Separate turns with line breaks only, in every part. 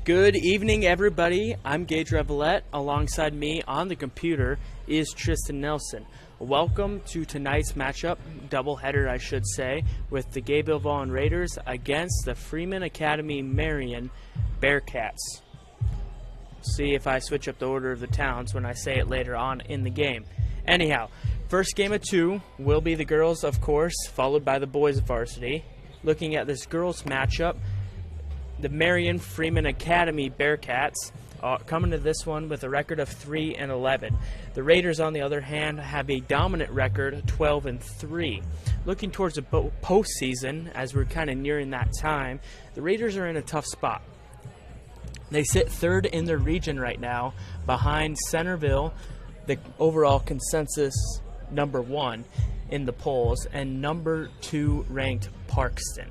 Good evening, everybody. I'm Gage Ravellette. Alongside me on the computer is Tristan Nelson. Welcome to tonight's matchup, doubleheader I should say, with the Gayville-Volin Raiders against the Freeman Academy Marion Bearcats. See if I switch up the order of the towns when I say it later on in the game. Anyhow, first game of two will be the girls, of course, followed by the boys varsity. Looking at this girls matchup, the Marion Freeman Academy Bearcats coming to this one with a record of 3-11. The Raiders, on the other hand, have a dominant record, 12-3. Looking towards the postseason, as we're kind of nearing that time, the Raiders are in a tough spot. They sit third in their region right now, behind Centerville, the overall consensus number 1 in the polls, and number 2 ranked Parkston.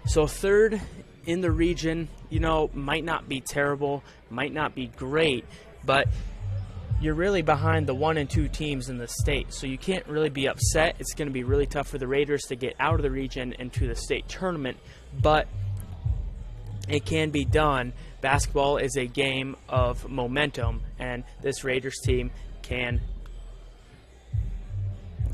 So third in the region, you know, might not be terrible, might not be great, but you're really behind the 1 and 2 teams in the state, so you can't really be upset. It's going to be really tough for the Raiders to get out of the region and to the state tournament, but it can be done. Basketball is a game of momentum, and this Raiders team can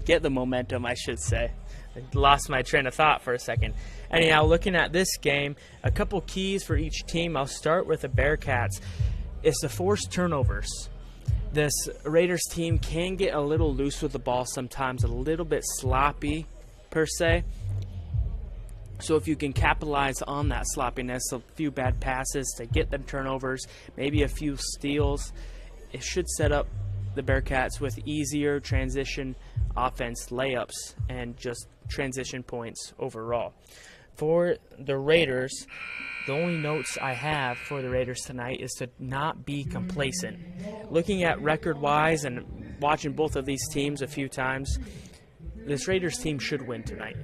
get the momentum, I should say. I lost my train of thought for a second. Anyhow, looking at this game, a couple keys for each team. I'll start with the Bearcats. It's the forced turnovers. This Raiders team can get a little loose with the ball sometimes, a little bit sloppy per se. So if you can capitalize on that sloppiness, a few bad passes to get them turnovers, maybe a few steals, it should set up the Bearcats with easier transition offense, layups, and just transition points overall. For the Raiders, the only notes I have for the Raiders tonight is to not be complacent. Looking at record-wise and watching both of these teams a few times, this Raiders team should win tonight.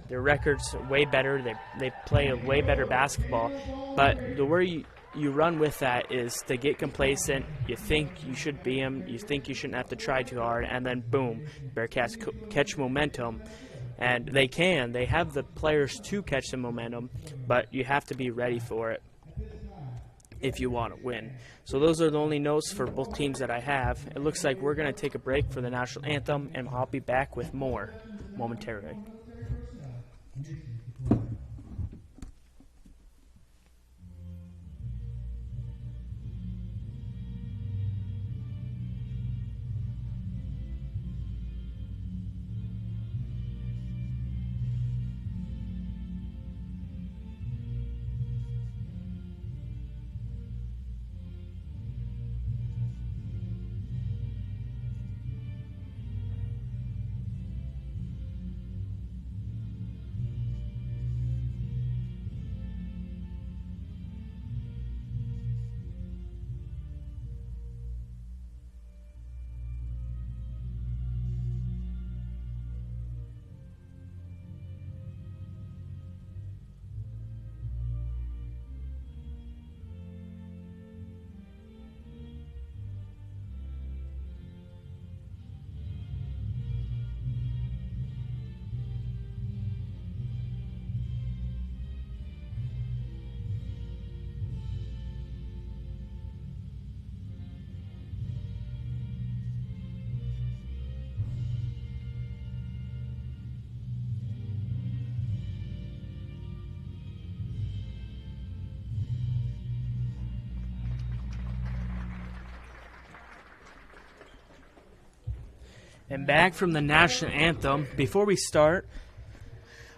Their record's way better. They play a way better basketball. But the way you run with that is to get complacent. You think you should beat them. You think you shouldn't have to try too hard. And then, boom, Bearcats catch momentum. And they can. They have the players to catch the momentum. But you have to be ready for it if you want to win. So those are the only notes for both teams that I have. It looks like we're going to take a break for the national anthem. And I'll be back with more momentarily. And back from the national anthem, before we start,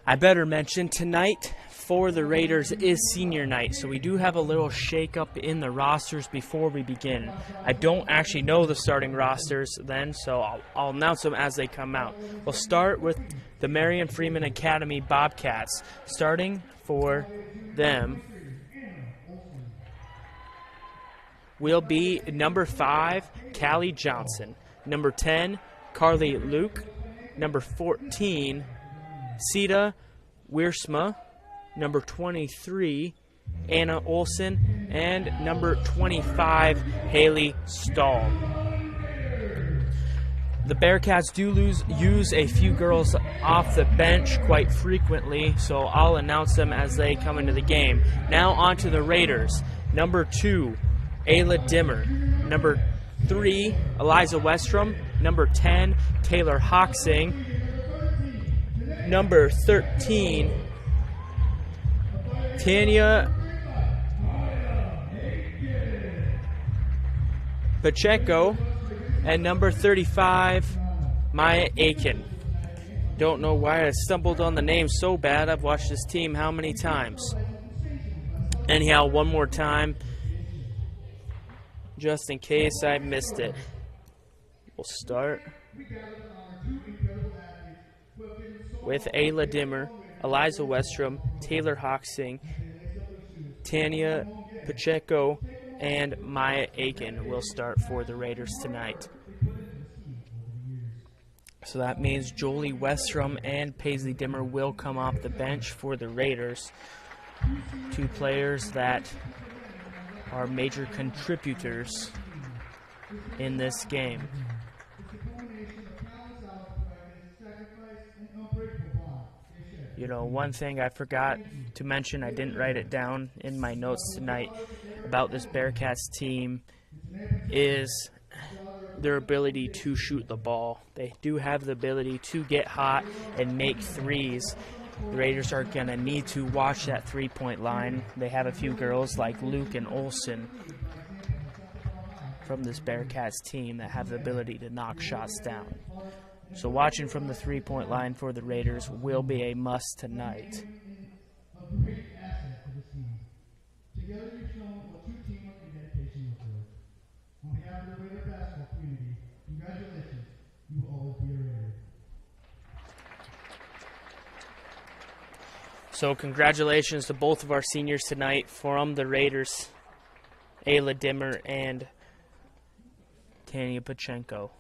I better mention tonight for the Raiders is senior night, so we do have a little shake-up in the rosters before we begin. I don't actually know the starting rosters then, so I'll announce them as they come out. We'll start with the Marion Freeman Academy Bobcats. Starting for them will be number 5, Callie Johnson, number 10, Carly Luke, number 14, Sita Wiersma, number 23, Anna Olson, and number 25, Haley Stahl. The Bearcats do use a few girls off the bench quite frequently, so I'll announce them as they come into the game. Now on to the Raiders. Number 2, Ayla Dimmer. Number 3, Eliza Westrom. Number 10, Taylor Hoxing. Number 13, Tanya Pacheco. And number 35, Maya Aiken. Don't know why I stumbled on the name so bad. I've watched this team how many times? Anyhow, one more time, just in case I missed it. We'll start with Ayla Dimmer, Eliza Westrom, Taylor Hoxing, Tanya Pacheco, and Maya Aiken will start for the Raiders tonight. So that means Jolie Westrom and Paisley Dimmer will come off the bench for the Raiders. 2 players that are major contributors in this game. You know, one thing I forgot to mention, I didn't write it down in my notes tonight about this Bearcats team, is their ability to shoot the ball. They do have the ability to get hot and make threes. The Raiders are going to need to watch that three-point line. They have a few girls like Luke and Olsen from this Bearcats team that have the ability to knock shots down. So watching from the three-point line for the Raiders will be a must tonight. So congratulations to both of our seniors tonight from the Raiders, Ayla Dimmer and Tanya Pacheco.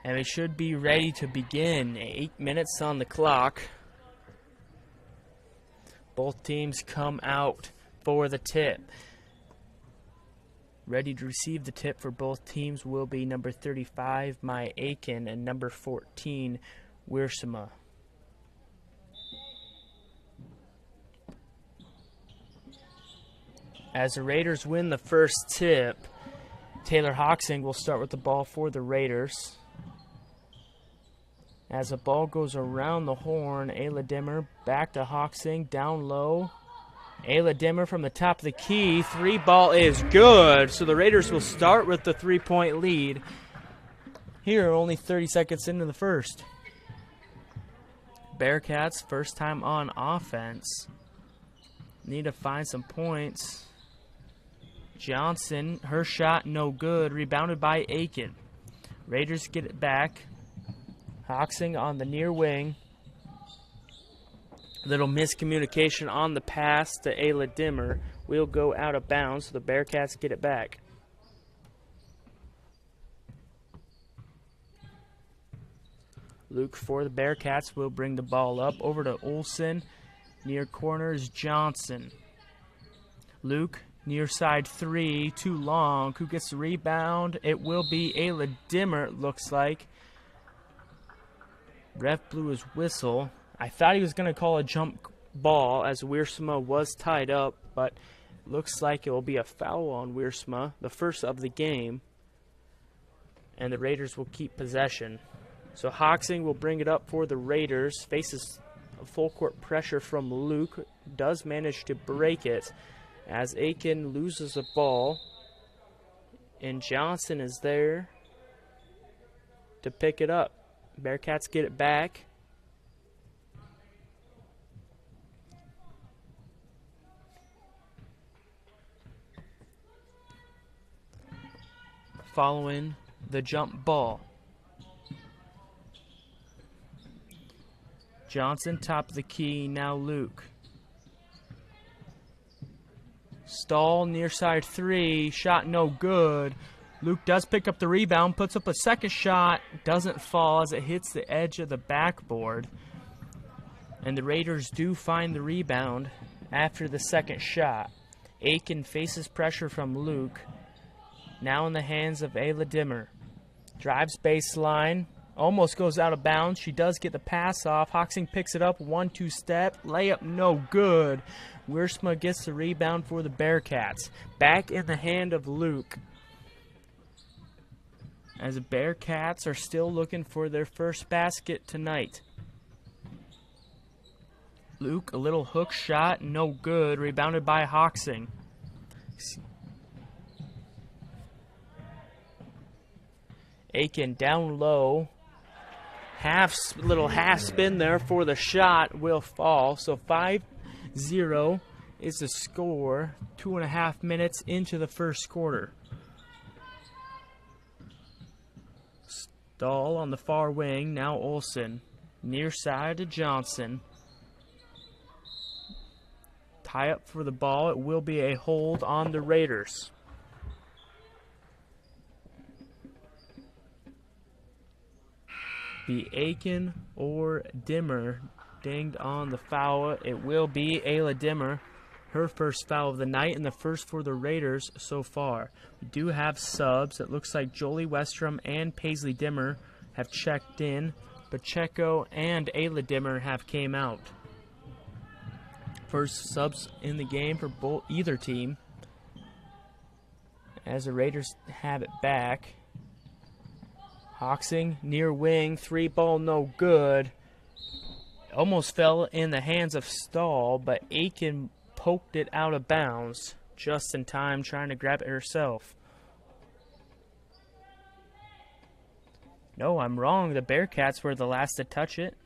And we should be ready to begin. 8 minutes on the clock. Both teams come out for the tip. Ready to receive the tip for both teams will be number 35, Maya Aiken, and number 14, Wiersma. As the Raiders win the first tip, Taylor Hoxing will start with the ball for the Raiders. As the ball goes around the horn, Ayla Dimmer back to Hoxing, down low. Ayla Dimmer from the top of the key. 3 ball is good. So the Raiders will start with the 3-point lead. Here, only 30 seconds into the first. Bearcats, first time on offense. Need to find some points. Johnson, her shot no good. Rebounded by Aiken. Raiders get it back. Hoxing on the near wing. Little miscommunication on the pass to Ayla Dimmer. Will go out of bounds, so the Bearcats get it back. Luke for the Bearcats will bring the ball up over to Olsen. Near corners Johnson. Luke near side 3, too long. Who gets the rebound? It will be Ayla Dimmer, it looks like. Ref blew his whistle. I thought he was going to call a jump ball as Wiersma was tied up, but looks like it will be a foul on Wiersma, the first of the game, and the Raiders will keep possession. So Hoxing will bring it up for the Raiders, faces full court pressure from Luke, does manage to break it as Aiken loses the ball, and Johnson is there to pick it up. Bearcats get it back. Following the jump ball. Johnson, top of the key, now Luke. Stall, near side 3, shot no good. Luke does pick up the rebound, puts up a second shot, doesn't fall as it hits the edge of the backboard. And the Raiders do find the rebound after the second shot. Aiken faces pressure from Luke. Now in the hands of Ayla Dimmer. Drives baseline. Almost goes out of bounds. She does get the pass off. Hoxing picks it up. 1-2 step. Layup no good. Wiersma gets the rebound for the Bearcats. Back in the hand of Luke. As the Bearcats are still looking for their first basket tonight. Luke, a little hook shot. No good. Rebounded by Hoxing. Aiken down low. Little half spin there for the shot will fall. So 5-0 is the score. 2.5 minutes into the first quarter. Stahl on the far wing. Now Olsen. Near side to Johnson. Tie up for the ball. It will be a hold on the Raiders. Be Aiken or Dimmer dinged on the foul. It will be Ayla Dimmer, her first foul of the night and the first for the Raiders so far. We do have subs. It looks like Jolie Westrom and Paisley Dimmer have checked in. Pacheco and Ayla Dimmer have came out. First subs in the game for either team. As the Raiders have it back. Hoxing near wing, 3-ball no good. Almost fell in the hands of Stahl, but Aiken poked it out of bounds just in time, trying to grab it herself. No, I'm wrong. The Bearcats were the last to touch it.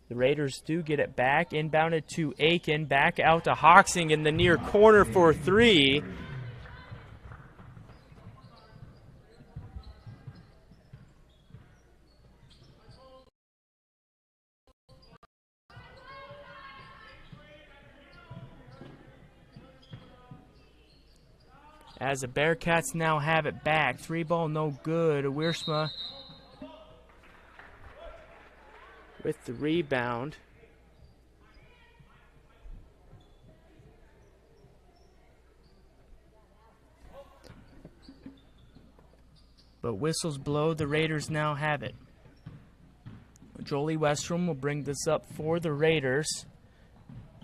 The Raiders do get it back. Inbounded to Aiken. Back out to Hoxing in the near corner for 3. As the Bearcats now have it back. 3-ball no good. Wiersma with the rebound. But whistles blow. The Raiders now have it. Jolie Westrom will bring this up for the Raiders.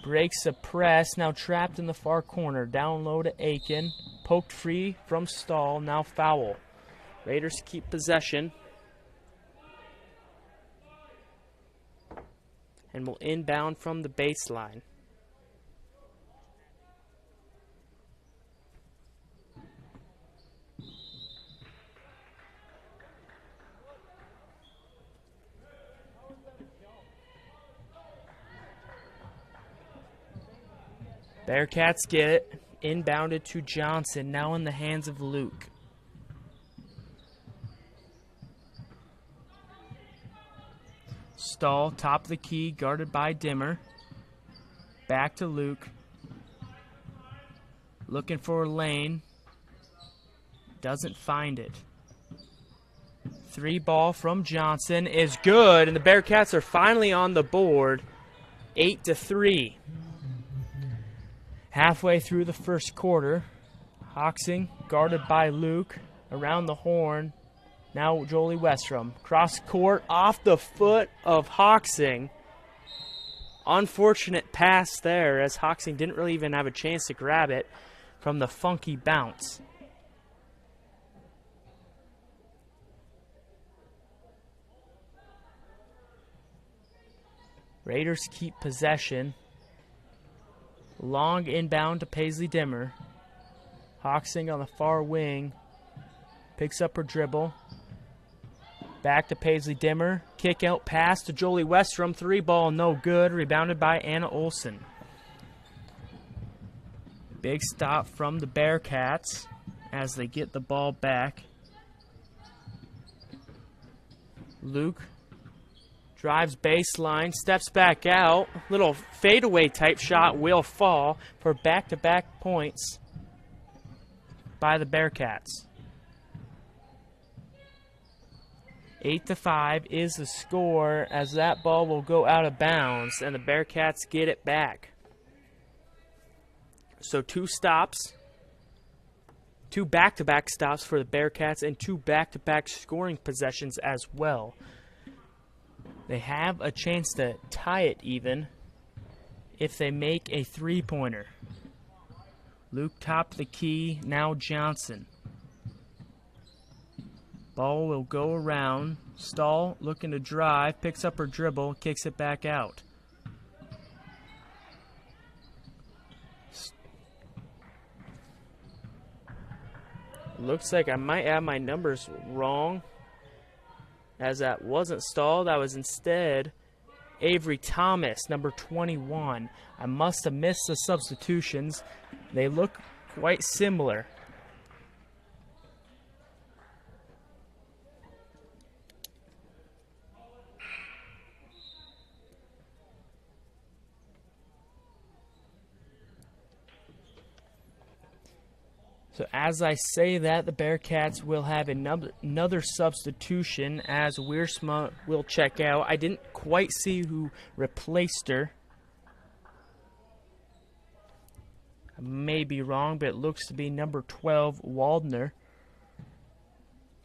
Breaks a press. Now trapped in the far corner. Down low to Aiken. Poked free from Stahl. Now foul. Raiders keep possession. And will inbound from the baseline. Bearcats get it. Inbounded to Johnson. Now in the hands of Luke. Stahl, top of the key, guarded by Dimmer. Back to Luke. Looking for a lane. Doesn't find it. 3-ball from Johnson is good, and the Bearcats are finally on the board. 8-3. Halfway through the first quarter. Hoxing, guarded by Luke. Around the horn. Now Jolie Westrom. Cross court off the foot of Hoxing. Unfortunate pass there, as Hoxing didn't really even have a chance to grab it from the funky bounce. Raiders keep possession. Long inbound to Paisley Dimmer. Hoxing on the far wing. Picks up her dribble. Back to Paisley Dimmer. Kick out pass to Jolie Westrom. 3-ball no good. Rebounded by Anna Olsen. Big stop from the Bearcats as they get the ball back. Luke drives baseline, steps back out. Little fadeaway type shot will fall for back-to-back points by the Bearcats. 8-5 is the score, as that ball will go out of bounds and the Bearcats get it back. So 2 stops, 2 back-to-back stops for the Bearcats, and 2 back-to-back scoring possessions as well. They have a chance to tie it even if they make a 3-pointer. Luke top the key, now Johnson. Ball will go around. Stahl looking to drive, picks up her dribble, kicks it back out. Looks like I might have my numbers wrong, as that wasn't Stahl, that was instead Avery Thomas, number 21. I must have missed the substitutions. They look quite similar. So as I say that, the Bearcats will have another substitution as Wiersma will check out. I didn't quite see who replaced her. I may be wrong, but it looks to be number 12, Waldner,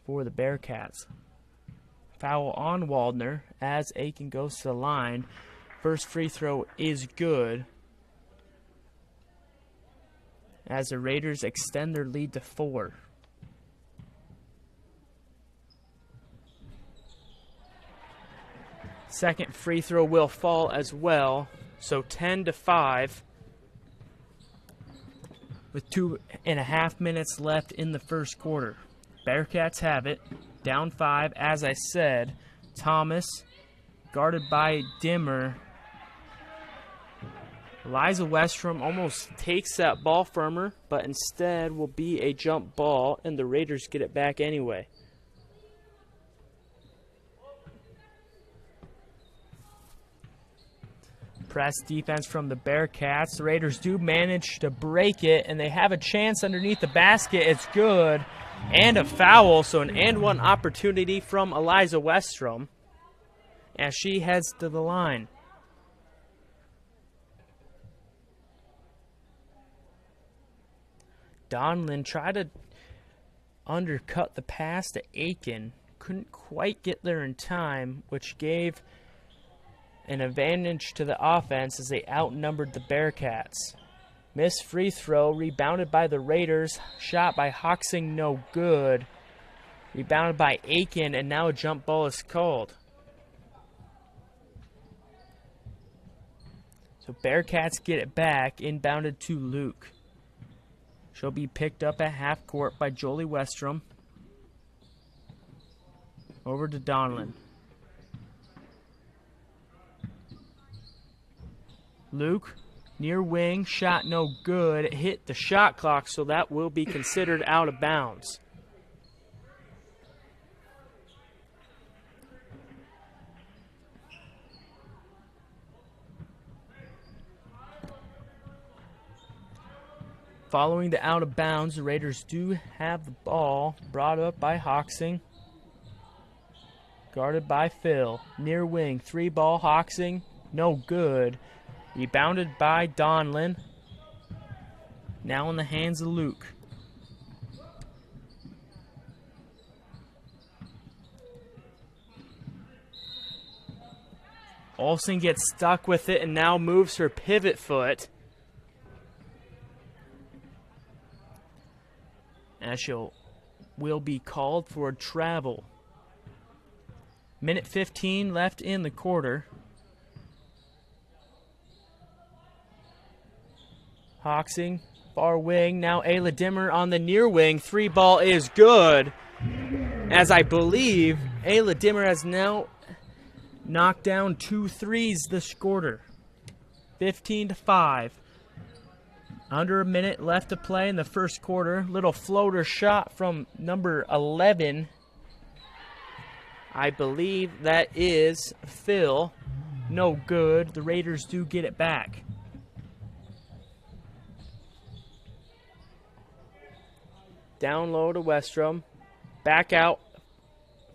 for the Bearcats. Foul on Waldner as Aiken goes to the line. First free throw is good, as the Raiders extend their lead to 4. Second free throw will fall as well, so 10-5 with 2.5 minutes left in the first quarter. Bearcats have it, down 5, as I said. Thomas, guarded by Dimmer. Eliza Westrom almost takes that ball from her, but instead will be a jump ball, and the Raiders get it back anyway. Press defense from the Bearcats. The Raiders do manage to break it, and they have a chance underneath the basket. It's good, and a foul, so an and-one opportunity from Eliza Westrom as she heads to the line. Donlin tried to undercut the pass to Aiken. Couldn't quite get there in time, which gave an advantage to the offense as they outnumbered the Bearcats. Missed free throw, rebounded by the Raiders. Shot by Hoxing, no good. Rebounded by Aiken, and now a jump ball is called. So Bearcats get it back, inbounded to Luke. She'll be picked up at half court by Jolie Westrom. Over to Donlin. Luke, near wing, shot no good. It hit the shot clock, so that will be considered out of bounds. Following the out of bounds, the Raiders do have the ball, brought up by Hoxing. Guarded by Phil. Near wing, 3-ball, Hoxing, no good. Rebounded by Donlin. Now in the hands of Luke. Olsen gets stuck with it and now moves her pivot foot. As will be called for a travel. Minute 15 left in the quarter. Hoxing, far wing. Now Ayla Dimmer on the near wing. 3-ball is good. As I believe Ayla Dimmer has now knocked down 2 threes this quarter. 15-5. Under a minute left to play in the first quarter. Little floater shot from number 11. I believe that is Phil. No good. The Raiders do get it back. Down low to Westrom. Back out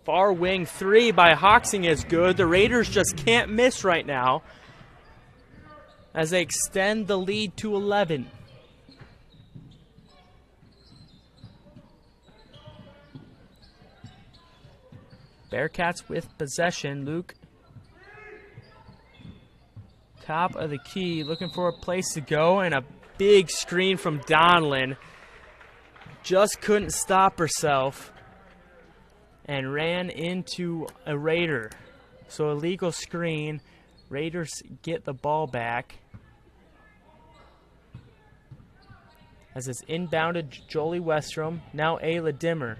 Far wing three by Hoxing is good. The Raiders just can't miss right now as they extend the lead to 11. Bearcats with possession. Luke, top of the key, looking for a place to go, and a big screen from Donlin. Just couldn't stop herself and ran into a Raider. So illegal screen. Raiders get the ball back. As it's inbounded, Jolie Westrom. Now Ayla Dimmer.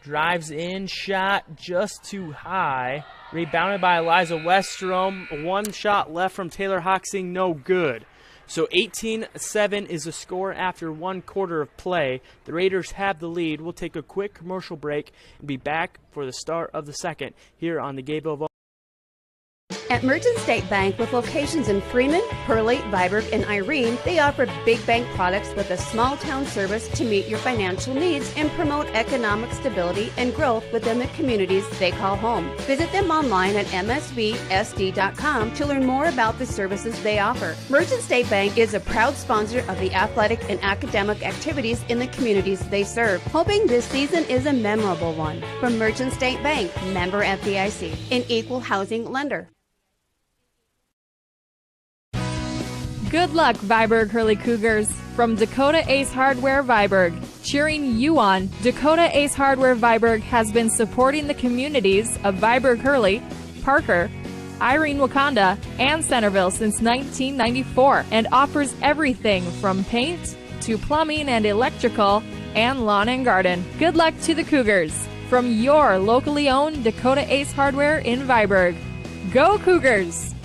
Drives in, shot just too high. Rebounded by Eliza Westrom. One shot left from Taylor Hoxing, no good. So 18-7 is the score after 1 quarter of play. The Raiders have the lead. We'll take a quick commercial break and be back for the start of the second here on the Gayville-Volin.
At Merchant State Bank, with locations in Freeman, Hurley, Viborg, and Irene, they offer big bank products with a small town service to meet your financial needs and promote economic stability and growth within the communities they call home. Visit them online at msvsd.com to learn more about the services they offer. Merchant State Bank is a proud sponsor of the athletic and academic activities in the communities they serve, hoping this season is a memorable one. From Merchant State Bank, member FDIC, an equal housing lender.
Good luck, Viborg Hurley Cougars. From Dakota Ace Hardware Viborg, cheering you on, Dakota Ace Hardware Viborg has been supporting the communities of Viborg Hurley, Parker, Irene Wakanda, and Centerville since 1994 and offers everything from paint to plumbing and electrical and lawn and garden. Good luck to the Cougars. From your locally owned Dakota Ace Hardware in Viborg. Go Cougars!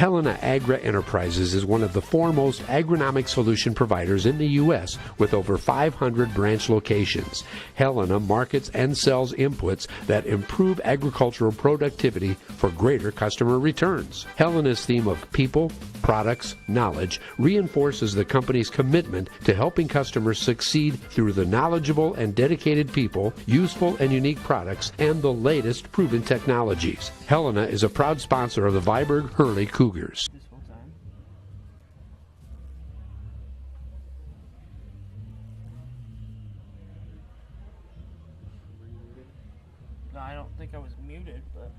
Helena Agra Enterprises is one of the foremost agronomic solution providers in the U.S. with over 500 branch locations. Helena markets and sells inputs that improve agricultural productivity for greater customer returns. Helena's theme of people, products, knowledge reinforces the company's commitment to helping customers succeed through the knowledgeable and dedicated people, useful and unique products, and the latest proven technologies. Helena is a proud sponsor of the Viborg-Hurley Cougars.
This whole time. No, I don't think I was muted, but...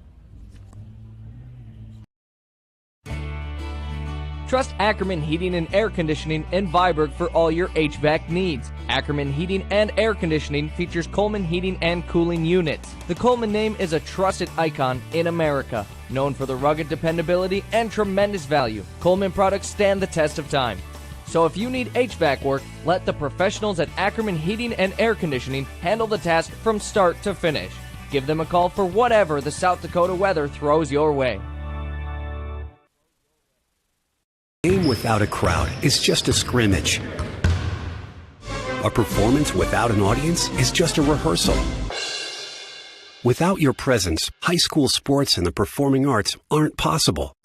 Trust Ackerman Heating and Air Conditioning in Viborg for all your HVAC needs. Ackerman Heating and Air Conditioning features Coleman Heating and Cooling Units. The Coleman name is a trusted icon in America, known for the rugged dependability and tremendous value. Coleman products stand the test of time. So if you need HVAC work, let the professionals at Ackerman Heating and Air Conditioning handle the task from start to finish. Give them a call for whatever the South Dakota weather throws your way.
A game without a crowd is just a scrimmage. A performance without an audience is just a rehearsal. Without your presence, high school sports and the performing arts aren't possible.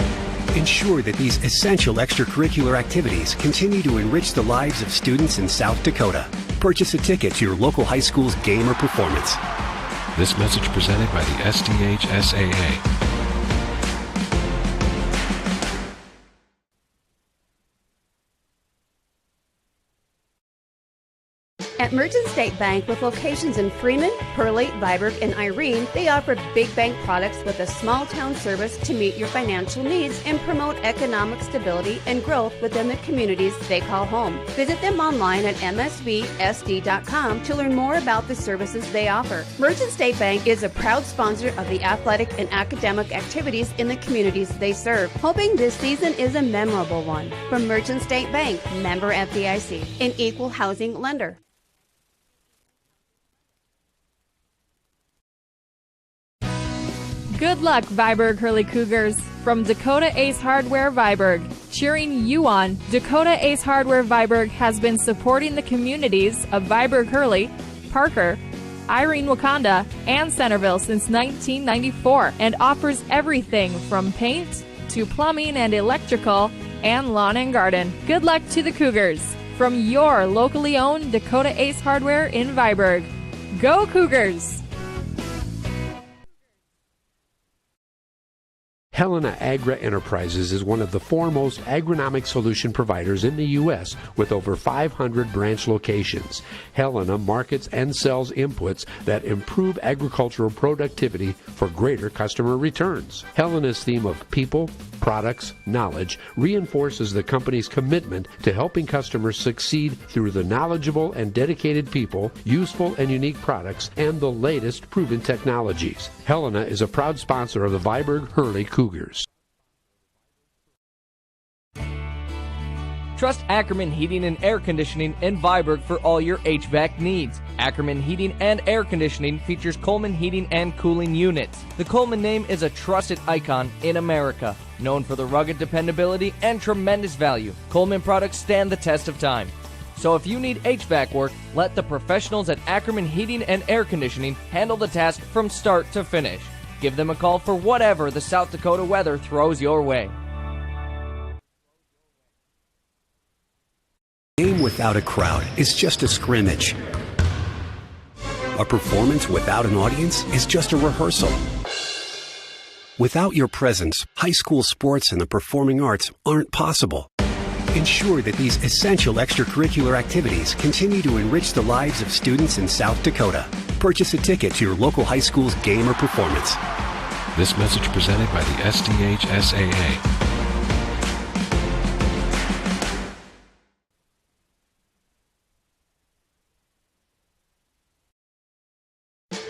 Ensure that these essential extracurricular activities continue to enrich the lives of students in South Dakota. Purchase a ticket to your local high school's game or performance.
This message presented by the SDHSAA.
At Merchant State Bank, with locations in Freeman, Hurley, Viborg, and Irene, they offer big bank products with a small town service to meet your financial needs and promote economic stability and growth within the communities they call home. Visit them online at msvsd.com to learn more about the services they offer. Merchant State Bank is a proud sponsor of the athletic and academic activities in the communities they serve, hoping this season is a memorable one. From Merchant State Bank, member FDIC, an equal housing lender.
Good luck, Viborg-Hurley Cougars. From Dakota Ace Hardware Viborg, cheering you on, Dakota Ace Hardware Viborg has been supporting the communities of Viborg-Hurley, Parker, Irene, Wakanda, and Centerville since 1994 and offers everything from paint to plumbing and electrical and lawn and garden. Good luck to the Cougars. From your locally owned Dakota Ace Hardware in Viborg. Go Cougars!
Helena Agra Enterprises is one of the foremost agronomic solution providers in the U.S. with over 500 branch locations. Helena markets and sells inputs that improve agricultural productivity for greater customer returns. Helena's theme of people, products, knowledge reinforces the company's commitment to helping customers succeed through the knowledgeable and dedicated people, useful and unique products, and the latest proven technologies. Helena is a proud sponsor of the Viborg-Hurley Cougars.
Trust Ackerman Heating and Air Conditioning in Viborg for all your HVAC needs. Ackerman Heating and Air Conditioning features Coleman Heating and Cooling Units. The Coleman name is a trusted icon in America, known for the rugged dependability and tremendous value. Coleman products stand the test of time. So if you need HVAC work, let the professionals at Ackerman Heating and Air Conditioning handle the task from start to finish. Give them a call for whatever the South Dakota weather throws your way.
A game without a crowd is just a scrimmage. A performance without an audience is just a rehearsal. Without your presence, high school sports and the performing arts aren't possible. Ensure that these essential extracurricular activities continue to enrich the lives of students in South Dakota. Purchase a ticket to your local high school's game or performance.
This message presented by the SDHSAA.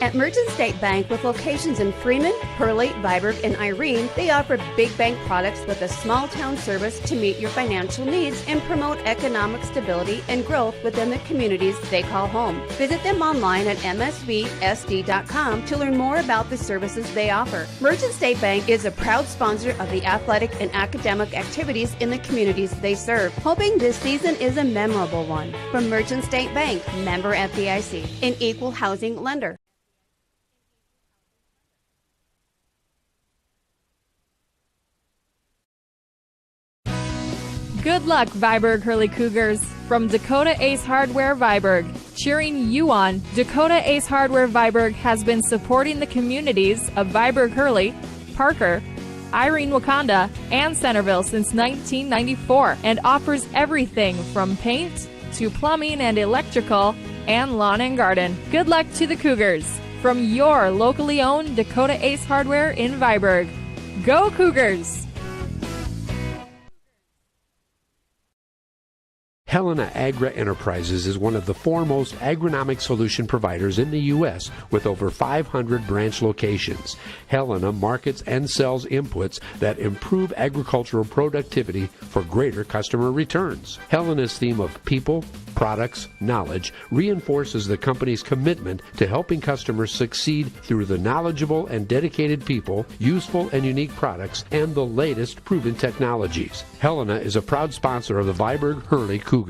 At Merchant State Bank, with locations in Freeman, Pearly, Viborg, and Irene, they offer big bank products with a small town service to meet your financial needs and promote economic stability and growth within the communities they call home. Visit them online at msvsd.com to learn more about the services they offer. Merchant State Bank is a proud sponsor of the athletic and academic activities in the communities they serve, hoping this season is a memorable one. From Merchant State Bank, member FDIC, an equal housing lender.
Good luck, Viborg Hurley Cougars. From Dakota Ace Hardware Viborg, cheering you on, Dakota Ace Hardware Viborg has been supporting the communities of Viborg Hurley, Parker, Irene Wakanda, and Centerville since 1994 and offers everything from paint to plumbing and electrical and lawn and garden. Good luck to the Cougars. From your locally owned Dakota Ace Hardware in Viborg. Go Cougars!
Helena Agra Enterprises is one of the foremost agronomic solution providers in the U.S. with over 500 branch locations. Helena markets and sells inputs that improve agricultural productivity for greater customer returns. Helena's theme of people, products, knowledge reinforces the company's commitment to helping customers succeed through the knowledgeable and dedicated people, useful and unique products, and the latest proven technologies. Helena is a proud sponsor of the Viborg Hurley Cougars.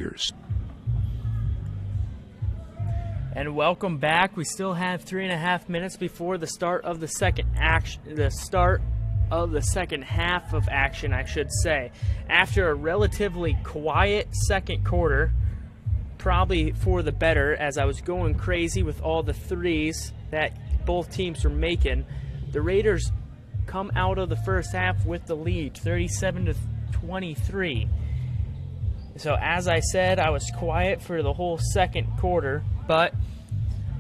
And welcome back. We still have 3.5 minutes before the start of the second half of action, I should say. After a relatively quiet second quarter, probably for the better, as I was going crazy with all the threes that both teams were making, the Raiders come out of the first half with the lead, 37-23. So as I said, I was quiet for the whole second quarter, but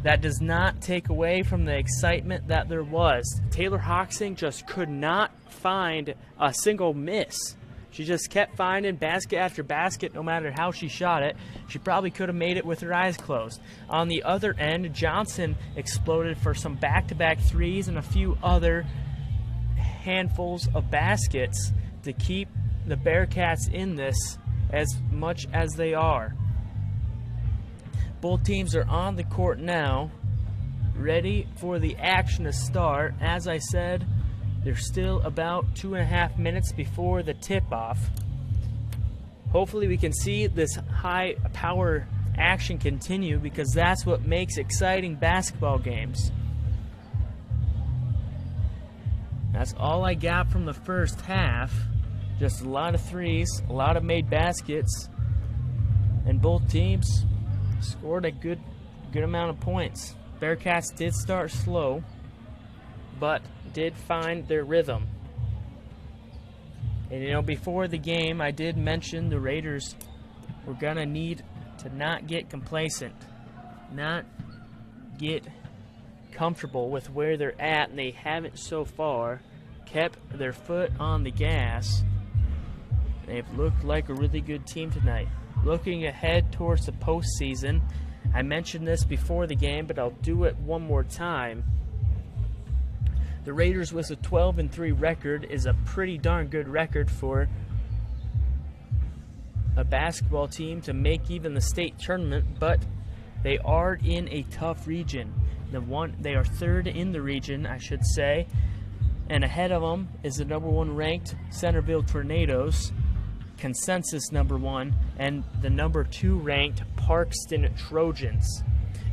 that does not take away from the excitement that there was. Taylor Hoxing just could not find a single miss. She just kept finding basket after basket no matter how she shot it. She probably could have made it with her eyes closed. On the other end, Johnson exploded for some back-to-back threes and a few other handfuls of baskets to keep the Bearcats in this as much as they are. Both teams are on the court now, ready for the action to start. As I said, there's still about 2.5 minutes before the tip-off. Hopefully we can see this high power action continue, because that's what makes exciting basketball games. That's all I got from the first half. Just a lot of threes, a lot of made baskets, and both teams scored a good amount of points. Bearcats did start slow, but did find their rhythm. And you know, before the game, I did mention the Raiders were gonna need to not get complacent, not get comfortable with where they're at, and they haven't so far. Kept their foot on the gas. They've looked like a really good team tonight. Looking ahead towards the postseason, I mentioned this before the game, but I'll do it one more time. The Raiders with a 12-3 record is a pretty darn good record for a basketball team to make even the state tournament, but they are in a tough region. They are third in the region, I should say, and ahead of them is the #1 ranked Centerville Tornadoes, consensus #1, and the #2 ranked Parkston Trojans.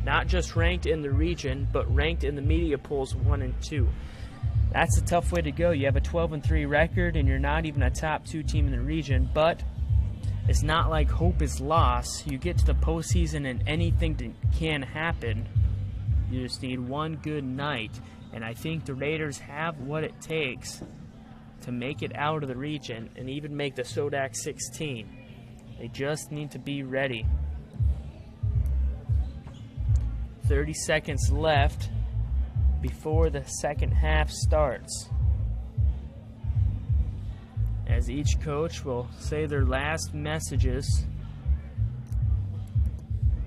Not just ranked in the region, but ranked in the media polls 1 and 2. That's a tough way to go. You have a 12-3 record, and you're not even a top 2 team in the region, but it's not like hope is lost. You get to the postseason, and anything can happen. You just need one good night, and I think the Raiders have what it takes to make it out of the region and even make the SODAC 16. They just need to be ready. 30 seconds left before the second half starts, as each coach will say their last messages,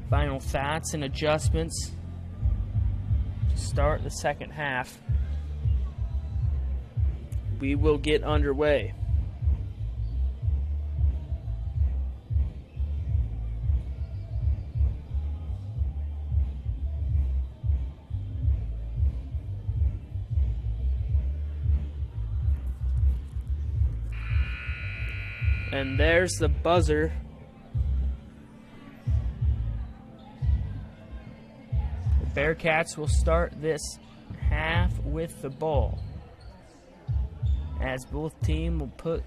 final thoughts and adjustments to start the second half. We will get underway. And there's the buzzer. The Bearcats will start this half with the ball, as both teams will put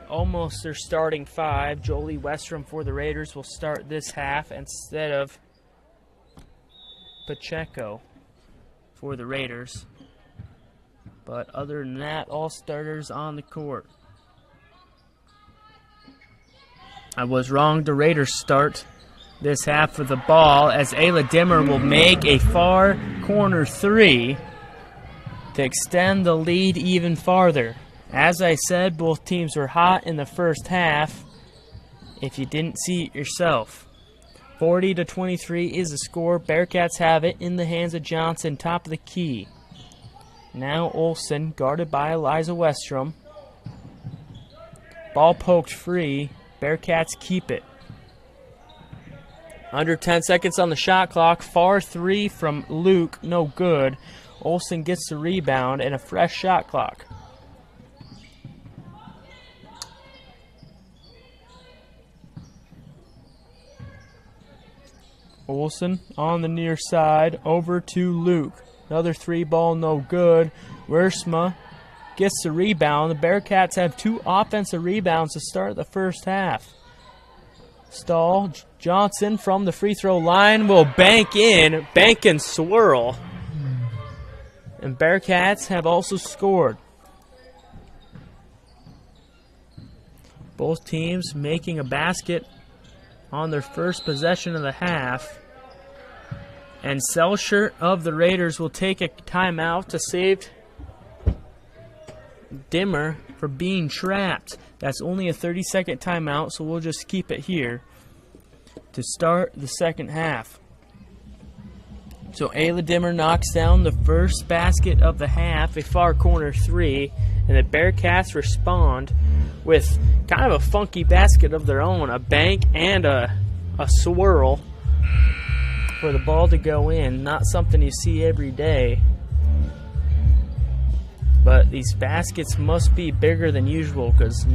almost their starting five. Jolie Westrom for the Raiders will start this half instead of Pacheco for the Raiders. But other than that, all starters on the court. I was wrong. The Raiders start this half with the ball as Ayla Dimmer will make a far corner three to extend the lead even farther. As I said, both teams were hot in the first half, if you didn't see it yourself. 40-23 is the score. Bearcats have it in the hands of Johnson, top of the key. Now Olsen, guarded by Eliza Westrom. Ball poked free. Bearcats keep it. Under 10 seconds on the shot clock. Far three from Luke, no good. Olsen gets the rebound and a fresh shot clock. Olsen on the near side, over to Luke. Another three ball, no good. Wiersma gets the rebound. The Bearcats have 2 offensive rebounds to start the first half. Stahl, Johnson from the free throw line will bank and swirl. And Bearcats have also scored. Both teams making a basket on their first possession of the half. And Selshert of the Raiders will take a timeout to save Dimmer for being trapped. That's only a 30-second timeout, so we'll just keep it here to start the second half. So Ayla Dimmer knocks down the first basket of the half, a far corner three, and the Bearcats respond with kind of a funky basket of their own, a bank and a swirl for the ball to go in. Not something you see every day. But these baskets must be bigger than usual because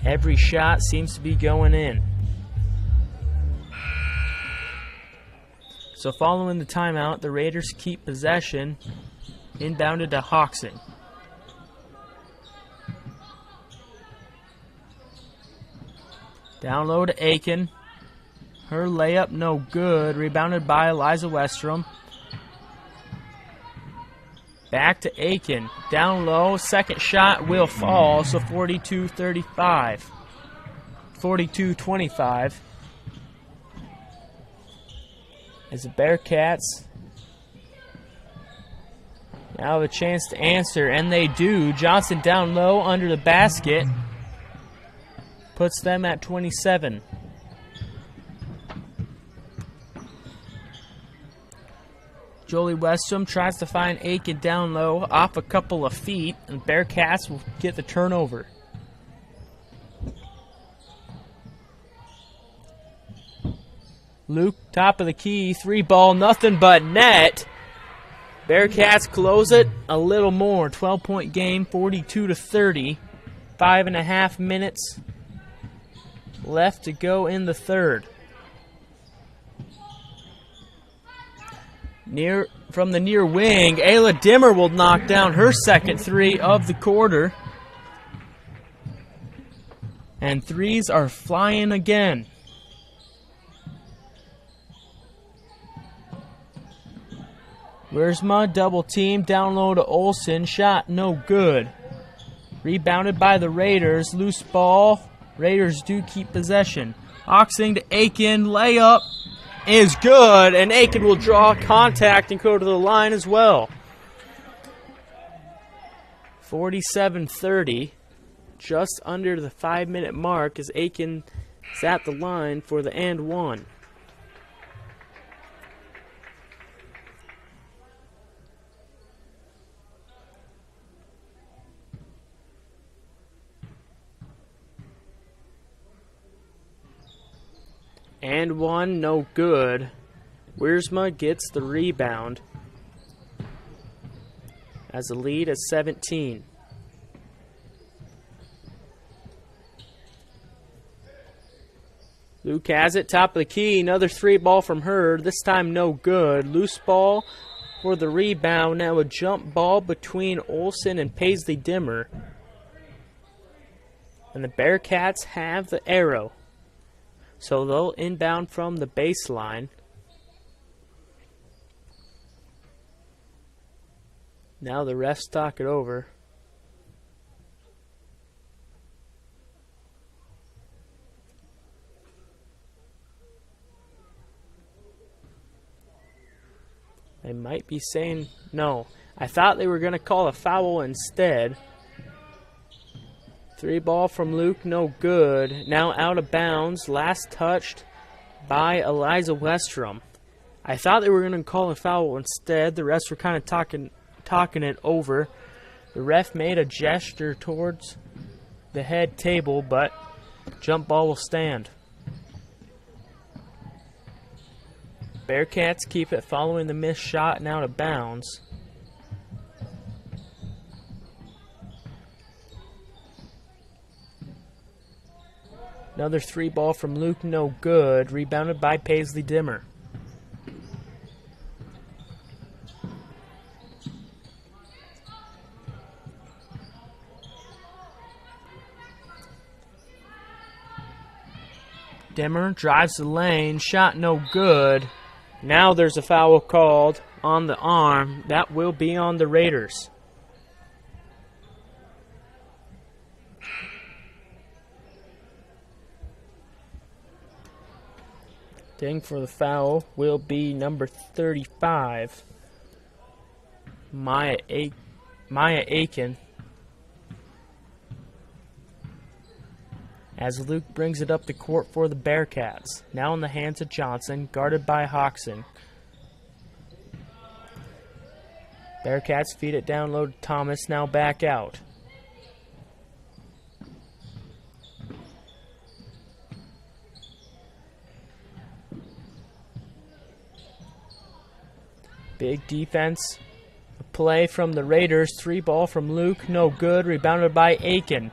every shot seems to be going in. So following the timeout, the Raiders keep possession, inbounded to Hoxson. Down low to Aiken. Her layup no good, rebounded by Eliza Westrom. Back to Aiken. Down low. Second shot will fall. So 42-35. 42-25. As the Bearcats now have a chance to answer. And they do. Johnson down low under the basket. Puts them at 27. Jolie Westrom tries to find Aiken down low off a couple of feet, and Bearcats will get the turnover. Luke, top of the key, 3 ball, nothing but net. Bearcats close it a little more. 12-point game, 42-30. 5.5 minutes left to go in the third. From the near wing, Ayla Dimmer will knock down her second three of the quarter. And threes are flying again. Wiersma double team down low to Olsen. Shot no good. Rebounded by the Raiders. Loose ball. Raiders do keep possession. Oxing to Aiken. Layup is good, and Aiken will draw contact and go to the line as well. 47-30, just under the 5-minute mark as Aiken is at the line for the and one. And one, no good. Wiersma gets the rebound as the lead is 17. Luke has it, top of the key, another 3 ball from her, this time no good. Loose ball for the rebound, now a jump ball between Olsen and Paisley Dimmer. And the Bearcats have the arrow, so they'll inbound from the baseline. Now the refs talk it over. They might be saying no. I thought they were going to call a foul instead. 3 ball from Luke, no good. Now out of bounds. Last touched by Eliza Westrom. I thought they were going to call a foul instead. The refs were kind of talking it over. The ref made a gesture towards the head table, but jump ball will stand. Bearcats keep it following the missed shot and out of bounds. Another 3 ball from Luke, no good. Rebounded by Paisley Dimmer. Dimmer drives the lane, shot no good. Now there's a foul called on the arm. That will be on the Raiders. Ding for the foul will be number 35, Maya Aiken. As Luke brings it up the court for the Bearcats. Now in the hands of Johnson, guarded by Hoxson. Bearcats feed it down low to Thomas, now back out. Big defense play from the Raiders. 3 ball from Luke, no good. Rebounded by Aiken.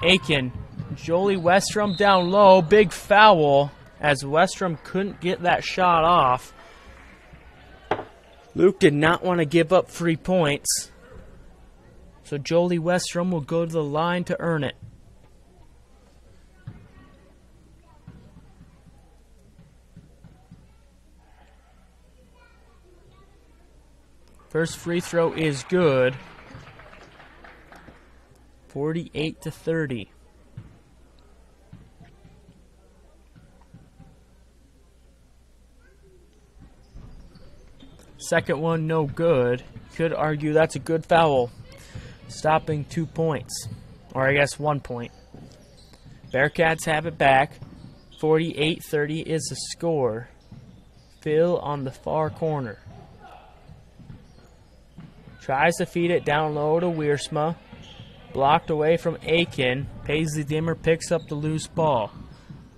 Aiken. Jolie Westrom down low, big foul as Westrom couldn't get that shot off. Luke did not want to give up 3 points, so Jolie Westrom will go to the line to earn it. First free throw is good. 48-30. Second one, no good. Could argue that's a good foul. Stopping 2 points. Or I guess 1 point. Bearcats have it back. 48-30 is the score. Phil on the far corner. Tries to feed it down low to Wiersma. Blocked away from Aiken. Paisley Dimmer picks up the loose ball.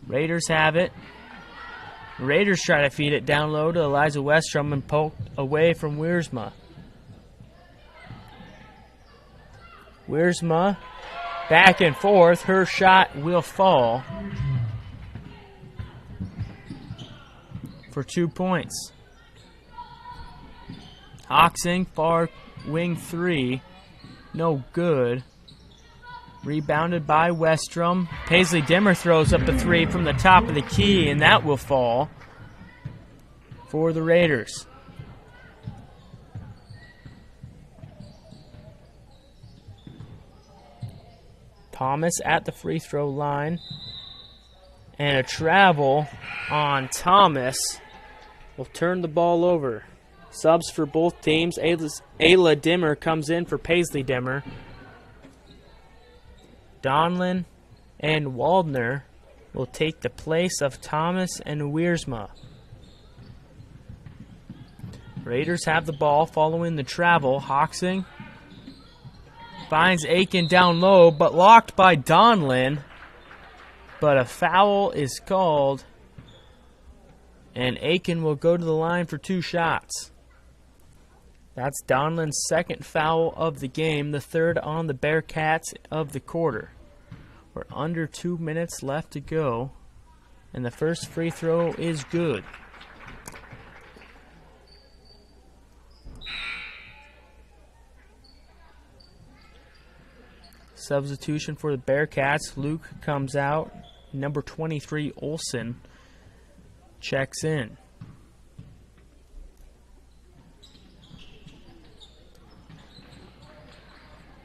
Raiders have it. Raiders try to feed it down low to Eliza Westrom and poked away from Wiersma. Wiersma back and forth. Her shot will fall for 2 points. Hoxson, far wing 3. No good. Rebounded by Westrom. Paisley Dimmer throws up a 3 from the top of the key, and that will fall for the Raiders. Thomas at the free throw line. And a travel on Thomas will turn the ball over. Subs for both teams. Ayla Dimmer comes in for Paisley Dimmer. Donlin and Waldner will take the place of Thomas and Wiersma. Raiders have the ball following the travel. Hoxson finds Aiken down low, but locked by Donlin. But a foul is called And Aiken will go to the line for 2 shots. That's Donlan's second foul of the game, the third on the Bearcats of the quarter. We're under 2 minutes left to go, and the first free throw is good. Substitution for the Bearcats. Luke comes out. Number 23, Olsen, checks in.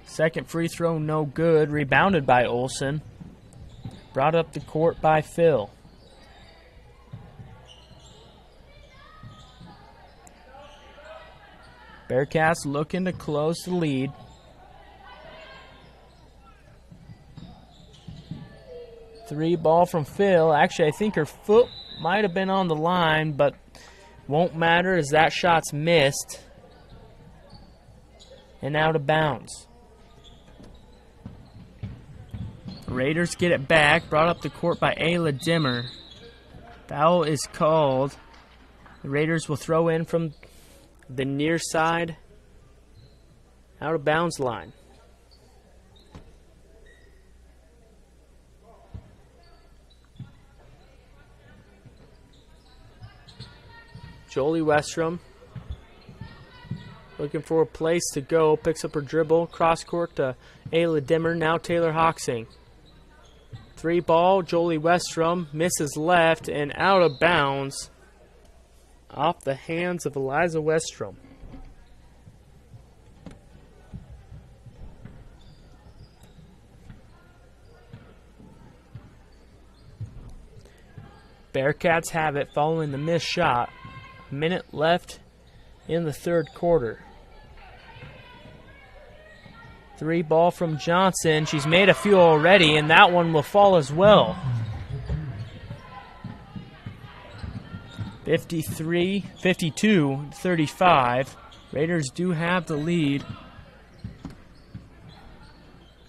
Second free throw, no good. Rebounded by Olsen. Brought up the court by Phil. Bearcats looking to close the lead. Three ball from Phil. Actually, I think her foot might have been on the line, but won't matter as that shot's missed and out of bounds. Raiders get it back. Brought up the court by Ayla Dimmer. Foul is called. The Raiders will throw in from the near side out of bounds line. Jolie Westrom looking for a place to go. Picks up her dribble. Cross court to Ayla Dimmer. Now Taylor Hoxing. Three ball. Jolie Westrom misses left and out of bounds. Off the hands of Eliza Westrom. Bearcats have it following the missed shot. Minute left in the third quarter. Three ball from Johnson. She's made a few already, and that one will fall as well. 52-35. Raiders do have the lead.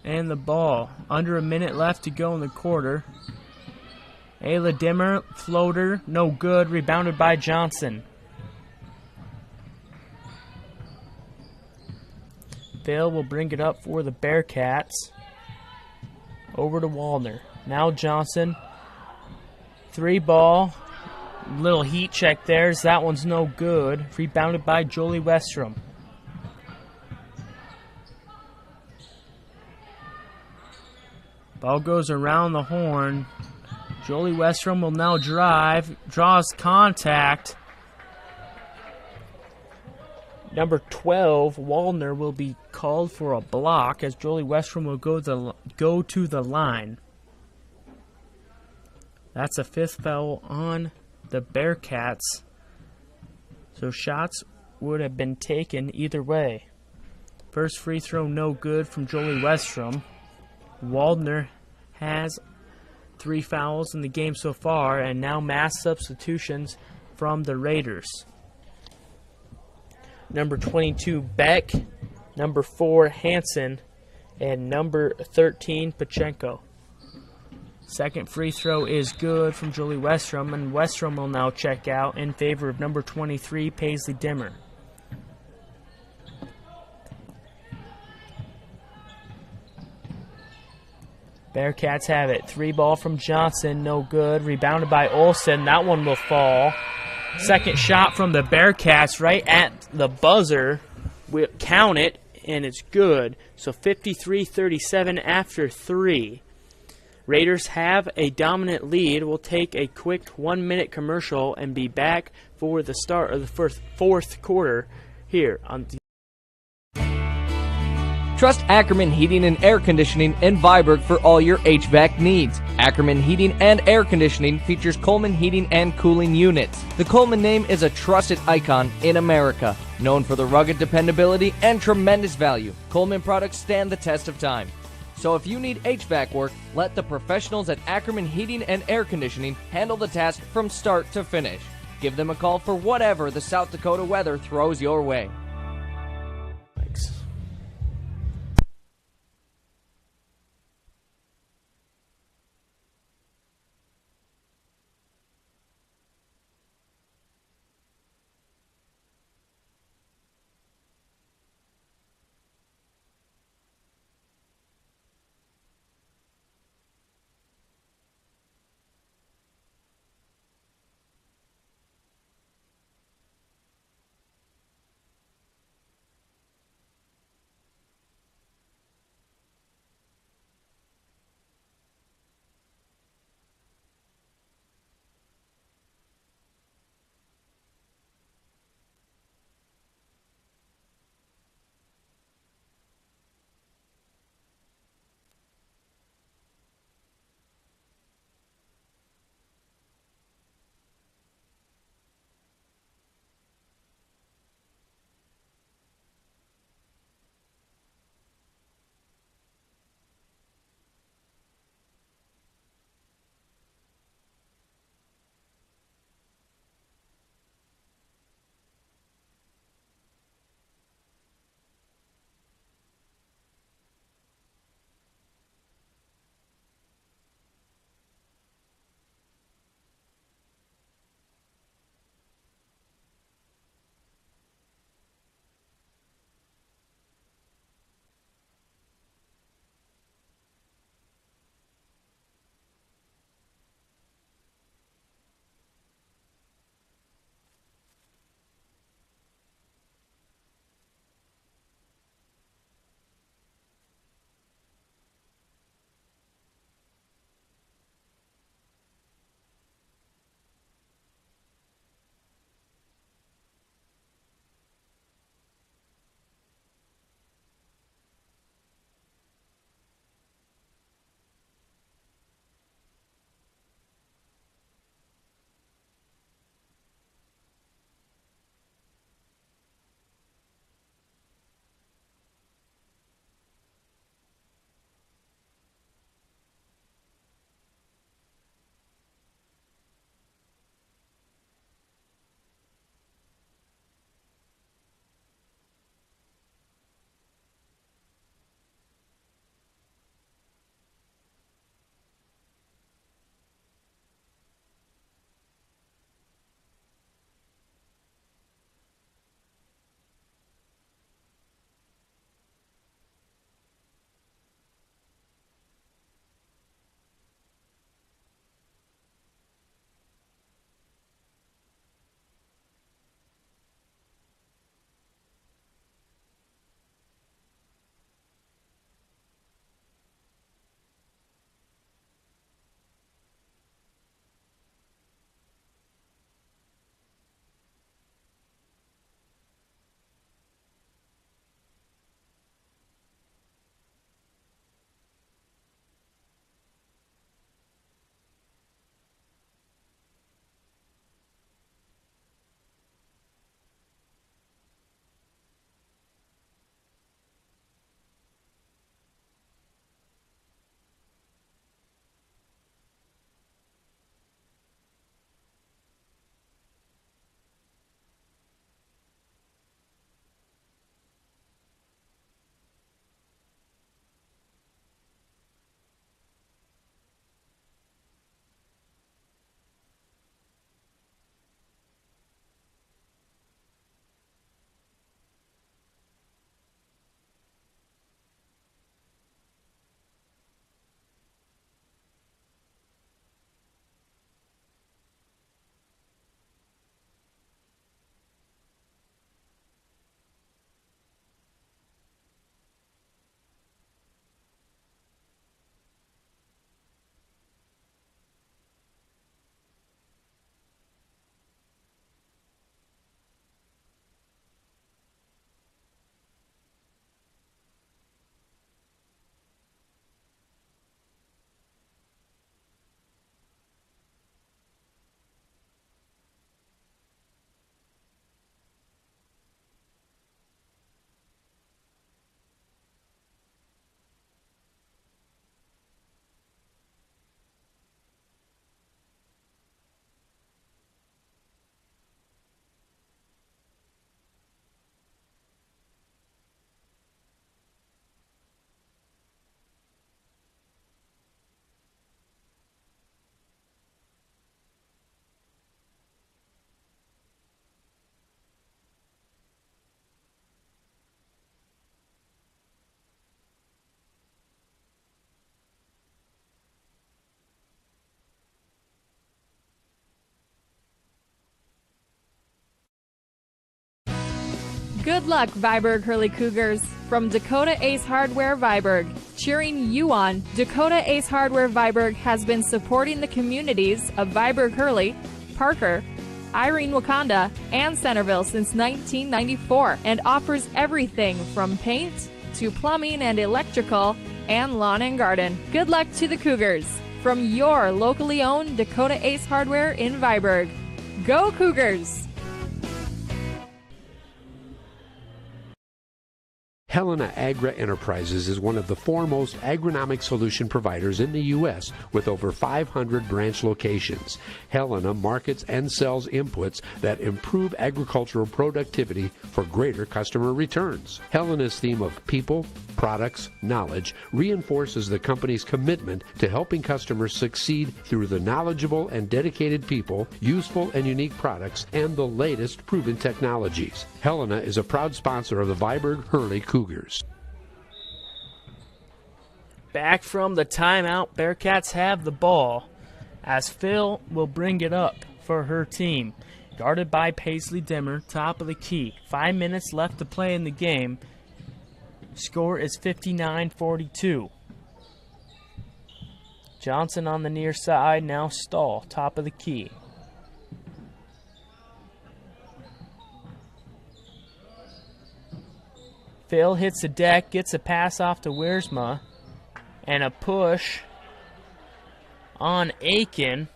And the ball. Under a minute left to go in the quarter. Ayla Dimmer, floater, no good. Rebounded by Johnson. Phil will bring it up for the Bearcats. Over to Wallner. Now Johnson. Three ball. Little heat check there. That one's no good. Rebounded by Jolie Westrom. Ball goes around the horn. Jolie Westrom will now drive. Draws contact. Number 12, Wallner, will be called for a block as Jolie Westrom will go to the line. That's a fifth foul on the Bearcats. So shots would have been taken either way. First free throw no good from Jolie Westrom. Wallner has 3 fouls in the game so far, and now mass substitutions from the Raiders. Number 22, Beck. Number 4, Hansen. And number 13, Pachenko. Second free throw is good from Jolie Westrom, and Westrom will now check out in favor of number 23, Paisley Dimmer. Bearcats have it. Three ball from Johnson, no good. Rebounded by Olsen. That one will fall. Second shot from the Bearcats right at the buzzer. We'll count it, and it's good. So 53-37 after 3. Raiders have a dominant lead. We'll take a quick 1-minute commercial and be back for the start of the fourth quarter here on the
Trust Ackerman Heating and Air Conditioning in Viborg for all your HVAC needs. Ackerman Heating and Air Conditioning features Coleman heating and cooling units. The Coleman name is a trusted icon in America. Known for the rugged dependability and tremendous value, Coleman products stand the test of time. So if you need HVAC work, let the professionals at Ackerman Heating and Air Conditioning handle the task from start to finish. Give them a call for whatever the South Dakota weather throws your way.
Thanks.
Good luck, Viborg Hurley Cougars. From Dakota Ace Hardware Viborg, cheering you on, Dakota Ace Hardware Viborg has been supporting the communities of Viborg Hurley, Parker, Irene Wakanda, and Centerville since 1994 and offers everything from paint to plumbing and electrical and lawn and garden. Good luck to the Cougars from your locally owned Dakota Ace Hardware in Viborg. Go Cougars!
Helena Agra Enterprises is one of the foremost agronomic solution providers in the U.S. with over 500 branch locations. Helena markets and sells inputs that improve agricultural productivity for greater customer returns. Helena's theme of people, products, knowledge reinforces the company's commitment to helping customers succeed through the knowledgeable and dedicated people, useful and unique products, and the latest proven technologies. Helena is a proud sponsor of the Viborg Hurley Cougars.
Back from the timeout, Bearcats have the ball as Phil will bring it up for her team. Guarded by Paisley Dimmer, top of the key. 5 minutes left to play in the game. Score is 59-42. Johnson on the near side, now Stahl, top of the key. Phil hits the deck, gets a pass off to Wiersma, and a push on Aiken.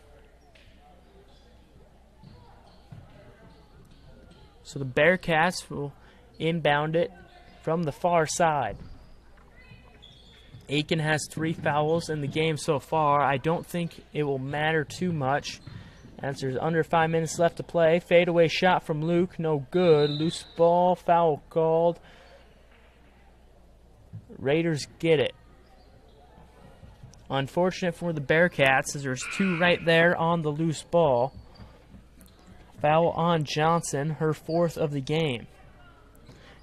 So the Bearcats will inbound it from the far side. Aiken has 3 fouls in the game so far. I don't think it will matter too much as there's under 5 minutes left to play. Fadeaway shot from Luke, no good. Loose ball, foul called. Raiders get it. Unfortunate for the Bearcats as there's 2 right there on the loose ball. Foul on Johnson, her 4th of the game.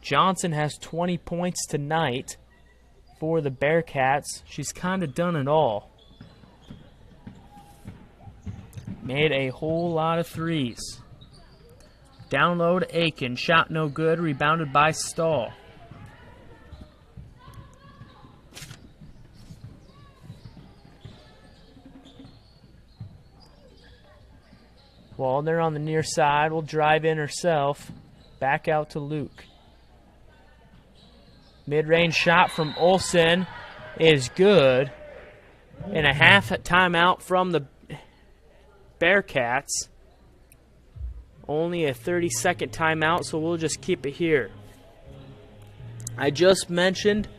Johnson has 20 points tonight for the Bearcats. She's kind of done it all. Made a whole lot of threes. Download Aiken, shot no good, rebounded by Stahl. Waldner on the near side will drive in herself. Back out to Luke. Mid-range shot from Olsen is good. And a half timeout from the Bearcats. Only a 30-second timeout, so we'll just keep it here. I just mentioned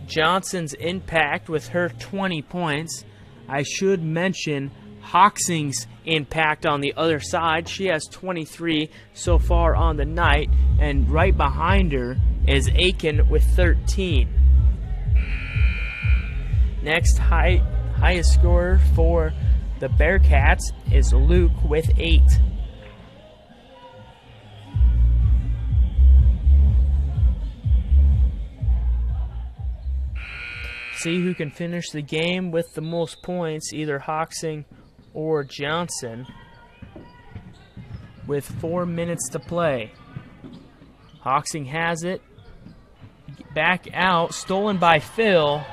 Johnson's impact with her 20 points. I should mention Hoxing's impact on the other side. She has 23 so far on the night, and right behind her is Aiken with 13. Next highest scorer for the Bearcats is Luke with 8. See who can finish the game with the most points, either Hoxing or Johnson, with 4 minutes to play. Hoxing has it. Back out. Stolen by Phil.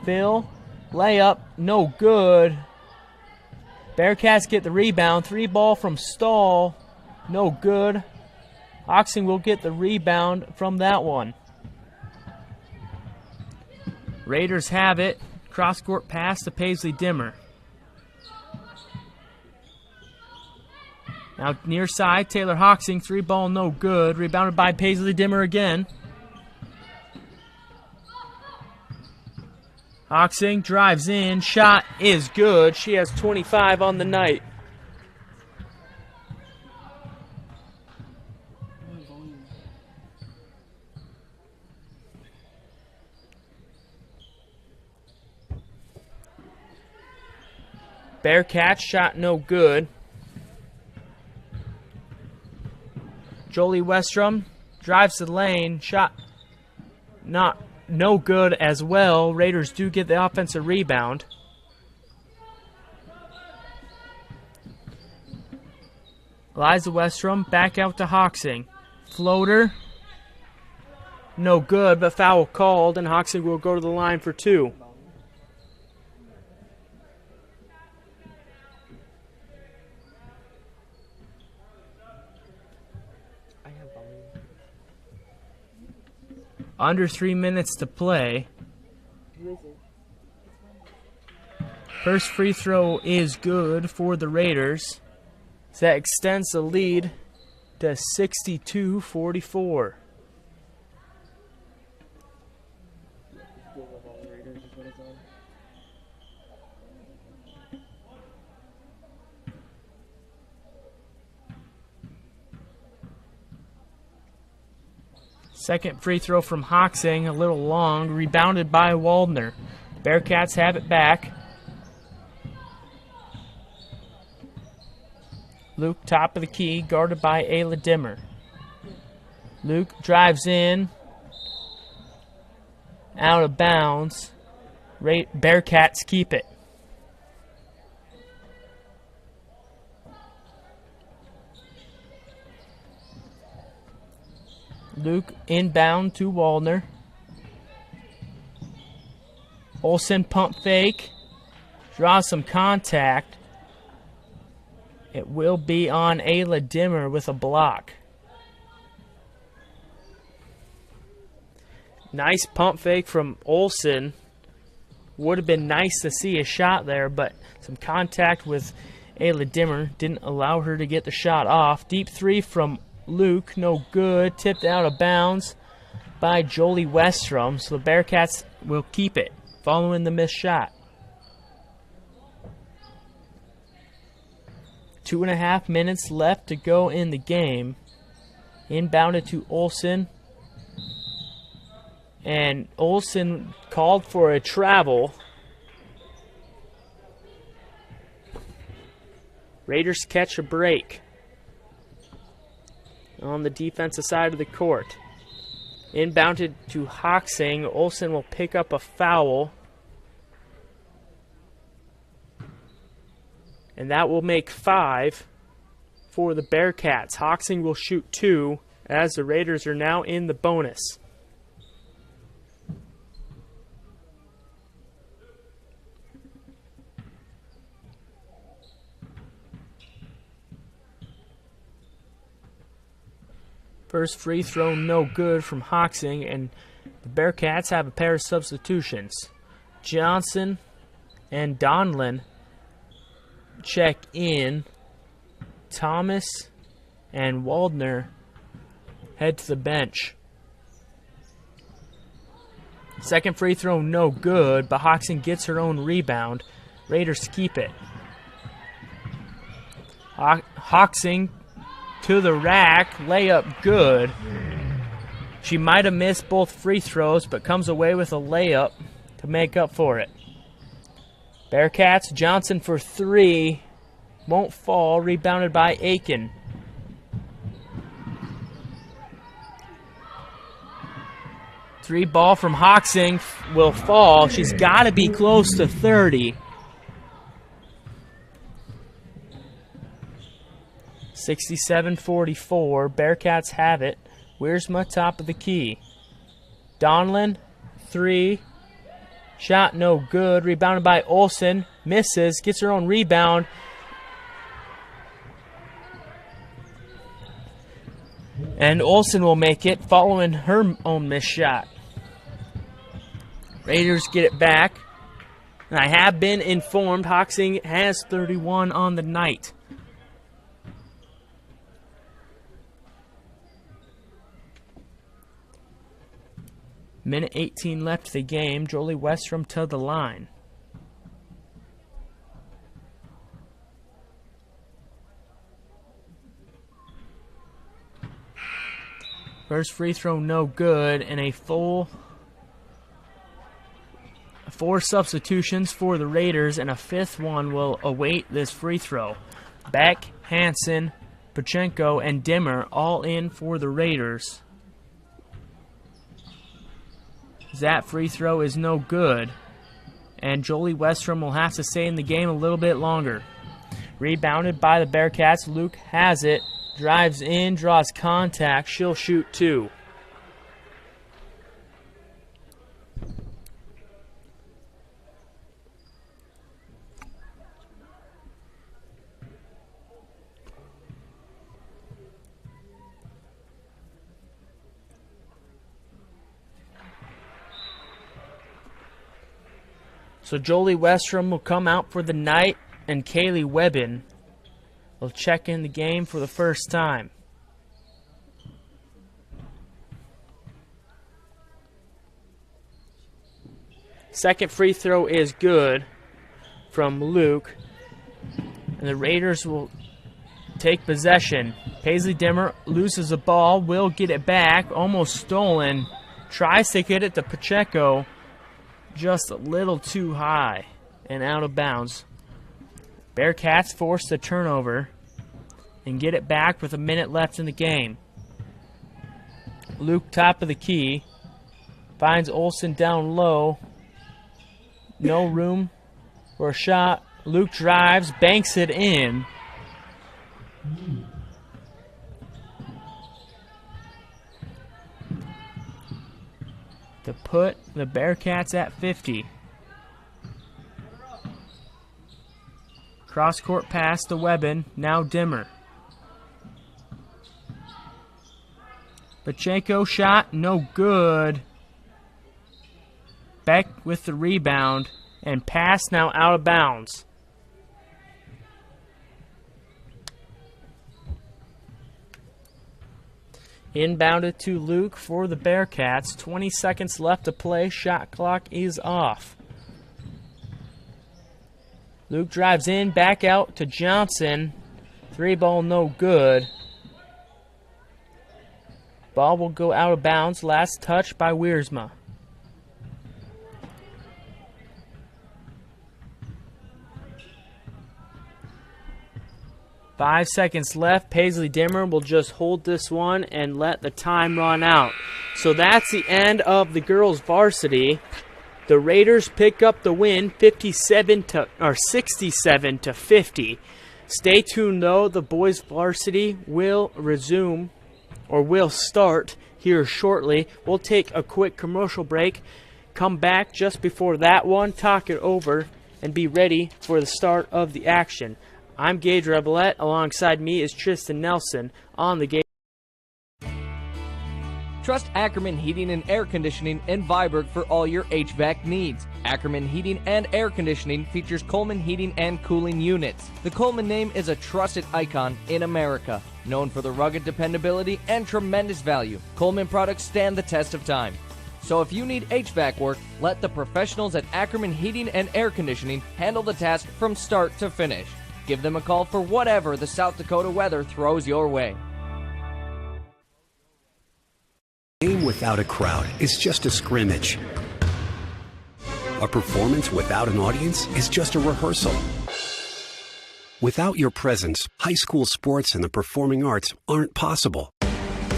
Phil. Layup. No good. Bearcats get the rebound. 3 ball from Stahl. No good. Hoxing will get the rebound from that one. Raiders have it. Cross-court pass to Paisley Dimmer. Now near side, Taylor Hoxing, 3 ball, no good. Rebounded by Paisley Dimmer again. Hoxing drives in, shot is good. She has 25 on the night. Bearcats shot no good. Jolie Westrom drives the lane, shot no good as well. Raiders do get the offensive rebound. Eliza Westrom back out to Hoxing. Floater. No good, but foul called, and Hoxing will go to the line for 2. Under 3 minutes to play. First free throw is good for the Raiders. That extends the lead to 62-44. Second free throw from Hoxing, a little long, rebounded by Waldner. Bearcats have it back. Luke, top of the key, guarded by Ayla Dimmer. Luke drives in, out of bounds. Bearcats keep it. Luke inbound to Waldner. Olsen pump fake. Draws some contact. It will be on Ayla Dimmer with a block. Nice pump fake from Olsen. Would have been nice to see a shot there, but some contact with Ayla Dimmer didn't allow her to get the shot off. Deep three from Luke, no good. Tipped out of bounds by Jolie Westrom, so the Bearcats will keep it following the missed shot. 2.5 minutes left to go in the game. Inbounded to Olsen. And Olsen called for a travel. Raiders catch a break on the defensive side of the court. Inbounded to Hoxing. Olsen will pick up a foul. And that will make 5 for the Bearcats. Hoxing will shoot 2 as the Raiders are now in the bonus. First free throw no good from Hoxing, and the Bearcats have a pair of substitutions. Johnson and Donlin check in. Thomas and Waldner head to the bench. Second free throw no good, but Hoxing gets her own rebound. Raiders keep it. Hoxing to the rack, layup good. She might have missed both free throws, but comes away with a layup to make up for it. Bearcats, Johnson for 3. Won't fall. Rebounded by Aiken. Three ball from Hoxing will fall. She's got to be close to 30. 67-44. Bearcats have it. Wiersma top of the key. Donlin, 3. Shot no good. Rebounded by Olsen. Misses. Gets her own rebound. And Olsen will make it following her own missed shot. Raiders get it back. And I have been informed Hoxing has 31 on the night. Minute 18 left of the game. Jolie Westrom to the line. First free throw no good, and a full 4 substitutions for the Raiders, and a 5th one will await this free throw. Beck, Hansen, Pachenko, and Dimmer all in for the Raiders. That free throw is no good, and Jolie Westrom will have to stay in the game a little bit longer. Rebounded by the Bearcats. Luke has it. Drives in, draws contact. She'll shoot 2. So Jolie Westrom will come out for the night, and Kaylee Webbin will check in the game for the first time. Second free throw is good from Luke, and the Raiders will take possession. Paisley Dimmer loses the ball, will get it back, almost stolen, tries to get it to Pacheco, just a little too high and out of bounds. Bearcats force the turnover and get it back with a minute left in the game. Luke top of the key, finds Olsen down low, no room for a shot. Luke drives, banks it in. To put the Bearcats at 50. Cross-court pass to Webbin, now Dimmer. Pacheco shot, no good. Beck with the rebound, and pass now out of bounds. Inbounded to Luke for the Bearcats. 20 seconds left to play. Shot clock is off. Luke drives in, back out to Johnson. 3-ball no good. Ball will go out of bounds. Last touch by Wiersma. Five seconds left. Paisley Dimmer will just hold this one and let the time run out. So that's the end of the girls' varsity. The Raiders pick up the win, 67 to 50. Stay tuned though. The boys' varsity will resume, or will start here shortly. We'll take a quick commercial break. Come back just before that one, talk it over, and be ready for the start of the action. I'm Gage Ravellette. Alongside me is Tristan Nelson on the Gage.
Trust Ackerman Heating and Air Conditioning in Viborg for all your HVAC needs. Ackerman Heating and Air Conditioning features Coleman heating and cooling units. The Coleman name is a trusted icon in America. Known for the rugged dependability and tremendous value, Coleman products stand the test of time. So if you need HVAC work, let the professionals at Ackerman Heating and Air Conditioning handle the task from start to finish. Give them a call for whatever the South Dakota weather throws your way.
A game without a crowd is just a scrimmage. A performance without an audience is just a rehearsal. Without your presence, high school sports and the performing arts aren't possible.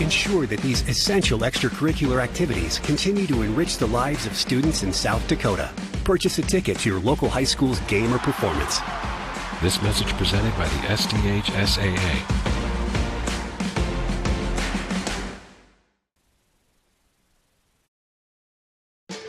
Ensure that these essential extracurricular activities continue to enrich the lives of students in South Dakota. Purchase a ticket to your local high school's game or performance.
This message presented by the SDHSAA.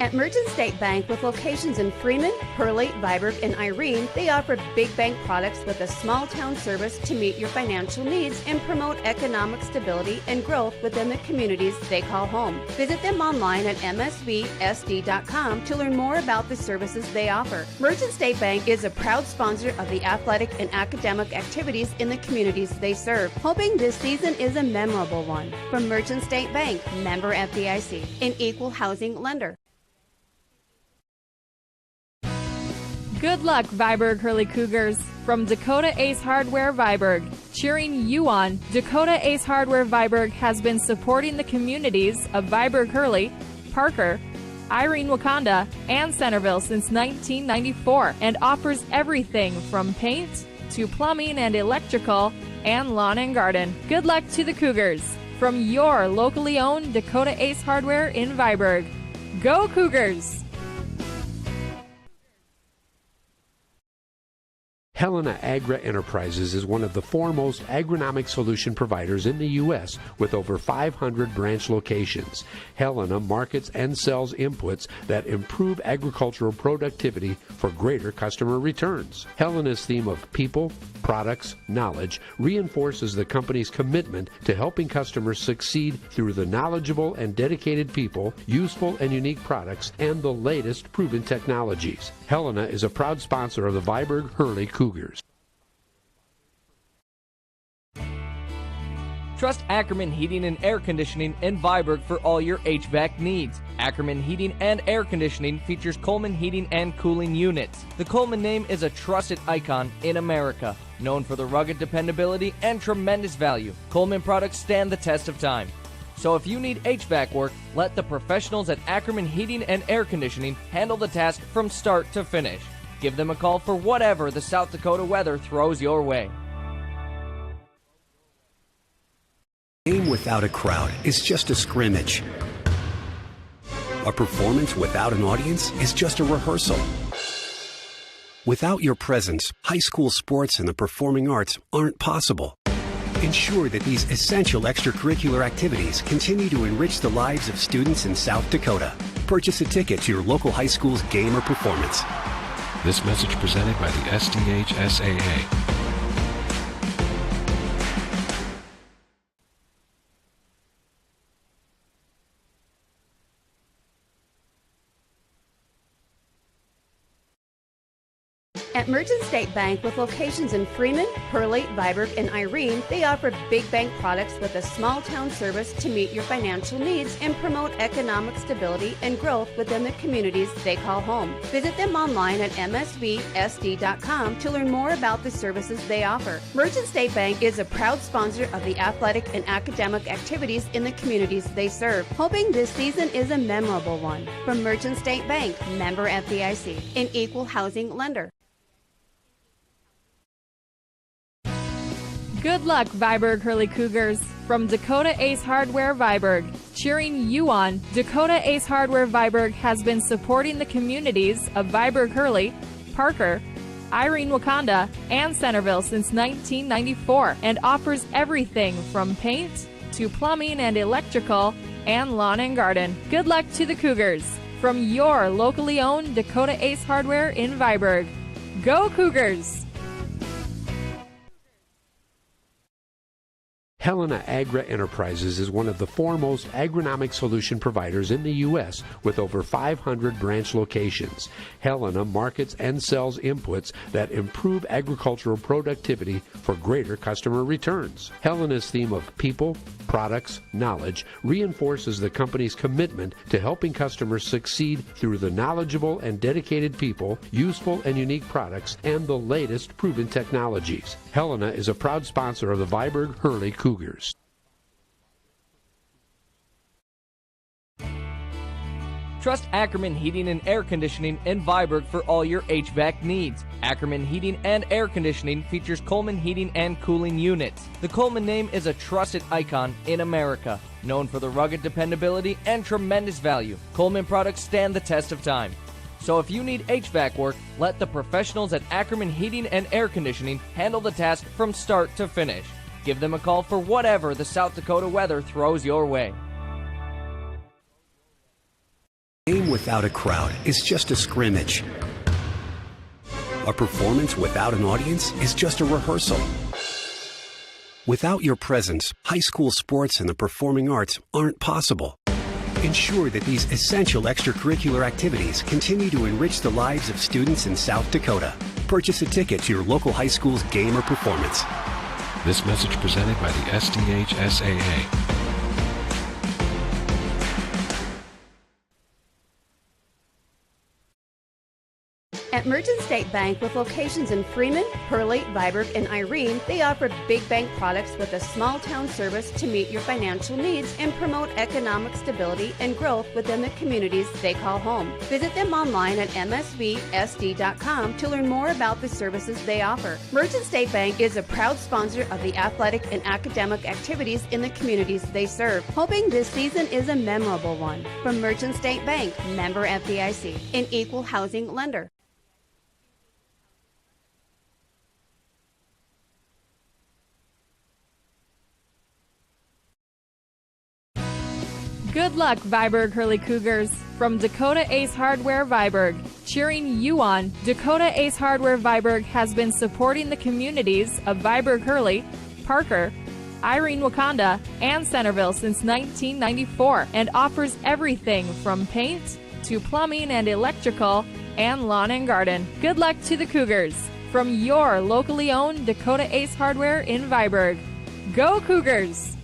At Merchant State Bank, with locations in Freeman, Hurley, Viborg, and Irene, they offer big bank products with a small town service to meet your financial needs and promote economic stability and growth within the communities they call home. Visit them online at msvsd.com to learn more about the services they offer. Merchant State Bank is a proud sponsor of the athletic and academic activities in the communities they serve, hoping this season is a memorable one. From Merchant State Bank, member FDIC, an equal housing lender.
Good luck, Viborg Hurley Cougars. From Dakota Ace Hardware Viborg, cheering you on, Dakota Ace Hardware Viborg has been supporting the communities of Viborg Hurley, Parker, Irene Wakanda, and Centerville since 1994 and offers everything from paint to plumbing and electrical and lawn and garden. Good luck to the Cougars from your locally owned Dakota Ace Hardware in Viborg. Go Cougars!
Helena Agra Enterprises is one of the foremost agronomic solution providers in the U.S. with over 500 branch locations. Helena markets and sells inputs that improve agricultural productivity for greater customer returns. Helena's theme of people, products, knowledge reinforces the company's commitment to helping customers succeed through the knowledgeable and dedicated people, useful and unique products, and the latest proven technologies. Helena is a proud sponsor of the Viborg-Hurley Cougars.
Trust Ackerman Heating and Air Conditioning in Viborg for all your HVAC needs. Ackerman Heating and Air Conditioning features Coleman heating and cooling units. The Coleman name is a trusted icon in America. Known for the rugged dependability and tremendous value, Coleman products stand the test of time. So if you need HVAC work, let the professionals at Ackerman Heating and Air Conditioning handle the task from start to finish. Give them a call for whatever the South Dakota weather throws your way.
A game without a crowd is just a scrimmage. A performance without an audience is just a rehearsal. Without your presence, high school sports and the performing arts aren't possible. Ensure that these essential extracurricular activities continue to enrich the lives of students in South Dakota. Purchase a ticket to your local high school's game or performance.
This message presented by the SDHSAA.
At Merchant State Bank, with locations in Freeman, Hurley, Viborg, and Irene, they offer big bank products with a small town service to meet your financial needs and promote economic stability and growth within the communities they call home. Visit them online at msvsd.com to learn more about the services they offer. Merchant State Bank is a proud sponsor of the athletic and academic activities in the communities they serve, hoping this season is a memorable one. From Merchant State Bank, member FDIC, an equal housing lender.
Good luck, Viborg-Hurley Cougars. From Dakota Ace Hardware Viborg, cheering you on, Dakota Ace Hardware Viborg has been supporting the communities of Viborg-Hurley, Parker, Irene, Wakanda, and Centerville since 1994 and offers everything from paint to plumbing and electrical and lawn and garden. Good luck to the Cougars. From your locally owned Dakota Ace Hardware in Viborg. Go Cougars!
Helena Agra Enterprises is one of the foremost agronomic solution providers in the U.S. with over 500 branch locations. Helena markets and sells inputs that improve agricultural productivity for greater customer returns. Helena's theme of people, products, knowledge reinforces the company's commitment to helping customers succeed through the knowledgeable and dedicated people, useful and unique products, and the latest proven technologies. Helena is a proud sponsor of the Viborg-Hurley Cougars.
Trust Ackerman Heating and Air Conditioning in Viborg for all your HVAC needs. Ackerman Heating and Air Conditioning features Coleman heating and cooling units. The Coleman name is a trusted icon in America. Known for the rugged dependability and tremendous value, Coleman products stand the test of time. So if you need HVAC work, let the professionals at Ackerman Heating and Air Conditioning handle the task from start to finish. Give them a call for whatever the South Dakota weather throws your way.
A game without a crowd is just a scrimmage. A performance without an audience is just a rehearsal. Without your presence, high school sports and the performing arts aren't possible. Ensure that these essential extracurricular activities continue to enrich the lives of students in South Dakota. Purchase a ticket to your local high school's game or performance.
This message presented by the SDHSAA.
At Merchant State Bank, with locations in Freeman, Hurley, Viborg, and Irene, they offer big bank products with a small town service to meet your financial needs and promote economic stability and growth within the communities they call home. Visit them online at msvsd.com to learn more about the services they offer. Merchant State Bank is a proud sponsor of the athletic and academic activities in the communities they serve, hoping this season is a memorable one. From Merchant State Bank, member FDIC, an equal housing lender.
Good luck, Viborg Hurley Cougars. From Dakota Ace Hardware Viborg, cheering you on, Dakota Ace Hardware Viborg has been supporting the communities of Viborg Hurley, Parker, Irene Wakanda, and Centerville since 1994 and offers everything from paint to plumbing and electrical and lawn and garden. Good luck to the Cougars from your locally owned Dakota Ace Hardware in Viborg. Go Cougars!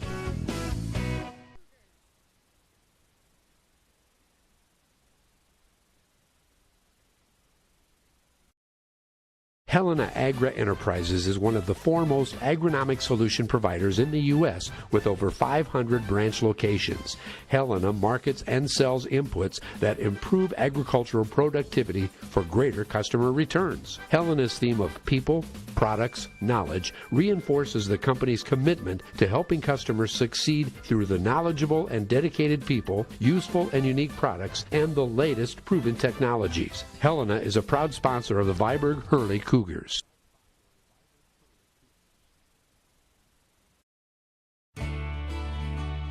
Helena Agra Enterprises is one of the foremost agronomic solution providers in the U.S. with over 500 branch locations. Helena markets and sells inputs that improve agricultural productivity for greater customer returns. Helena's theme of people, products, knowledge reinforces the company's commitment to helping customers succeed through the knowledgeable and dedicated people, useful and unique products, and the latest proven technologies. Helena is a proud sponsor of the Viborg Hurley Cougars.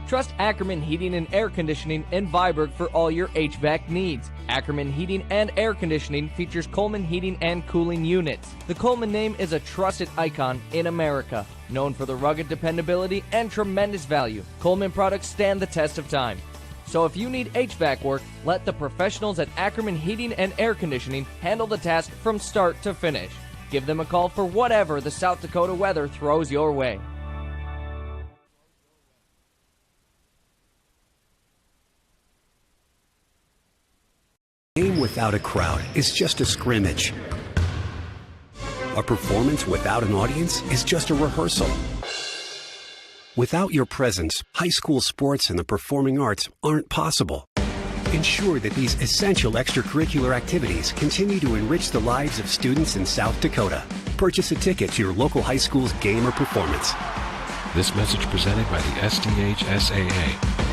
Trust Ackerman Heating and Air Conditioning in Viborg for all your HVAC needs. Ackerman Heating and Air Conditioning features Coleman Heating and Cooling Units. The Coleman name is a trusted icon in America. Known for the rugged dependability and tremendous value, Coleman products stand the test of time. So if you need HVAC work, let the professionals at Ackerman Heating and Air Conditioning handle the task from start to finish. Give them a call for whatever the South Dakota weather throws your way.
A game without a crowd is just a scrimmage. A performance without an audience is just a rehearsal. Without your presence, high school sports and the performing arts aren't possible. Ensure that these essential extracurricular activities continue to enrich the lives of students in South Dakota. Purchase a ticket to your local high school's game or performance.
This message presented by the SDHSAA.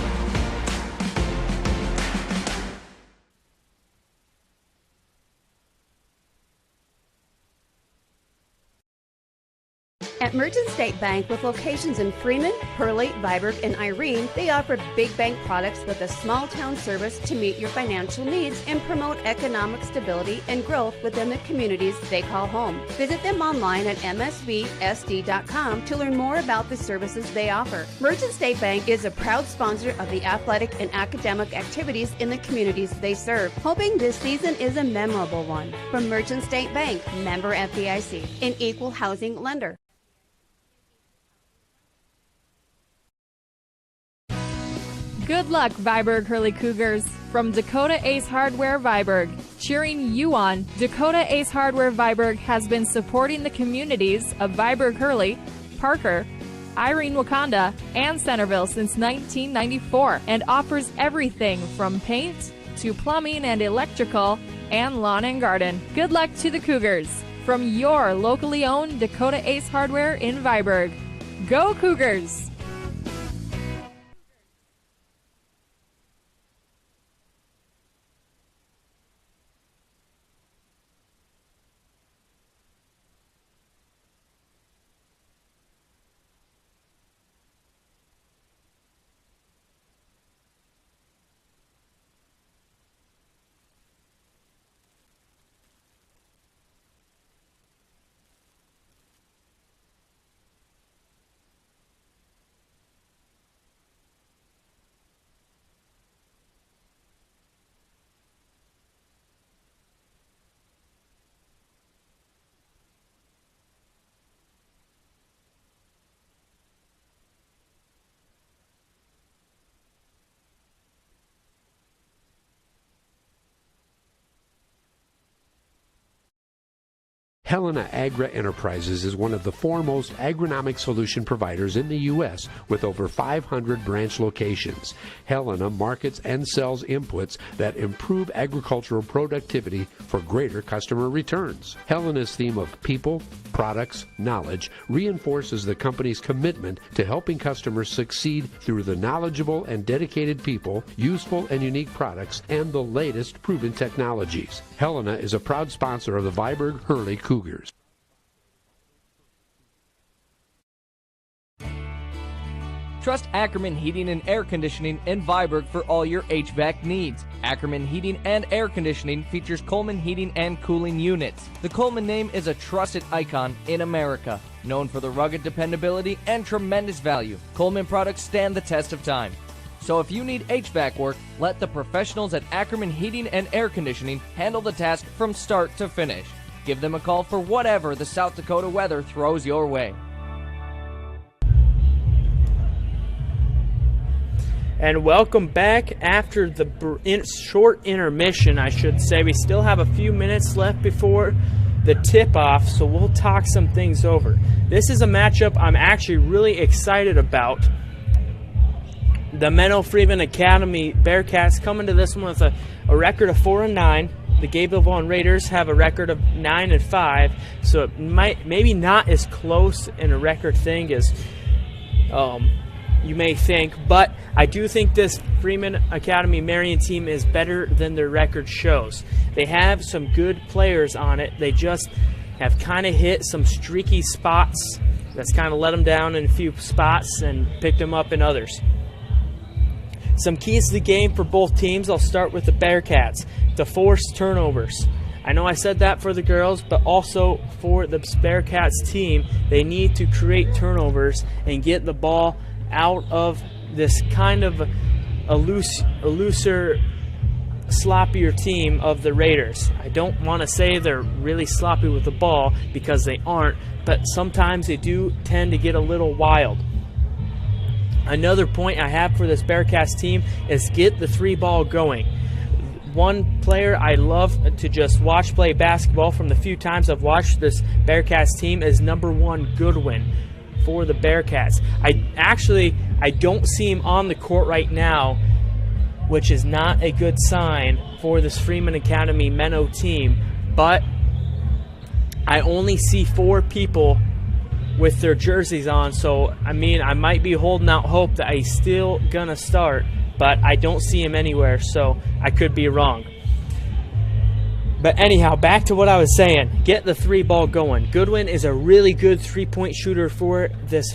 At Merchant State Bank, with locations in Freeman, Hurley, Viborg, and Irene, they offer big bank products with a small town service to meet your financial needs and promote economic stability and growth within the communities they call home. Visit them online at msvsd.com to learn more about the services they offer. Merchant State Bank is a proud sponsor of the athletic and academic activities in the communities they serve, hoping this season is a memorable one. From Merchant State Bank, member FDIC, an equal housing lender.
Good luck, Viborg Hurley Cougars. From Dakota Ace Hardware Viborg, cheering you on, Dakota Ace Hardware Viborg has been supporting the communities of Viborg Hurley, Parker, Irene Wakanda, and Centerville since 1994 and offers everything from paint to plumbing and electrical and lawn and garden. Good luck to the Cougars from your locally owned Dakota Ace Hardware in Viborg. Go Cougars!
Helena Agra Enterprises is one of the foremost agronomic solution providers in the U.S. with over 500 branch locations. Helena markets and sells inputs that improve agricultural productivity for greater customer returns. Helena's theme of people, products, knowledge reinforces the company's commitment to helping customers succeed through the knowledgeable and dedicated people, useful and unique products, and the latest proven technologies. Helena is a proud sponsor of the Viborg Hurley Cougars.
Trust Ackerman Heating and Air Conditioning in Viborg for all your HVAC needs. Ackerman Heating and Air Conditioning features Coleman Heating and Cooling Units. The Coleman name is a trusted icon in America. Known for the rugged dependability and tremendous value, Coleman products stand the test of time. So if you need HVAC work, let the professionals at Ackerman Heating and Air Conditioning handle the task from start to finish. Give them a call for whatever the South Dakota weather throws your way.
And welcome back after the short intermission, I should say. We still have a few minutes left before the tip-off, so we'll talk some things over. This is a matchup I'm actually really excited about. The Freeman Academy Bearcats coming to this one with a record of 4-9. The Gayville-Volin Raiders have a record of 9-5, so it maybe not as close in a record thing as you may think, but I do think this Freeman Academy Marion team is better than their record shows. They have some good players on it. They just have kind of hit some streaky spots that's kind of let them down in a few spots and picked them up in others. Some keys to the game for both teams. I'll start with the Bearcats. To force turnovers. I know I said that for the girls, but also for the Bearcats team, they need to create turnovers and get the ball out of this kind of a looser, sloppier team of the Raiders. I don't want to say they're really sloppy with the ball because they aren't, but sometimes they do tend to get a little wild. Another point I have for this Bearcats team is get the three ball going. One player I love to just watch play basketball from the few times I've watched this Bearcats team is number 1 Goodwin for the Bearcats. I don't see him on the court right now, which is not a good sign for this Freeman Academy Menno team, but I only see 4 people with their jerseys on, so I mean I might be holding out hope that he's still gonna start, but I don't see him anywhere, so I could be wrong. But anyhow, back to what I was saying. Get the three ball going. Goodwin is a really good three-point shooter for this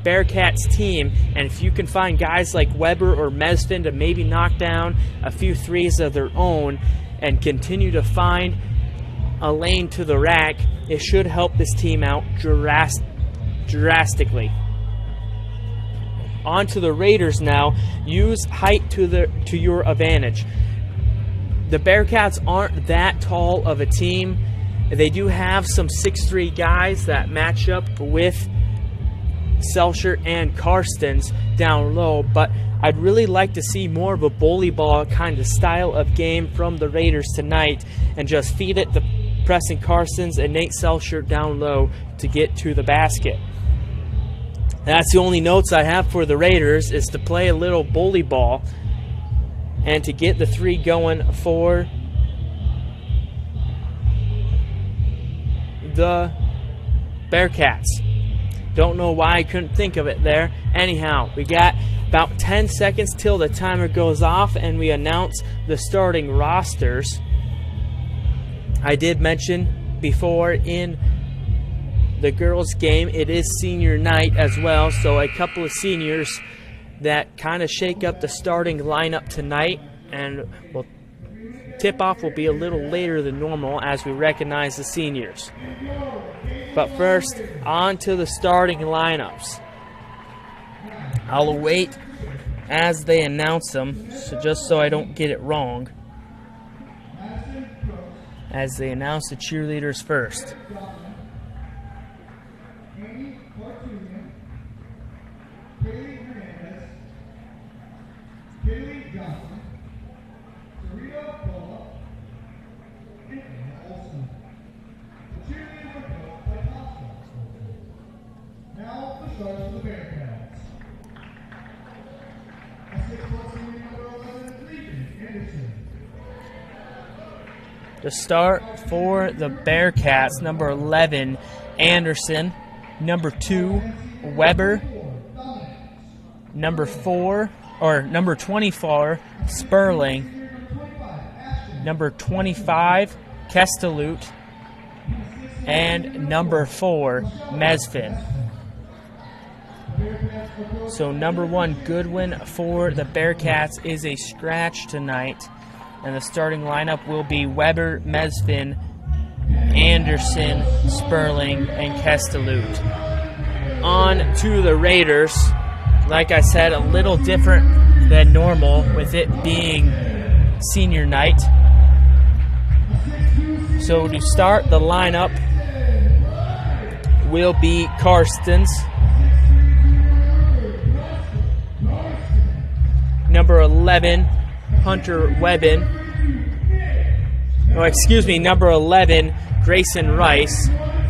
Bearcats team, and if you can find guys like Weber or Mesfin to maybe knock down a few threes of their own and continue to find a lane to the rack, it should help this team out drastically. On to the Raiders now. Use height to your advantage. The Bearcats aren't that tall of a team. They do have some 6'3" guys that match up with Selcher and Karstens down low, but I'd really like to see more of a bully ball kind of style of game from the Raiders tonight and just feed it to Preston Karstens and Nate Selcher down low to get to the basket. That's the only notes I have for the Raiders, is to play a little bully ball and to get the three going for the Bearcats. Don't know why I couldn't think of it there. Anyhow, we got about 10 seconds till the timer goes off and we announce the starting rosters. I did mention before in the girls' game, it is senior night as well, so a couple of seniors that kind of shake up the starting lineup tonight, and tip-off will be a little later than normal as we recognize the seniors. But first, on to the starting lineups. I'll wait as they announce them, just so I don't get it wrong, as they announce the cheerleaders first. To start for the Bearcats, number 11, Anderson. Number 2, Weber. Number 24, Sperling. Number 25, Kestelut. And number 4, Mesfin. So number 1, Goodwin for the Bearcats is a scratch tonight. And the starting lineup will be Weber, Mesfin, Anderson, Sperling, and Kestelut. On to the Raiders. Like I said, a little different than normal with it being senior night. So to start, the lineup will be Karstens. Number 11, Hunter Webbin. Number 11, Grayson Rice.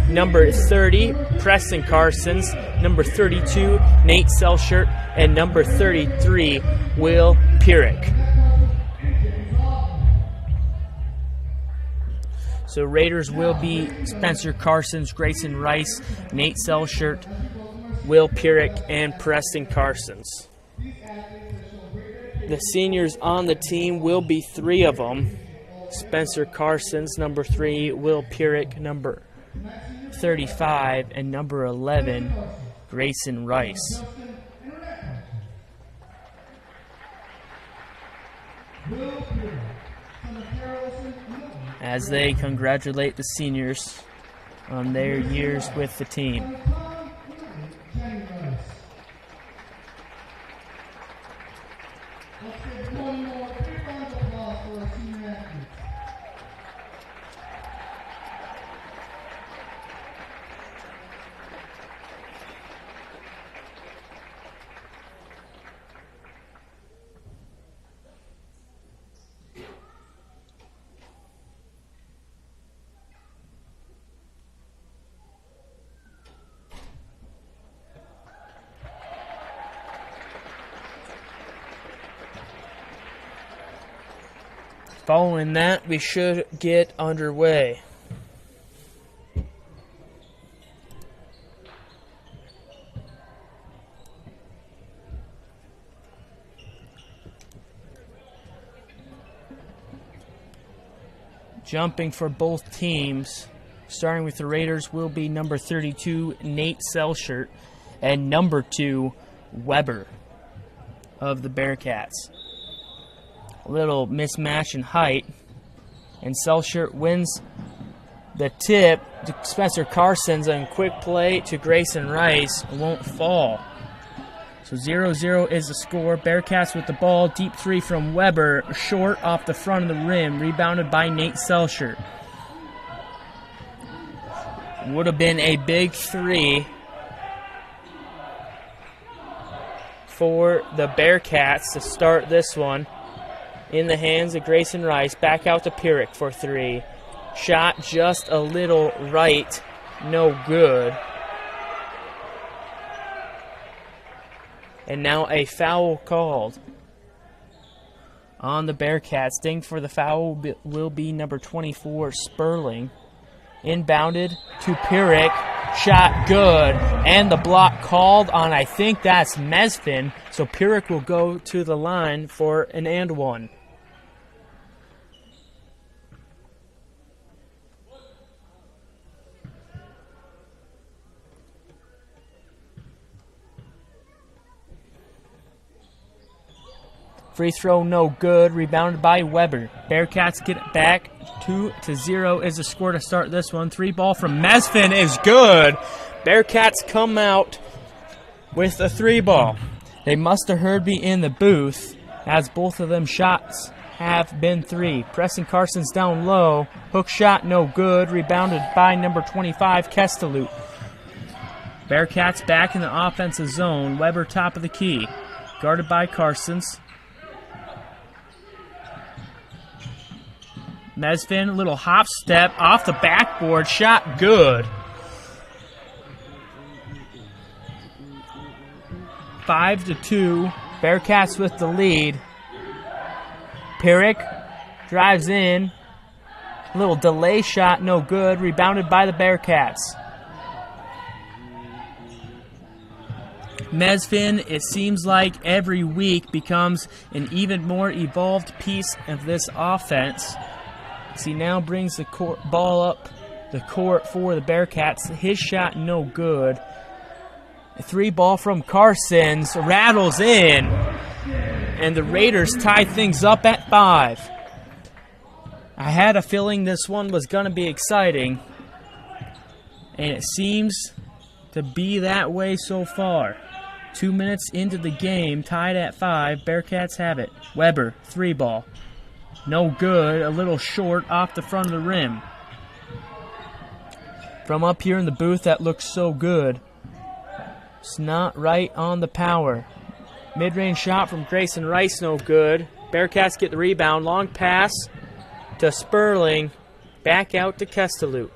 Number 30, Preston Carsons. Number 32, Nate Selshert. And number 33, Will Pierrick. So Raiders will be Spencer Carsons, Grayson Rice, Nate Selshert, Will Pierrick, and Preston Carsons. The seniors on the team will be 3 of them. Spencer Carsons, number 3, Will Pierrick, number 35, and number 11, Grayson Rice. As they congratulate the seniors on their years with the team. Following that, we should get underway. Jumping for both teams, starting with the Raiders, will be number 32, Nate Selshert, and number 2, Weber of the Bearcats. A little mismatch in height, and Selshert wins the tip to Spencer Carsons, and quick play to Grayson Rice won't fall. So 0-0 is the score. Bearcats with the ball, deep 3 from Weber, short off the front of the rim, rebounded by Nate Selshert. Would have been a big 3 for the Bearcats to start this one. In the hands of Grayson Rice, back out to Pierrick for 3. Shot just a little right, no good. And now a foul called on the Bearcats. Dinged for the foul will be number 24, Sperling. Inbounded to Pierrick. Shot good. And the block called on, I think that's Mesfin. So Pierrick will go to the line for an and one. Free throw no good, rebounded by Weber. Bearcats get it back. 2-0 is the score to start this one. 3 ball from Mesfin is good. Bearcats come out with a 3 ball. They must have heard me in the booth, as both of them shots have been 3. Preston Carsons down low. Hook shot no good, rebounded by number 25, Kestelut. Bearcats back in the offensive zone. Weber top of the key. Guarded by Carsons. Mesfin, a little hop step off the backboard, shot good. 5-2, Bearcats with the lead. Pierrick drives in, a little delay shot, no good, rebounded by the Bearcats. Mesfin, it seems like every week, becomes an even more evolved piece of this offense. He now brings the ball up the court for the Bearcats. His shot no good. A 3-ball from Carsons rattles in, and the Raiders tie things up at 5. I had a feeling this one was going to be exciting, and it seems to be that way so far. 2 minutes into the game, tied at 5. Bearcats have it. Weber, 3-ball. No good, a little short off the front of the rim. From up here in the booth, that looks so good. It's not right on the power. Mid-range shot from Grayson Rice, no good. Bearcats get the rebound. Long pass to Sperling. Back out to Kestelut.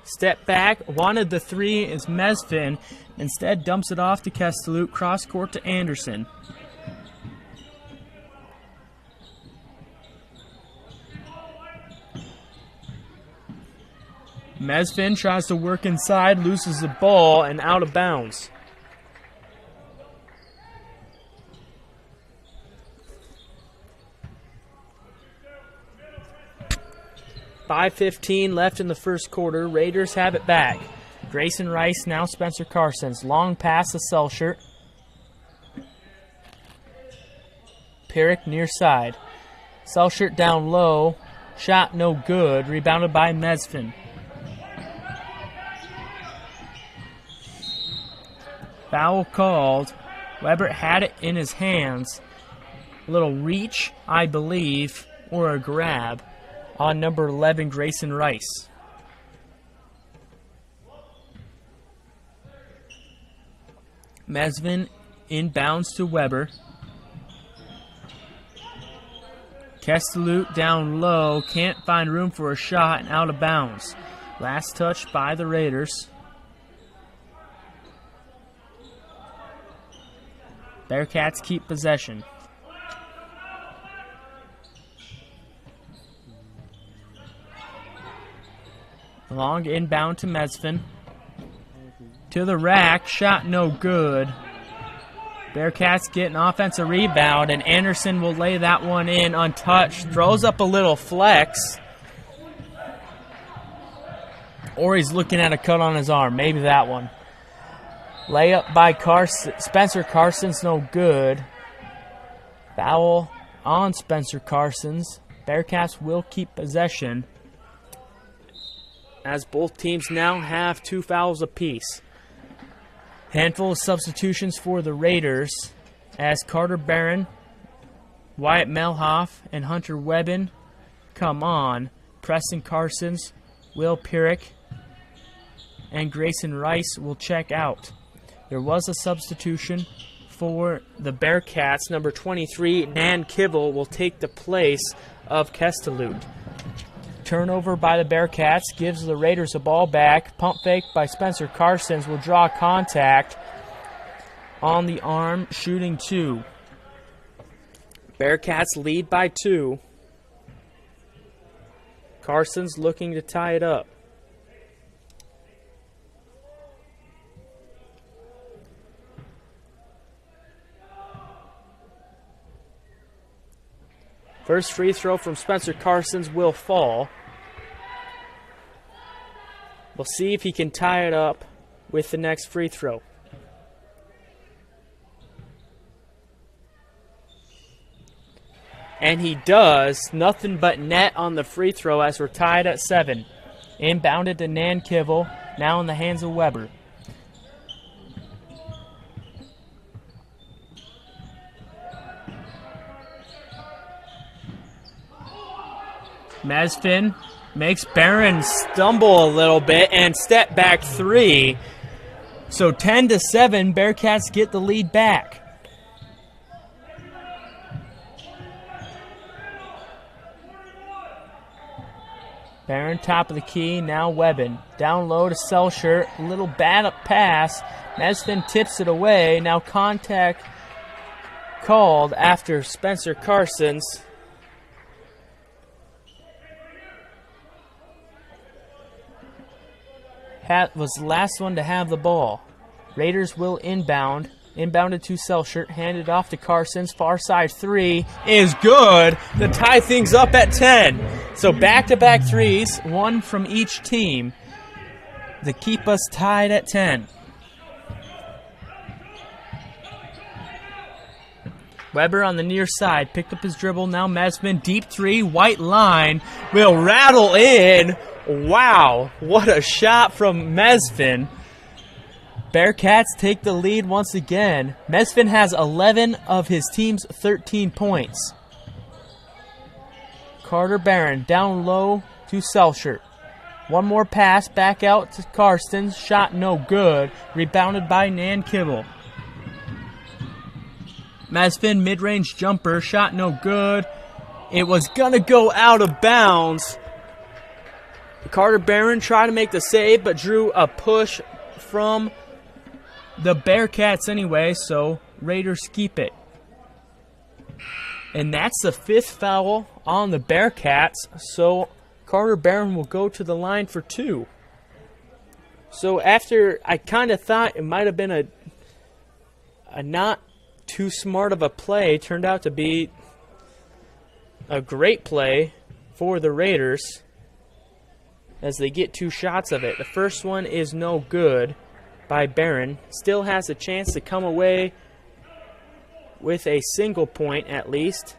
Step back, wanted the 3 is Mesfin. Instead dumps it off to Kestelut. Cross court to Anderson. Mesfin tries to work inside, loses the ball, and out of bounds. .5:15 left in the first quarter. Raiders have it back. Grayson Rice, now Spencer Carsons. Long pass to Selshert. Pirrick near side. Selshert down low. Shot no good. Rebounded by Mesfin. Foul called. Weber had it in his hands. A little reach, I believe, or a grab on number 11, Grayson Rice. Mesvin inbounds to Weber. Kestelut down low, can't find room for a shot and out of bounds. Last touch by the Raiders. Bearcats keep possession. Long inbound to Mesfin. To the rack, shot no good. Bearcats get an offensive rebound, and Anderson will lay that one in untouched. Throws up a little flex. Or he's looking at a cut on his arm. Maybe that one. Layup by Spencer Carsons, no good. Foul on Spencer Carsons. Bearcats will keep possession, as both teams now have 2 fouls apiece. Handful of substitutions for the Raiders, as Carter Barron, Wyatt Melhoff, and Hunter Webbin come on. Preston Carsons, Will Pirrick, and Grayson Rice will check out. There was a substitution for the Bearcats. Number 23, Nan Kibble, will take the place of Kestelut. Turnover by the Bearcats gives the Raiders a ball back. Pump fake by Spencer Carsons will draw contact on the arm, shooting 2. Bearcats lead by 2. Carsons looking to tie it up. First free throw from Spencer Carsons will fall. We'll see if he can tie it up with the next free throw. And he does. Nothing but net on the free throw as we're tied at 7. Inbounded to Nan Kibble, now in the hands of Weber. Mesfin makes Barron stumble a little bit and step back 3. So 10-7, Bearcats get the lead back. Barron top of the key, now Webbin. Down low to Selshert, a little bad up pass. Mesfin tips it away, now contact called after Spencer Carsons. Was the last one to have the ball. Raiders will inbound. Inbounded to Selshert, handed off to Carsons. Far side 3 is good to tie things up at 10. So back-to-back threes, one from each team. to keep us tied at 10. Weber on the near side, picked up his dribble, now Mesvin, deep three, white line, will rattle in. Wow, what a shot from Mesvin. Bearcats take the lead once again. Mesvin has 11 of his team's 13 points. Carter Barron down low to Selshert. One more pass, back out to Karstens, shot no good, rebounded by Nan Kibble. Mesvin, mid-range jumper, shot no good. It was going to go out of bounds. Carter Barron tried to make the save, but drew a push from the Bearcats anyway, so Raiders keep it. And that's the 5th foul on the Bearcats, so Carter Barron will go to the line for 2. So after I kind of thought it might have been a not too smart of a play, turned out to be a great play for the Raiders as they get 2 shots of it. The first one is no good by Barron. Still has a chance to come away with a single point at least.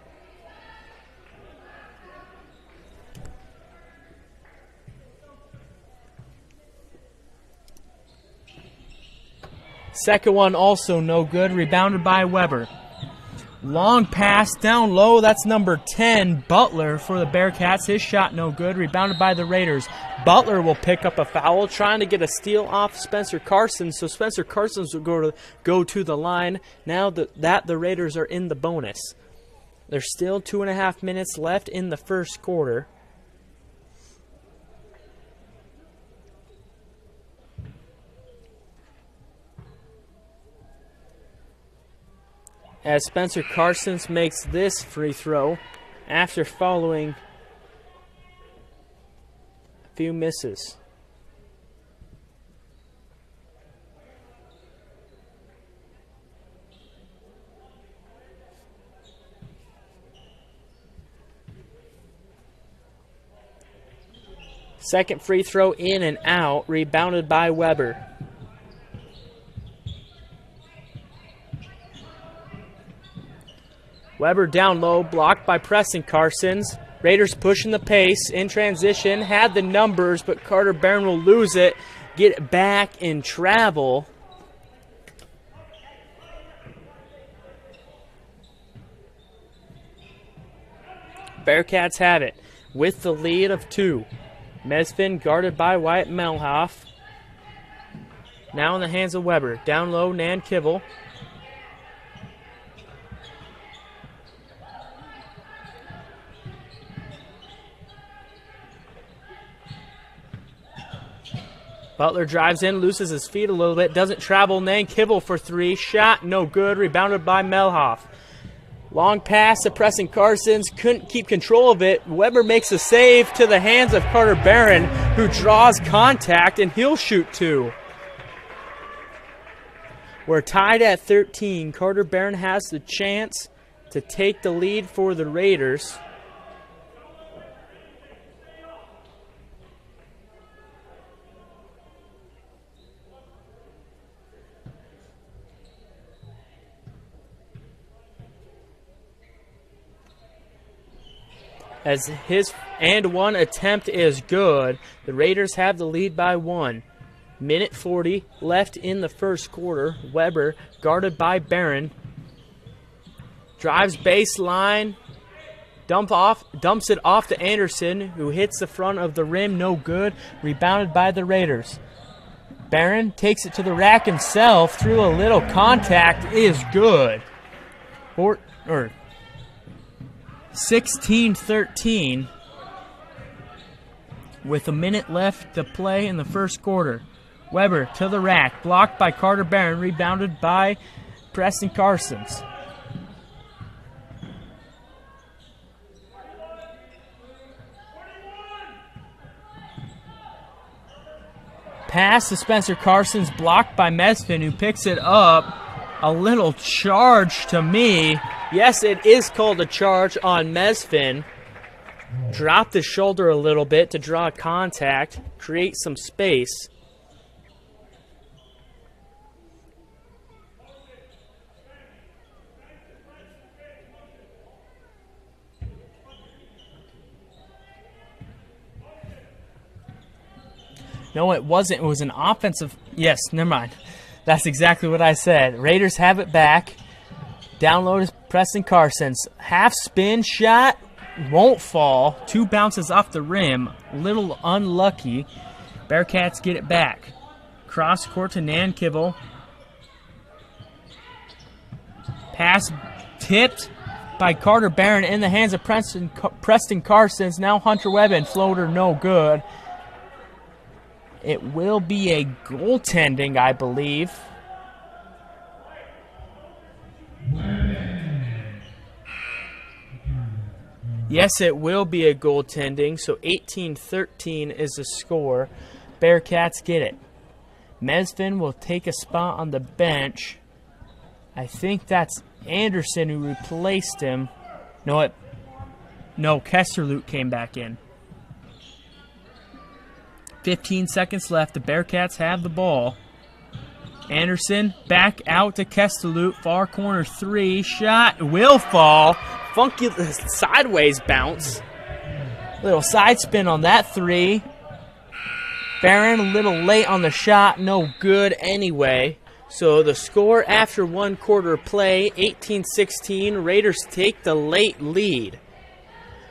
Second one also no good, rebounded by Weber. Long pass down low, that's number 10, Butler for the Bearcats. His shot no good, rebounded by the Raiders. Butler will pick up a foul, trying to get a steal off Spencer Carson, so Spencer Carson will go to the line now that the Raiders are in the bonus. There's still 2.5 minutes left in the first quarter. As Spencer Carsons makes this free throw after following a few misses. Second free throw in and out, rebounded by Weber. Weber down low, blocked by Preston Carsons. Raiders pushing the pace in transition, had the numbers, but Carter Barron will lose it, get it back and travel. Bearcats have it with the lead of 2. Mesvin guarded by Wyatt Melhoff. Now in the hands of Weber. Down low, Nan Kibble. Butler drives in, loses his feet a little bit, doesn't travel. Nan Kibble for 3. Shot no good, rebounded by Melhoff. Long pass to Preston Carsons, couldn't keep control of it. Weber makes a save to the hands of Carter Barron, who draws contact, and he'll shoot 2. We're tied at 13. Carter Barron has the chance to take the lead for the Raiders. As his and one attempt is good, the Raiders have the lead by 1. Minute 40 left in the first quarter. Weber, guarded by Barron, drives baseline, dumps it off to Anderson, who hits the front of the rim, no good, rebounded by the Raiders. Barron takes it to the rack himself, through a little contact, is good. 16-13 with a minute left to play in the first quarter. Weber to the rack, blocked by Carter Barron, rebounded by Preston Carsons. Pass to Spencer Carsons, blocked by Mesvin, who picks it up. A little charge to me. Yes, it is called a charge on Mesvin. Dropped his shoulder a little bit to draw contact, create some space. No, it wasn't. It was an offensive. Yes, never mind. That's exactly what I said. Raiders have it back. Down low is Preston Carson's. Half spin shot. Won't fall. 2 bounces off the rim. Little unlucky. Bearcats get it back. Cross court to Nan Kibble. Pass tipped by Carter Barron in the hands of Preston Carson's. Now Hunter Webb and floater no good. It will be a goaltending, I believe. Yes, it will be a goaltending. So 18-13 is the score. Bearcats get it. Mesvin will take a spot on the bench. I think that's Anderson who replaced him. No, Kesterloot came back in. 15 seconds left. The Bearcats have the ball. Anderson back out to Kesterloot. Far corner 3. Shot will fall. Funky sideways bounce. Little side spin on that 3. Barron a little late on the shot. No good anyway. So the score after 1 quarter play, 18-16. Raiders take the late lead.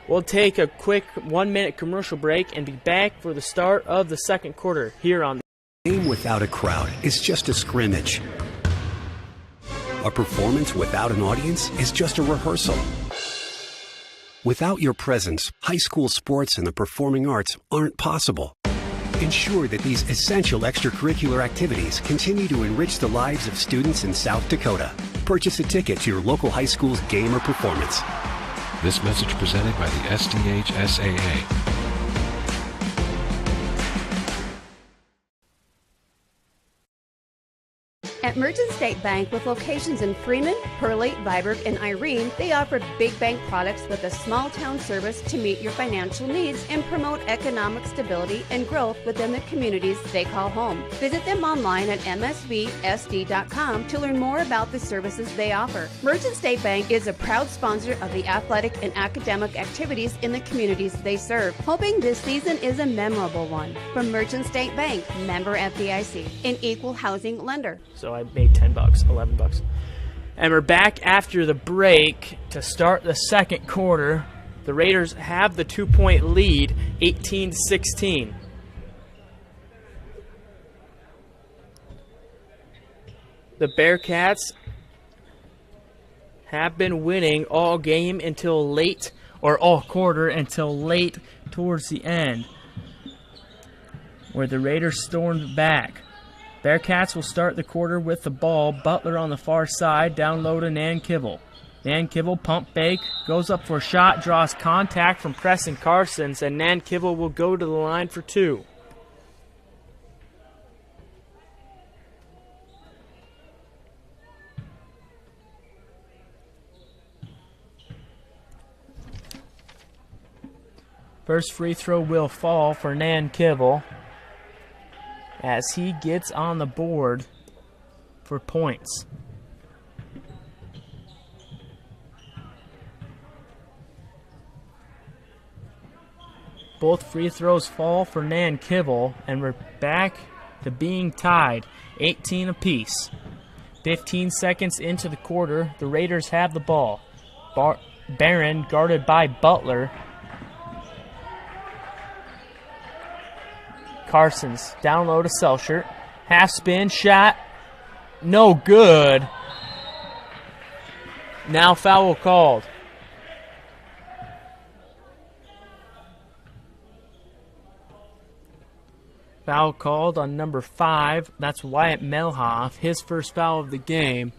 We'll take a quick 1-minute commercial break and be back for the start of the second quarter here on
A game without a crowd is just a scrimmage. A performance without an audience is just a rehearsal. Without your presence, high school sports and the performing arts aren't possible. Ensure that these essential extracurricular activities continue to enrich the lives of students in South Dakota. Purchase a ticket to your local high school's game or performance.
This message presented by the SDHSAA.
At Merchant State Bank, with locations in Freeman, Pearly, Viborg, and Irene, they offer big bank products with a small-town service to meet your financial needs and promote economic stability and growth within the communities they call home. Visit them online at msvsd.com to learn more about the services they offer. Merchant State Bank is a proud sponsor of the athletic and academic activities in the communities they serve, hoping this season is a memorable one. From Merchant State Bank, member FDIC, an equal housing lender.
So I made $10, $11. And we're back after the break to start the second quarter. The Raiders have the 2-point lead, 18-16. The Bearcats have been winning all game until late, or all quarter until late towards the end, where the Raiders stormed back. Bearcats will start the quarter with the ball. Butler on the far side, down low to Nan Kibble. Nan Kibble, pump fake, goes up for a shot, draws contact from Preston Carson's, and Nan Kibble will go to the line for 2. First free throw will fall for Nan Kibble, as he gets on the board for points. Both free throws fall for Nan Kibble, and we're back to being tied, 18 apiece. 15 seconds into the quarter, the Raiders have the ball. Barron guarded by Butler. Carson's down low to Selshert. Half spin shot. No good. Now foul called. Foul called on number 5. That's Wyatt Melhoff. His first foul of the game.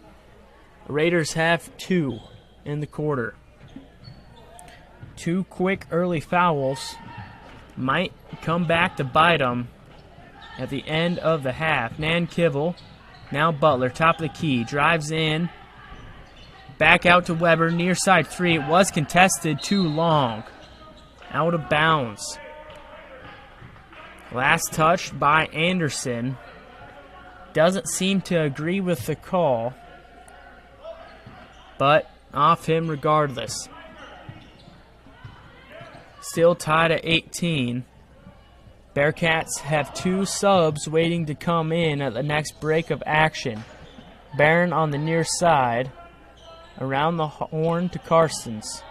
The Raiders have 2 in the quarter. 2 quick early fouls might come back to bite them at the end of the half. Nan Kibble, now Butler, top of the key, drives in, back out to Weber, near side 3. It was contested too long, out of bounds. Last touch by Anderson. Doesn't seem to agree with the call, but off him regardless. Still tied at 18. Bearcats have 2 subs waiting to come in at the next break of action. Barron on the near side, around the horn to Carsons.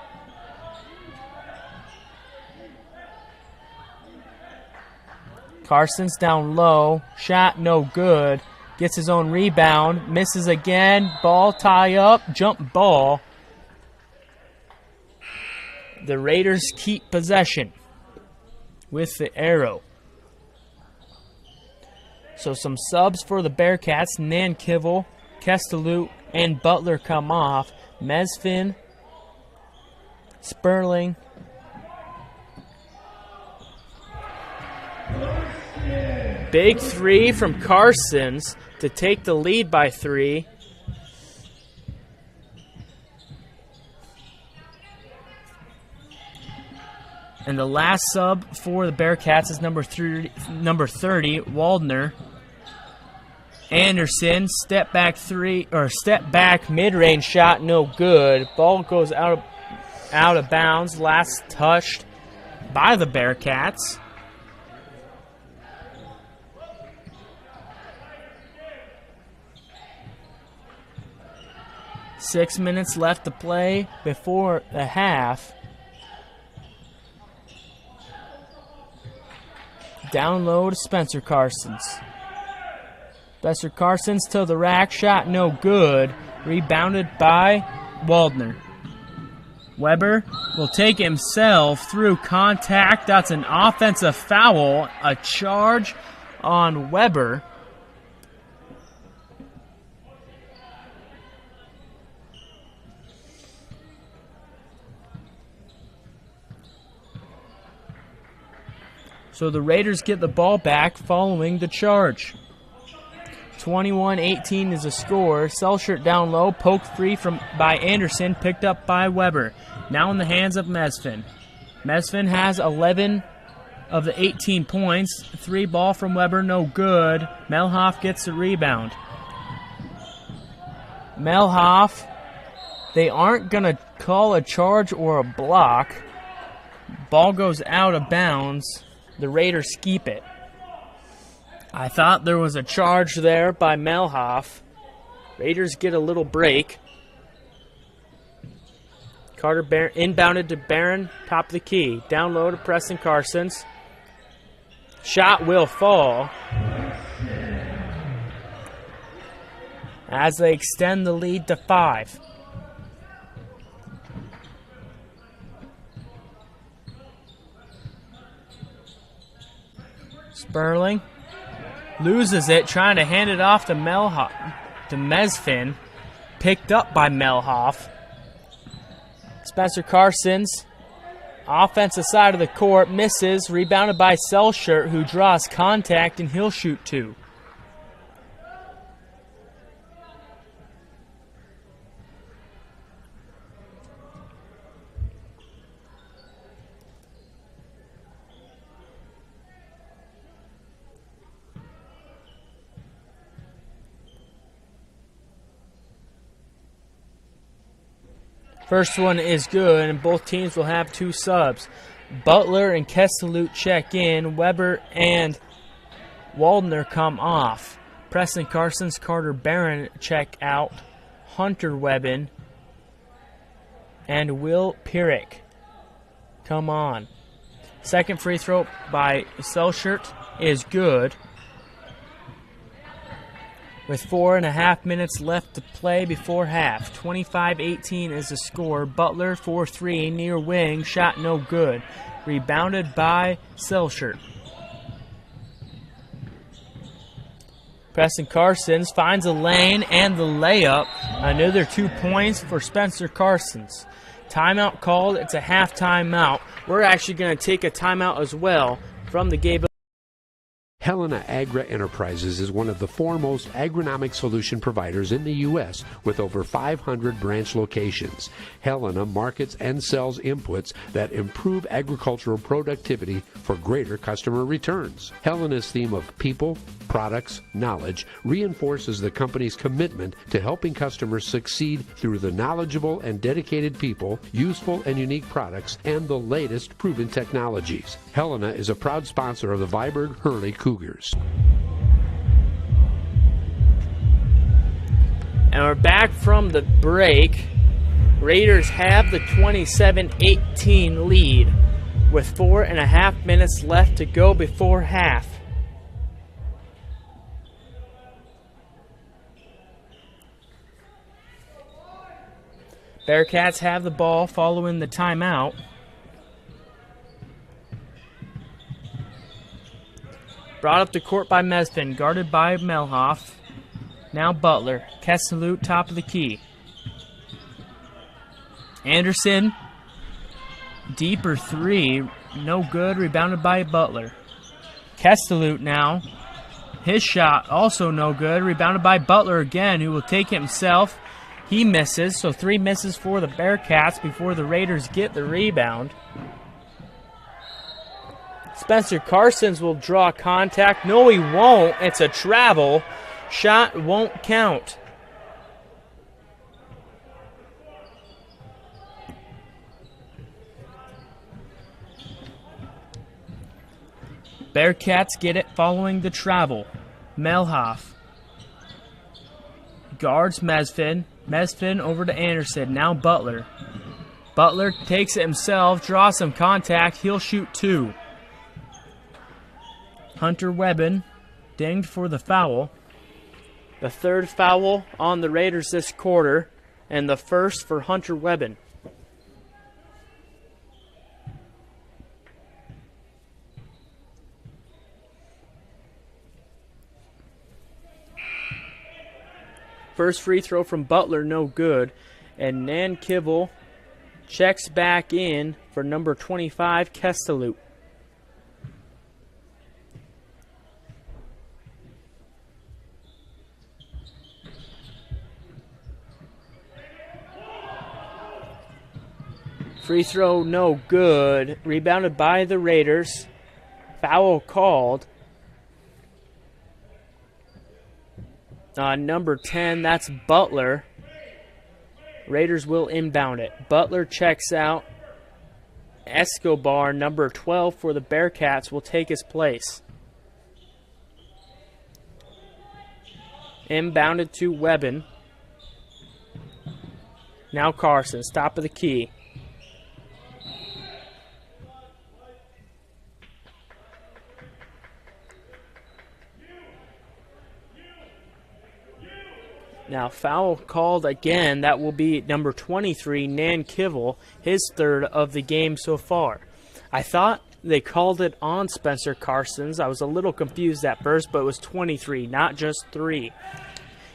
Carsons down low, shot no good, gets his own rebound, misses again, ball tie up, jump ball. The Raiders keep possession with the arrow. So some subs for the Bearcats. Nankivel, Kestelut, and Butler come off. Mesfin, Sperling, big 3 from Carsons to take the lead by 3. And the last sub for the Bearcats is number 30, Waldner. Anderson, step back mid-range shot, no good. Ball goes out of bounds. Last touched by the Bearcats. Six minutes left to play before the half. Down low to Spencer Carsons. Spencer Carsons to the rack, shot no good. Rebounded by Waldner. Weber will take himself through contact. That's an offensive foul. A charge on Weber. So the Raiders get the ball back following the charge. 21-18 is the score. Selshert down low, poked free by Anderson, picked up by Weber. Now in the hands of Mesfin. Mesfin has 11 of the 18 points. 3 ball from Weber, no good. Melhoff gets the rebound. Melhoff, they aren't going to call a charge or a block. Ball goes out of bounds. The Raiders keep it. I thought there was a charge there by Melhoff. Raiders get a little break. Carter inbounded to Barron, top of the key. Down low to Preston Carsons. Shot will fall as they extend the lead to 5. Sperling loses it, trying to hand it off to Mesfin. Picked up by Melhoff. Spencer Carsons, offensive side of the court, misses. Rebounded by Selshert, who draws contact, and he'll shoot 2. First one is good, and both teams will have 2 subs. Butler and Kestelut check in. Weber and Waldner come off. Preston Carsons, Carter Barron check out. Hunter Webben and Will Pierrick come on. Second free throw by Selshert is good. With 4.5 minutes left to play before half. 25-18 is the score. Butler 4-3 near wing. Shot no good. Rebounded by Selshert. Preston Carsons finds a lane and the layup. Another 2 points for Spencer Carsons. Timeout called. It's a half timeout. We're actually going to take a timeout as well from the Gayville.
Helena Agra Enterprises is one of the foremost agronomic solution providers in the U.S. with over 500 branch locations. Helena markets and sells inputs that improve agricultural productivity for greater customer returns. Helena's theme of people, products, knowledge reinforces the company's commitment to helping customers succeed through the knowledgeable and dedicated people, useful and unique products, and the latest proven technologies. Helena is a proud sponsor of the Viborg-Hurley Cougars.
And we're back from the break. Raiders have the 27-18 lead with 4.5 minutes left to go before half. Bearcats have the ball following the timeout. Brought up the court by Mesfin, guarded by Melhoff. Now Butler. Kesselute, top of the key. Anderson, deeper three, no good, rebounded by Butler. Kesselute now. His shot, also no good, rebounded by Butler again, who will take it himself. He misses, so 3 misses for the Bearcats before the Raiders get the rebound. Spencer Carsons will draw contact. No, he won't. It's a travel. Shot won't count. Bearcats get it following the travel. Melhoff guards Mesfin. Mesfin over to Anderson. Now Butler. Butler takes it himself, draws some contact. He'll shoot 2. Hunter Webben dinged for the foul. The 3rd foul on the Raiders this quarter, and the 1st for Hunter Webben. First free throw from Butler, no good. And Nankivel checks back in for number 25, Kestelute. Free throw, no good. Rebounded by the Raiders. Foul called. Number 10, that's Butler. Raiders will inbound it. Butler checks out. Escobar, number 12 for the Bearcats, will take his place. Inbounded to Webben. Now Carsons, top of the key. Now foul called again. That will be number 23, Nankivel, his 3rd of the game so far. I thought they called it on Spencer Carsons. I was a little confused at first, but it was 23, not just 3.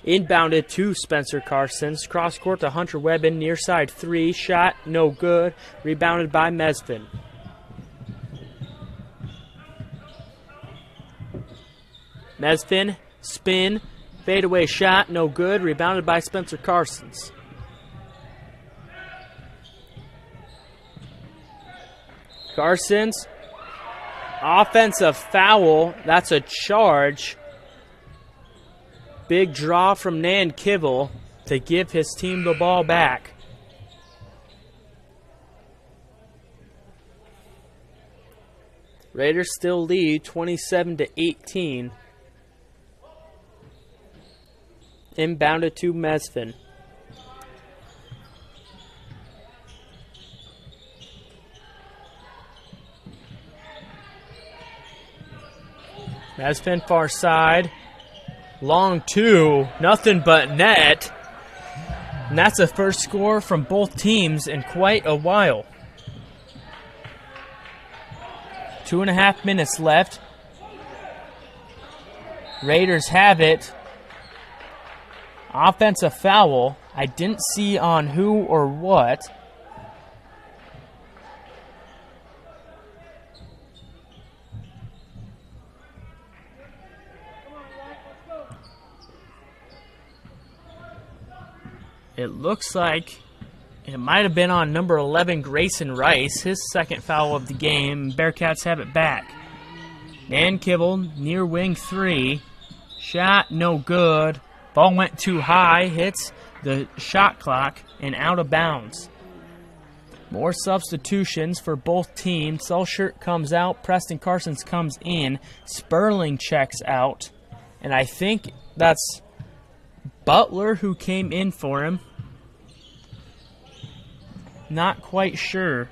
Inbounded to Spencer Carsons. Cross court to Hunter Webben, near side 3. Shot no good. Rebounded by Mesfin. Mesfin, spin. Fadeaway shot, no good. Rebounded by Spencer Carsons. Carsons, offensive foul. That's a charge. Big draw from Nankivel to give his team the ball back. Raiders still lead 27-18. Inbounded to Mesfin. Mesfin far side. Long 2. Nothing but net. And that's the first score from both teams in quite a while. 2.5 minutes left. Raiders have it. Offensive foul. I didn't see on who or what. It looks like it might have been on number 11, Grayson Rice, his second foul of the game. Bearcats have it back. Dan Kibble, near wing 3. Shot, no good. Ball went too high, hits the shot clock, and out of bounds. More substitutions for both teams. Selshert comes out, Preston Carsons comes in, Sperling checks out, and I think that's Butler who came in for him. Not quite sure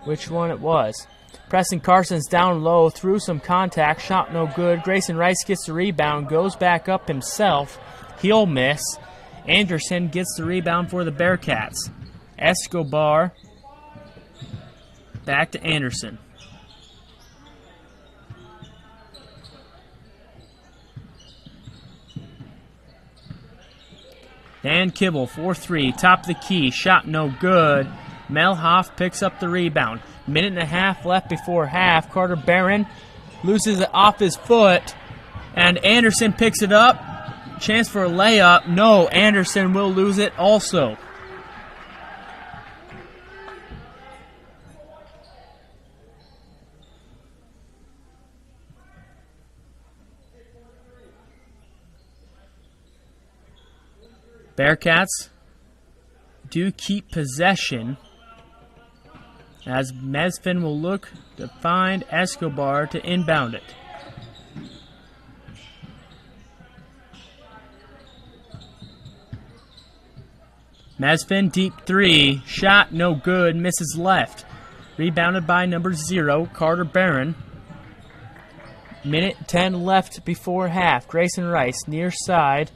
which one it was. Preston Carsons down low, through some contact, shot no good. Grayson Rice gets the rebound, goes back up himself. He'll miss. Anderson gets the rebound for the Bearcats. Escobar back to Anderson. Dan Kibble, 4-3, top of the key, shot no good. Melhoff picks up the rebound. Minute and a half left before half. Carter Barron loses it off his foot, and Anderson picks it up. Chance for a layup. No, Anderson will lose it also. Bearcats do keep possession, as Mesfin will look to find Escobar to inbound it. Mesfin, deep 3, shot no good, misses left. Rebounded by number 0, Carter Barron. Minute 10 left before half. Grayson Rice, near side,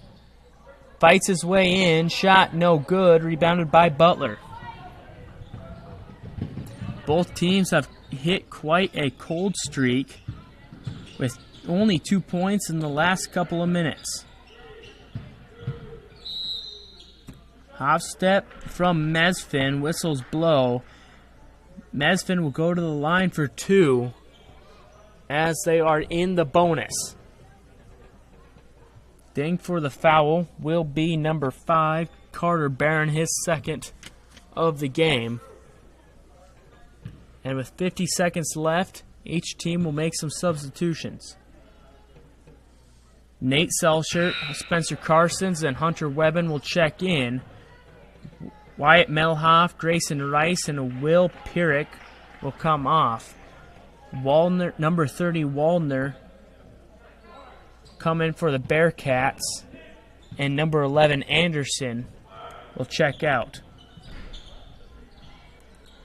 fights his way in, shot no good, rebounded by Butler. Both teams have hit quite a cold streak with only 2 points in the last couple of minutes. Half step from Mesfin, whistles blow. Mesfin will go to the line for 2 as they are in the bonus. Ding for the foul will be number 5, Carter Barron, his second of the game. And with 50 seconds left, each team will make some substitutions. Nate Selshert, Spencer Carsons, and Hunter Webben will check in. Wyatt Melhoff, Grayson Rice, and Will Pierrick will come off. Wallner, number 30, Wallner, come in for the Bearcats, and number 11, Anderson, will check out.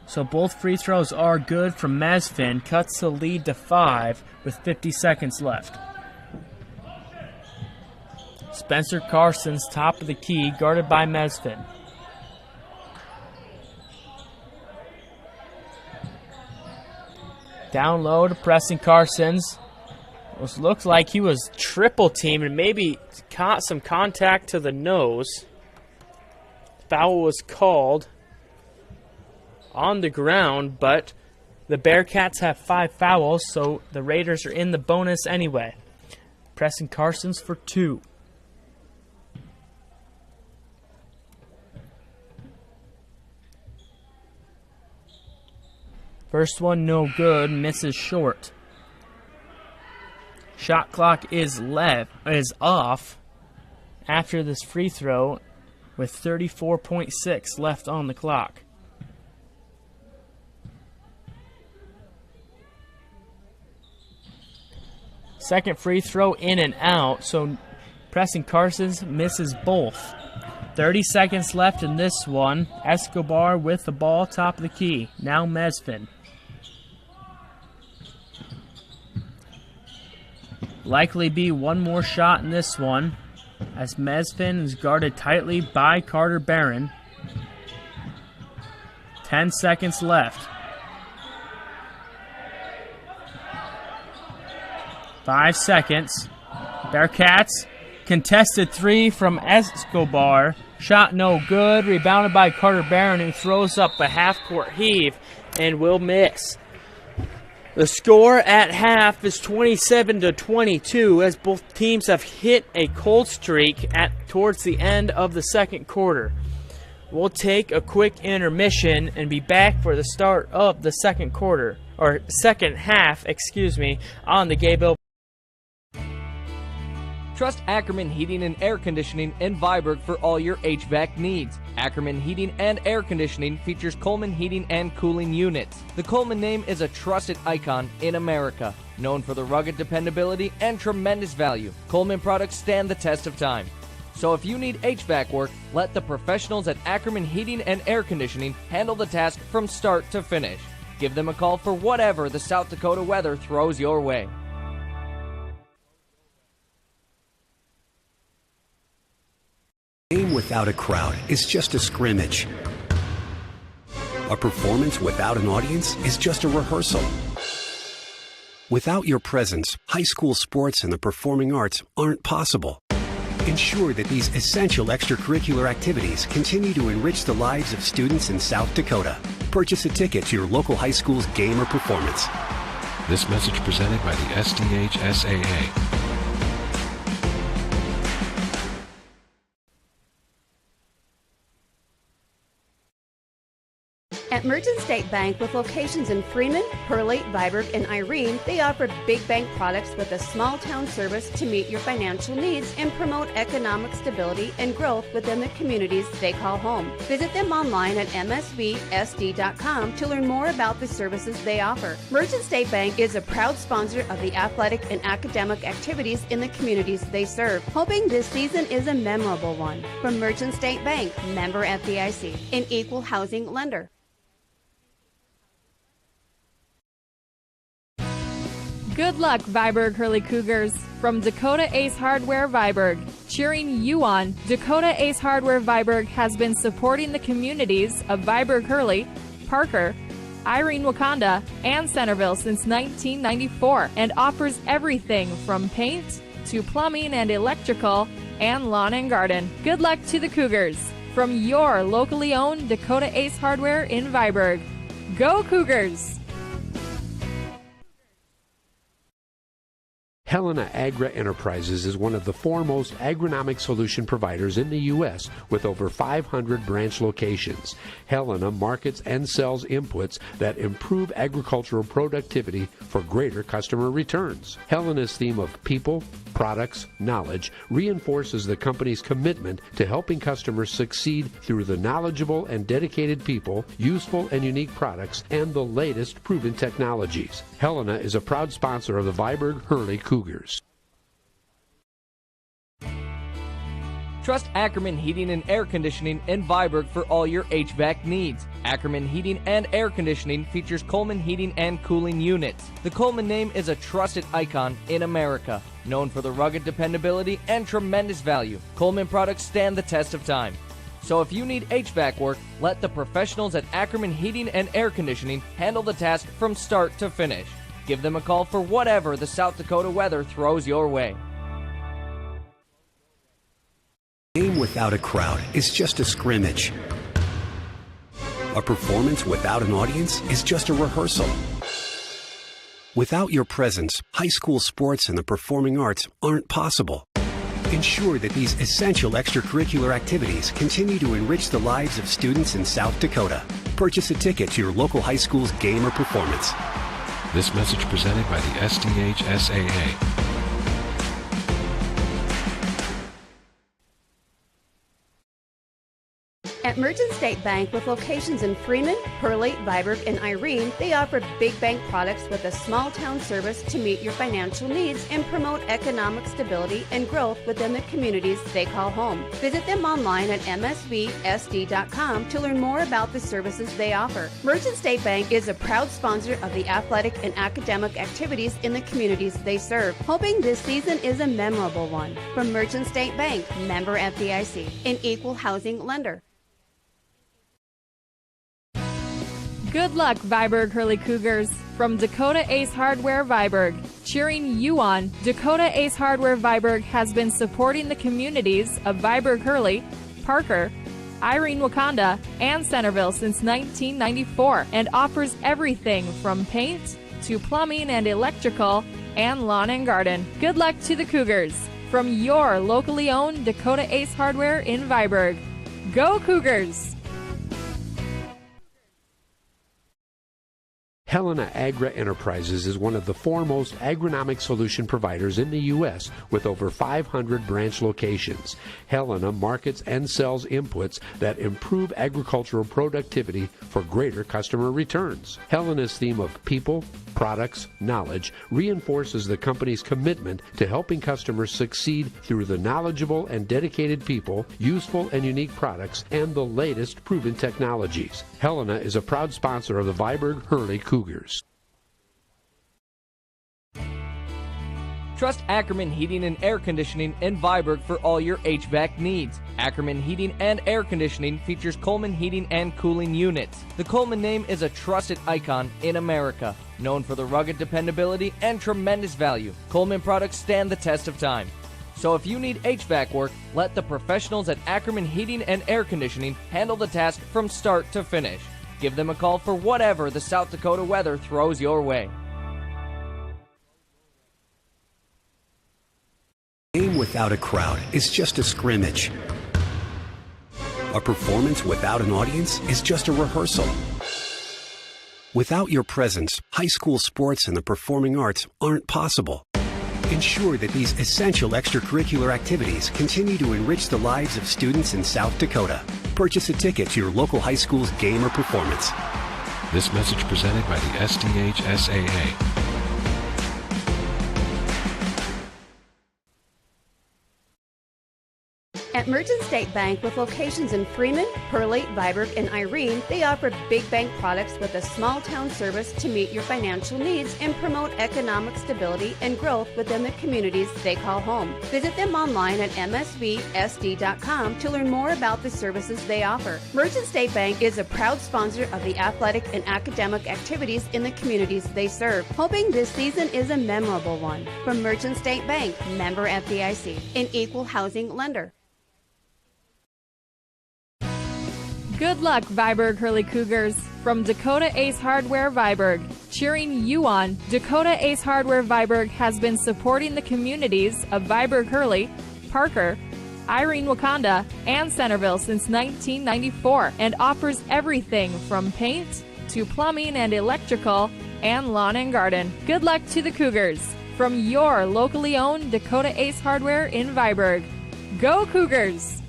So both free throws are good from Mesfin, cuts the lead to 5 with 50 seconds left. Spencer Carsons, top of the key, guarded by Mesfin. Down low to Preston Carsons. It looks like he was triple teamed and maybe caught some contact to the nose. Foul was called on the ground, but the Bearcats have 5 fouls, so the Raiders are in the bonus anyway. Preston Carsons for 2. First one no good, misses short. Shot clock is off after this free throw with 34.6 left on the clock. Second free throw in and out, so Preston Carsons misses both. 30 seconds left in this one. Escobar with the ball, top of the key. Now Mesfin. Likely be one more shot in this one, as Mesfin is guarded tightly by Carter Barron. 10 seconds left. 5 seconds. Bearcats, contested 3 from Escobar. Shot no good, rebounded by Carter Barron, who throws up a half-court heave and will miss. The score at half is 27-22, as both teams have hit a cold streak towards the end of the second quarter. We'll take a quick intermission and be back for the start of the second half, on the Gayville.
Trust Ackerman Heating and Air Conditioning in Viborg for all your HVAC needs. Ackerman Heating and Air Conditioning features Coleman heating and cooling units. The Coleman name is a trusted icon in America, known for the rugged dependability and tremendous value. Coleman products stand the test of time. So if you need HVAC work, let the professionals at Ackerman Heating and Air Conditioning handle the task from start to finish. Give them a call for whatever the South Dakota weather throws your way.
A game without a crowd is just a scrimmage. A performance without an audience is just a rehearsal. Without your presence, high school sports and the performing arts aren't possible. Ensure that these essential extracurricular activities continue to enrich the lives of students in South Dakota. Purchase a ticket to your local high school's game or performance.
This message presented by the SDHSAA.
At Merchant State Bank, with locations in Freeman, Pearly, Viborg, and Irene, they offer big bank products with a small town service to meet your financial needs and promote economic stability and growth within the communities they call home. Visit them online at msvsd.com to learn more about the services they offer. Merchant State Bank is a proud sponsor of the athletic and academic activities in the communities they serve, hoping this season is a memorable one. From Merchant State Bank, member FDIC, an equal housing lender.
Good luck, Viborg Hurley Cougars. From Dakota Ace Hardware Viborg. Cheering you on, Dakota Ace Hardware Viborg has been supporting the communities of Viborg Hurley, Parker, Irene Wakanda, and Centerville since 1994 and offers everything from paint to plumbing and electrical and lawn and garden. Good luck to the Cougars. From your locally owned Dakota Ace Hardware in Viborg. Go Cougars!
Helena Agra Enterprises is one of the foremost agronomic solution providers in the U.S. with over 500 branch locations. Helena markets and sells inputs that improve agricultural productivity for greater customer returns. Helena's theme of people, products, knowledge reinforces the company's commitment to helping customers succeed through the knowledgeable and dedicated people, useful and unique products, and the latest proven technologies. Helena is a proud sponsor of the Viborg Hurley Cougars.
Trust Ackerman Heating and Air Conditioning in Viborg for all your HVAC needs. Ackerman Heating and Air Conditioning features Coleman heating and cooling units. The Coleman name is a trusted icon in America, known for the rugged dependability and tremendous value. Coleman products stand the test of time. So if you need HVAC work, let the professionals at Ackerman Heating and Air Conditioning handle the task from start to finish. Give them a call for whatever the South Dakota weather throws your way.
A game without a crowd is just a scrimmage. A performance without an audience is just a rehearsal. Without your presence, high school sports and the performing arts aren't possible. Ensure that these essential extracurricular activities continue to enrich the lives of students in South Dakota. Purchase a ticket to your local high school's game or performance.
This message presented by the SDHSAA.
At Merchant State Bank, with locations in Freeman, Pearly, Viborg, and Irene, they offer big bank products with a small town service to meet your financial needs and promote economic stability and growth within the communities they call home. Visit them online at msvsd.com to learn more about the services they offer. Merchant State Bank is a proud sponsor of the athletic and academic activities in the communities they serve, hoping this season is a memorable one. From Merchant State Bank, member FDIC, an equal housing lender.
Good luck, Viborg Hurley Cougars. From Dakota Ace Hardware Viborg. Cheering you on, Dakota Ace Hardware Viborg has been supporting the communities of Viborg Hurley, Parker, Irene Wakanda, and Centerville since 1994 and offers everything from paint to plumbing and electrical and lawn and garden. Good luck to the Cougars. From your locally owned Dakota Ace Hardware in Viborg. Go Cougars!
Helena Agra Enterprises is one of the foremost agronomic solution providers in the U.S. with over 500 branch locations. Helena markets and sells inputs that improve agricultural productivity for greater customer returns. Helena's theme of people, products, knowledge reinforces the company's commitment to helping customers succeed through the knowledgeable and dedicated people, useful and unique products, and the latest proven technologies. Helena is a proud sponsor of the Viborg-Hurley Cougars.
Trust Ackerman Heating and Air Conditioning in Viborg for all your HVAC needs. Ackerman Heating and Air Conditioning features Coleman heating and cooling units. The Coleman name is a trusted icon in America. Known for the rugged dependability and tremendous value, Coleman products stand the test of time. So if you need HVAC work, let the professionals at Ackerman Heating and Air Conditioning handle the task from start to finish. Give them a call for whatever the South Dakota weather throws your way.
A game without a crowd is just a scrimmage. A performance without an audience is just a rehearsal. Without your presence, high school sports and the performing arts aren't possible. Ensure that these essential extracurricular activities continue to enrich the lives of students in South Dakota. Purchase a ticket to your local high school's game or performance.
This message presented by the SDHSAA.
At Merchant State Bank, with locations in Freeman, Hurley, Viborg, and Irene, they offer big bank products with a small town service to meet your financial needs and promote economic stability and growth within the communities they call home. Visit them online at msvsd.com to learn more about the services they offer. Merchant State Bank is a proud sponsor of the athletic and academic activities in the communities they serve, hoping this season is a memorable one. From Merchant State Bank, member FDIC, an equal housing lender.
Good luck, Viborg-Hurley Cougars. From Dakota Ace Hardware Viborg, cheering you on, Dakota Ace Hardware Viborg has been supporting the communities of Viborg-Hurley, Parker, Irene, Wakanda, and Centerville since 1994 and offers everything from paint to plumbing and electrical and lawn and garden. Good luck to the Cougars from your locally owned Dakota Ace Hardware in Viborg. Go Cougars!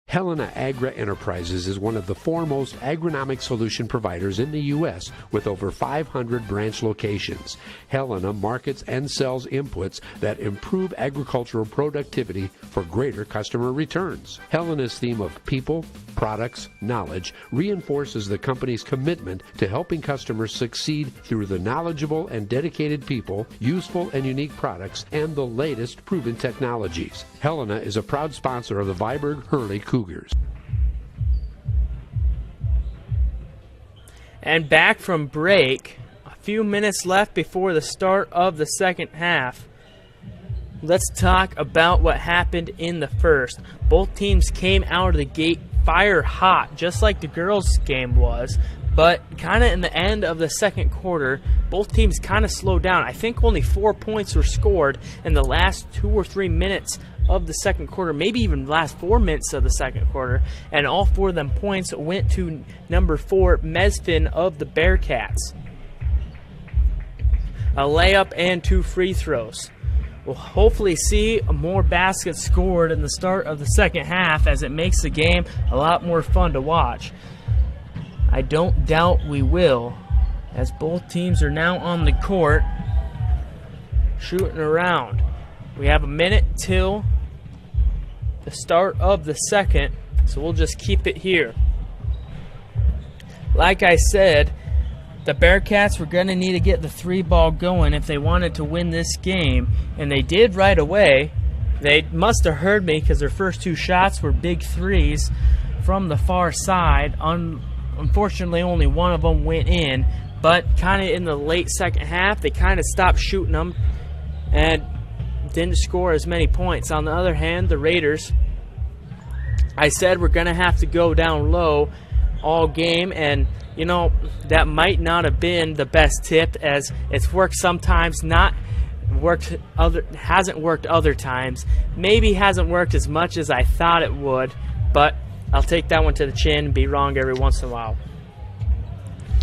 Helena Agra Enterprises is one of the foremost agronomic solution providers in the U.S. with over 500 branch locations. Helena markets and sells inputs that improve agricultural productivity for greater customer returns. Helena's theme of people, products, knowledge reinforces the company's commitment to helping customers succeed through the knowledgeable and dedicated people, useful and unique products, and the latest proven technologies. Helena is a proud sponsor of the Viborg-Hurley Cougars.
And back from break, a few minutes left before the start of the second half. Let's talk about what happened in the first. Both teams came out of the gate fire hot, just like the girls' game was, but kind of in the end of the second quarter, both teams kind of slowed down. I think only 4 points were scored in the last 2 or 3 minutes of the second quarter, maybe even the last 4 minutes of the second quarter, and all 4 of them points went to number 4, Mesfin of the Bearcats. A layup and 2 free throws. We'll hopefully see more baskets scored in the start of the second half, as it makes the game a lot more fun to watch. I don't doubt we will, as both teams are now on the court shooting around. We have a minute till the start of the second, so we'll just keep it here. Like I said, the Bearcats were going to need to get the 3-ball going if they wanted to win this game, and they did right away. They must have heard me because their first 2 shots were big threes from the far side. Unfortunately, only one of them went in, but kind of in the late second half, they kind of stopped shooting them and didn't score as many points. On the other hand, the Raiders, I said we're going to have to go down low all game, and you know, that might not have been the best tip, as it's worked sometimes, hasn't worked other times. Maybe hasn't worked as much as I thought it would, but I'll take that one to the chin and be wrong every once in a while.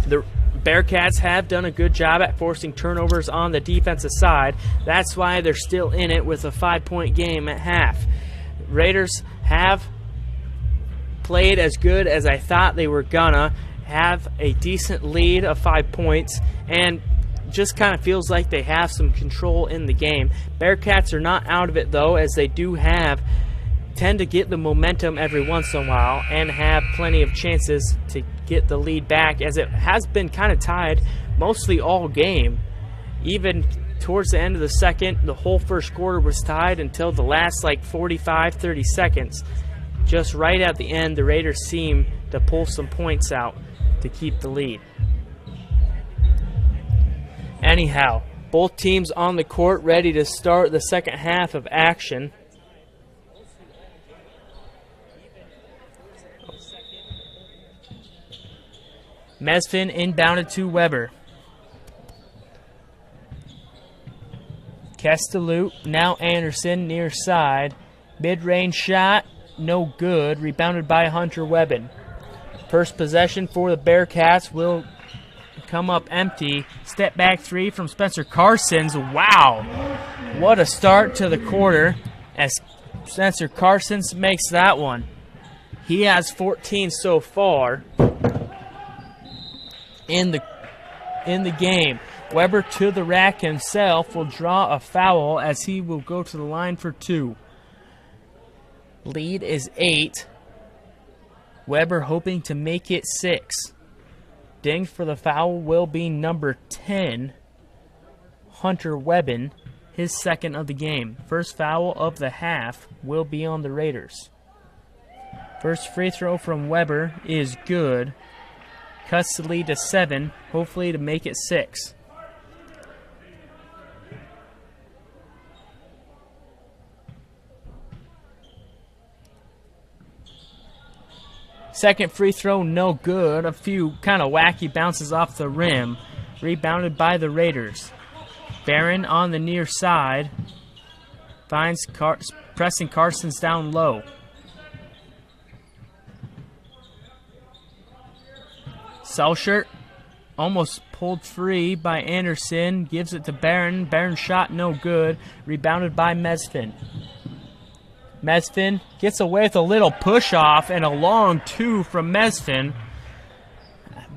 The Bearcats have done a good job at forcing turnovers on the defensive side. That's why they're still in it with a 5-point game at half. Raiders have played as good as I thought they were gonna, have a decent lead of 5 points, and just kind of feels like they have some control in the game. Bearcats are not out of it though, as they do tend to get the momentum every once in a while and have plenty of chances to get the lead back, as it has been kind of tied mostly all game. Even towards the end of the second, the whole first quarter was tied until the last like 45-30 seconds. Just right at the end, the Raiders seem to pull some points out to keep the lead. Anyhow, both teams on the court ready to start the second half of action. Mesfin inbounded to Weber. Castelloot, now Anderson near side. Mid-range shot, no good. Rebounded by Hunter Webben. First possession for the Bearcats will come up empty. Step back three from Spencer Carsons. Wow, what a start to the quarter as Spencer Carsons makes that one. He has 14 so far in the game. Weber to the rack himself will draw a foul as he will go to the line for 2. Lead is 8. Weber hoping to make it 6. Dinged for the foul will be number 10, Hunter Webben, his second of the game. First foul of the half will be on the Raiders. First free throw from Weber is good. Cuts the lead to 7, hopefully to make it 6. Second free throw, no good. A few kind of wacky bounces off the rim. Rebounded by the Raiders. Barron on the near side. Finds pressing Carsons down low. Selshert almost pulled free by Anderson. Gives it to Barron. Barron shot no good. Rebounded by Mesfin. Mesfin gets away with a little push-off and a long 2 from Mesfin.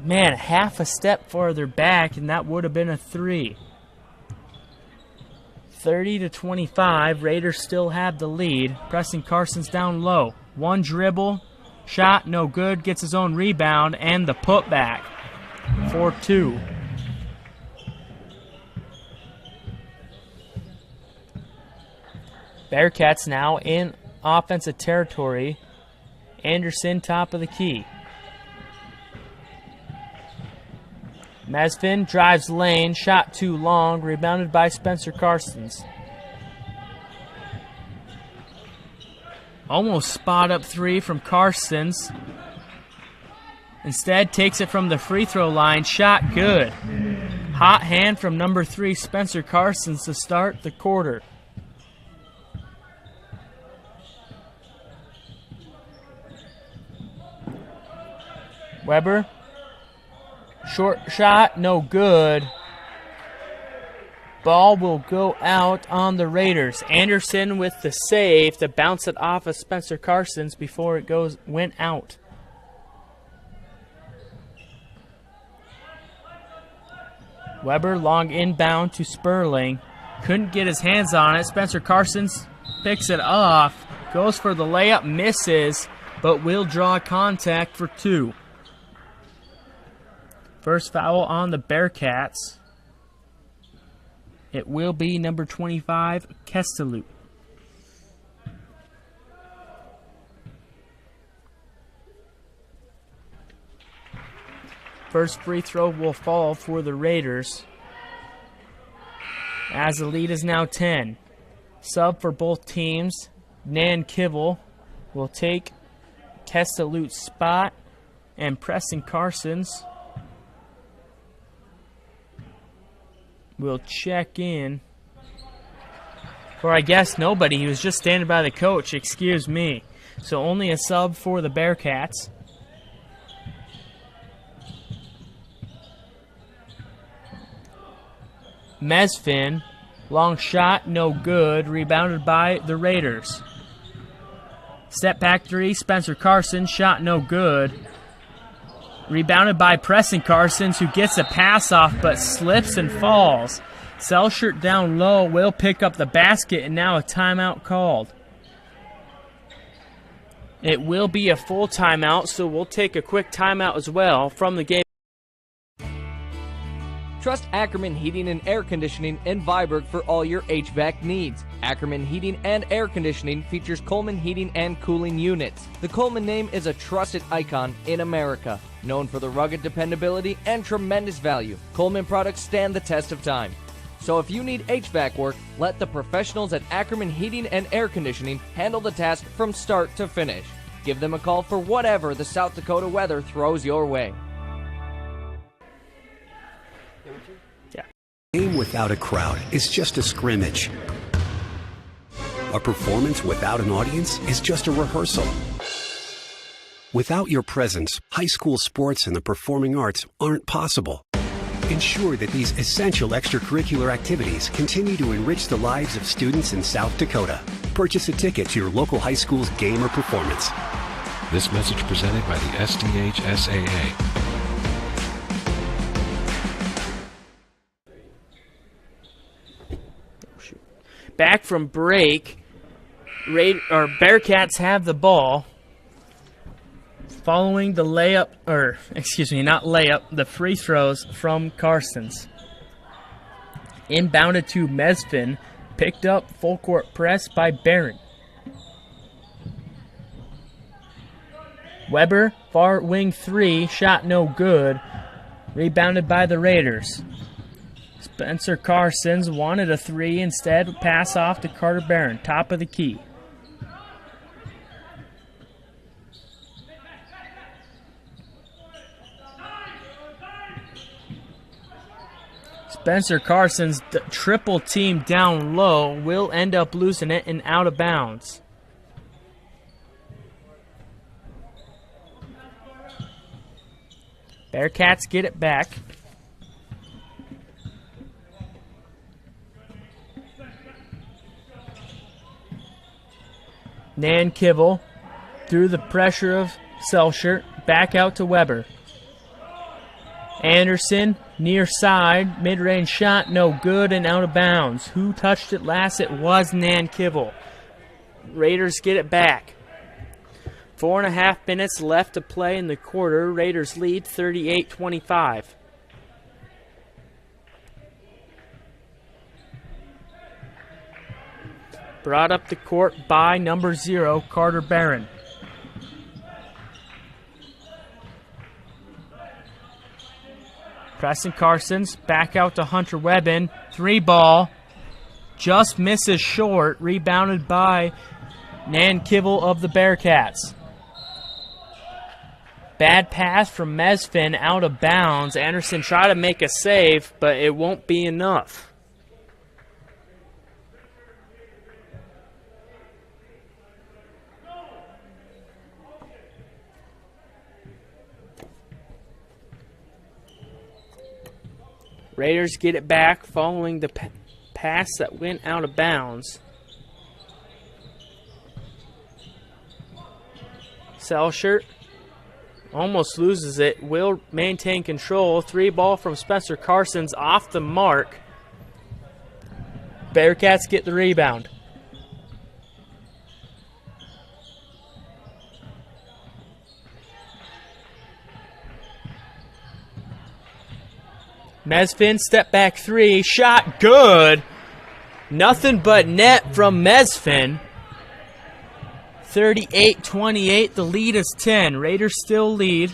Man, half a step farther back, and that would have been a 3. 30-25, Raiders still have the lead. Pressing Carsons down low. One dribble, shot, no good. Gets his own rebound, and the putback for 2. Bearcats now in offensive territory. Anderson top of the key. Mesfin drives lane, shot too long, rebounded by Spencer Carsons. Almost spot up 3 from Carsons. Instead takes it from the free throw line, shot good. Hot hand from number 3 Spencer Carsons to start the quarter. Weber, short shot, no good. Ball will go out on the Raiders. Anderson with the save to bounce it off of Spencer Carsons before it went out. Weber long inbound to Sperling. Couldn't get his hands on it. Spencer Carsons picks it off. Goes for the layup, misses, but will draw contact for 2. First foul on the Bearcats. It will be number 25, Castelloot. First free throw will fall for the Raiders, as the lead is now 10. Sub for both teams, Nan Kibble will take Castelloot's spot, and Preston Carsons will check in. Or I guess nobody. He was just standing by the coach. Excuse me. so only a sub for the Bearcats. Mesfin, long shot, no good, rebounded by the Raiders. Step back three, Spencer Carson, shot no good. Rebounded by Preston Carsons, who gets a pass off but slips and falls. Selshert down low will pick up the basket, and now a timeout called. It will be a full timeout, so we'll take a quick timeout as well from the game.
Trust Ackerman Heating and Air Conditioning in Viborg for all your HVAC needs. Ackerman Heating and Air Conditioning features Coleman heating and cooling units. The Coleman name is a trusted icon in America. Known for the rugged dependability and tremendous value, Coleman products stand the test of time. So if you need HVAC work, let the professionals at Ackerman Heating and Air Conditioning handle the task from start to finish. Give them a call for whatever the South Dakota weather throws your way.
A game without a crowd is just a scrimmage. A performance without an audience is just a rehearsal. Without your presence, high school sports and the performing arts aren't possible. Ensure that these essential extracurricular activities continue to enrich the lives of students in South Dakota. Purchase a ticket to your local high school's game or performance.
This message presented by the SDHSAA.
Back from break, Bearcats have the ball. Following the layup, or excuse me, not layup, the free throws from Carsons. Inbounded to Mesfin, picked up full court press by Barron. Weber, far wing three, shot no good, rebounded by the Raiders. Spencer Carsons wanted a three, instead pass off to Carter Barron, top of the key. Spencer Carson's triple team down low will end up losing it and out of bounds. Bearcats get it back. Nan Kibble through the pressure of Selshert, back out to Weber. Anderson, near side, mid-range shot, no good and out of bounds. Who touched it last? It was Nan Kibble. Raiders get it back. 4.5 minutes left to play in the quarter. Raiders lead 38-25. Brought up the court by number 0, Carter Barron. Preston Carsons back out to Hunter Webbin. 3 ball. Just misses short. Rebounded by Nan Kibble of the Bearcats. Bad pass from Mesfin out of bounds. Anderson tried to make a save, but it won't be enough. Raiders get it back following the pass that went out of bounds. Selshert almost loses it. Will maintain control. 3 ball from Spencer Carsons off the mark. Bearcats get the rebound. Mesfin, step back 3, shot good. Nothing but net from Mesfin. 38-28, the lead is 10. Raiders still lead.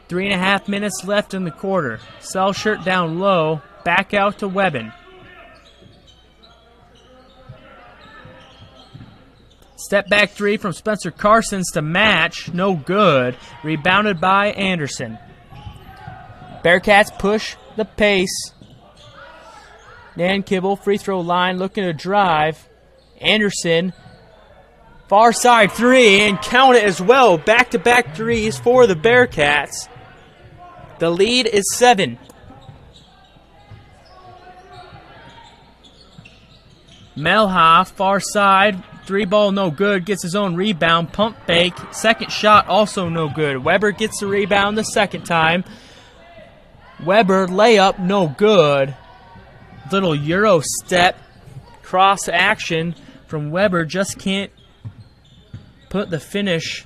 3.5 minutes left in the quarter. Selshert down low, back out to Webbin. Step back 3 from Spencer Carsons to match, no good. Rebounded by Anderson. Bearcats push the pace. Nan Kibble, free throw line, looking to drive. Anderson Far side three, and count it as well. Back-to-back threes for the Bearcats. The lead is 7. Melhoff, far side, 3-ball no good, gets his own rebound, pump fake, second shot also no good. Weber gets the rebound the second time. Weber, layup, no good. Little Euro step, cross action from Weber, just can't put the finish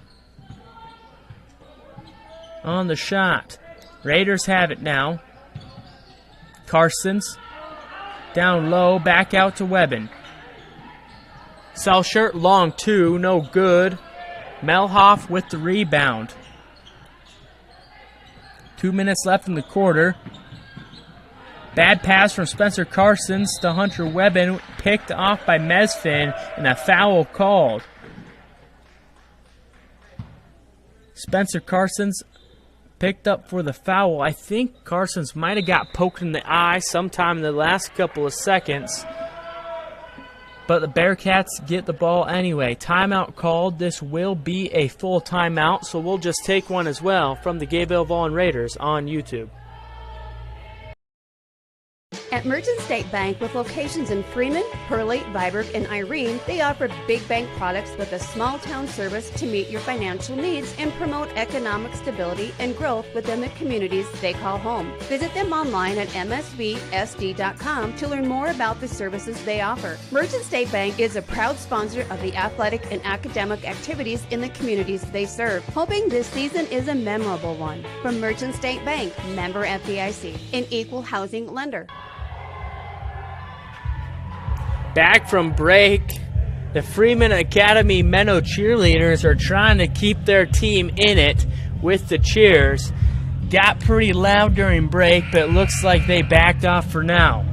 on the shot. Raiders have it now. Carson's down low, back out to Webben. Selshert, long two, no good. Melhoff with the rebound. 2 minutes left in the quarter. Bad pass from Spencer Carsons to Hunter Webben, picked off by Mesfin, and a foul called. Spencer Carsons picked up for the foul. I think Carsons might have got poked in the eye sometime in the last couple of seconds. But the Bearcats get the ball anyway. Timeout called. This will be a full timeout, so we'll just take one as well from the Gayville-Volin Raiders on YouTube.
At Merchant State Bank, with locations in Freeman, Pearlie, Viborg, and Irene, they offer big bank products with a small town service to meet your financial needs and promote economic stability and growth within the communities they call home. Visit them online at msvsd.com to learn more about the services they offer. Merchant State Bank is a proud sponsor of the athletic and academic activities in the communities they serve, hoping this season is a memorable one. From Merchant State Bank, member FDIC, an equal housing lender.
Back from break, the Freeman Academy Menno cheerleaders are trying to keep their team in it with the cheers. Got pretty loud during break, but it looks like they backed off for now.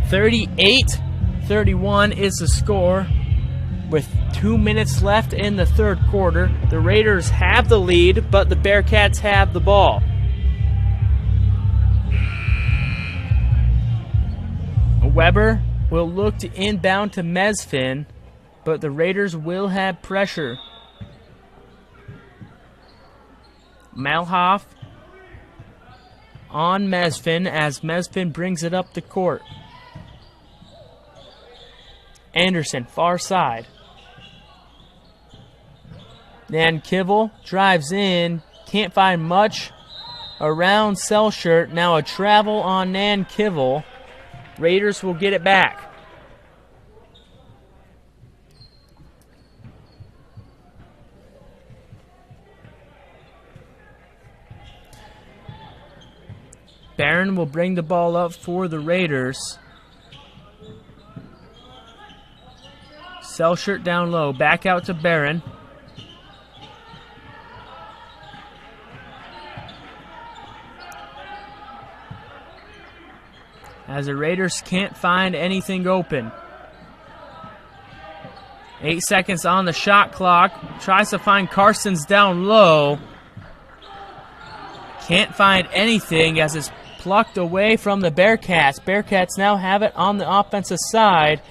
38-31 is the score with 2 minutes left in the third quarter. The Raiders have the lead, but the Bearcats have the ball. Weber will look to inbound to Mesfin, but the Raiders will have pressure. Melhoff on Mesfin as Mesfin brings it up the court. Anderson, far side. Nan Kivell drives in, can't find much around Selshert. Now a travel on Nan Kivell. Raiders will get it back. Barron will bring the ball up for the Raiders. Selshert down low, back out to Barron. As the Raiders can't find anything open. 8 seconds on the shot clock. Tries to find Carson's down low. Can't find anything as it's plucked away from the Bearcats. Bearcats now have it on the offensive side.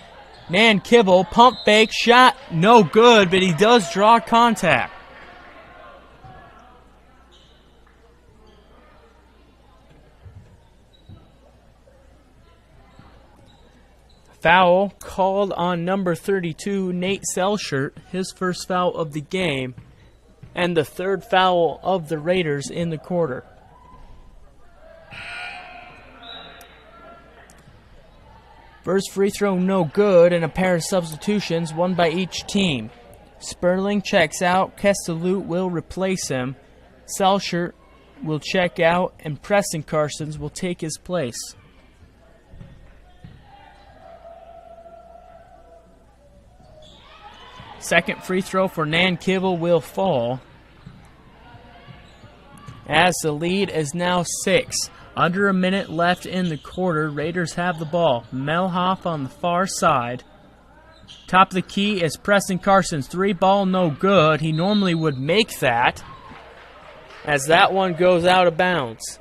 Nan Kivell, pump fake, shot, no good, but he does draw contact. Foul called on number 32, Nate Selshert, his first foul of the game, and the third foul of the Raiders in the quarter. First free throw no good, and a pair of substitutions, one by each team. Sperling checks out, Kestalut will replace him. Selshert will check out, and Preston Carsons will take his place. Second free throw for Nan Kivell will fall. As the lead is now 6. Under a minute left in the quarter, Raiders have the ball. Melhoff on the far side. Top of the key is Preston Carsons. 3-ball, no good. He normally would make that, as that one goes out of bounds.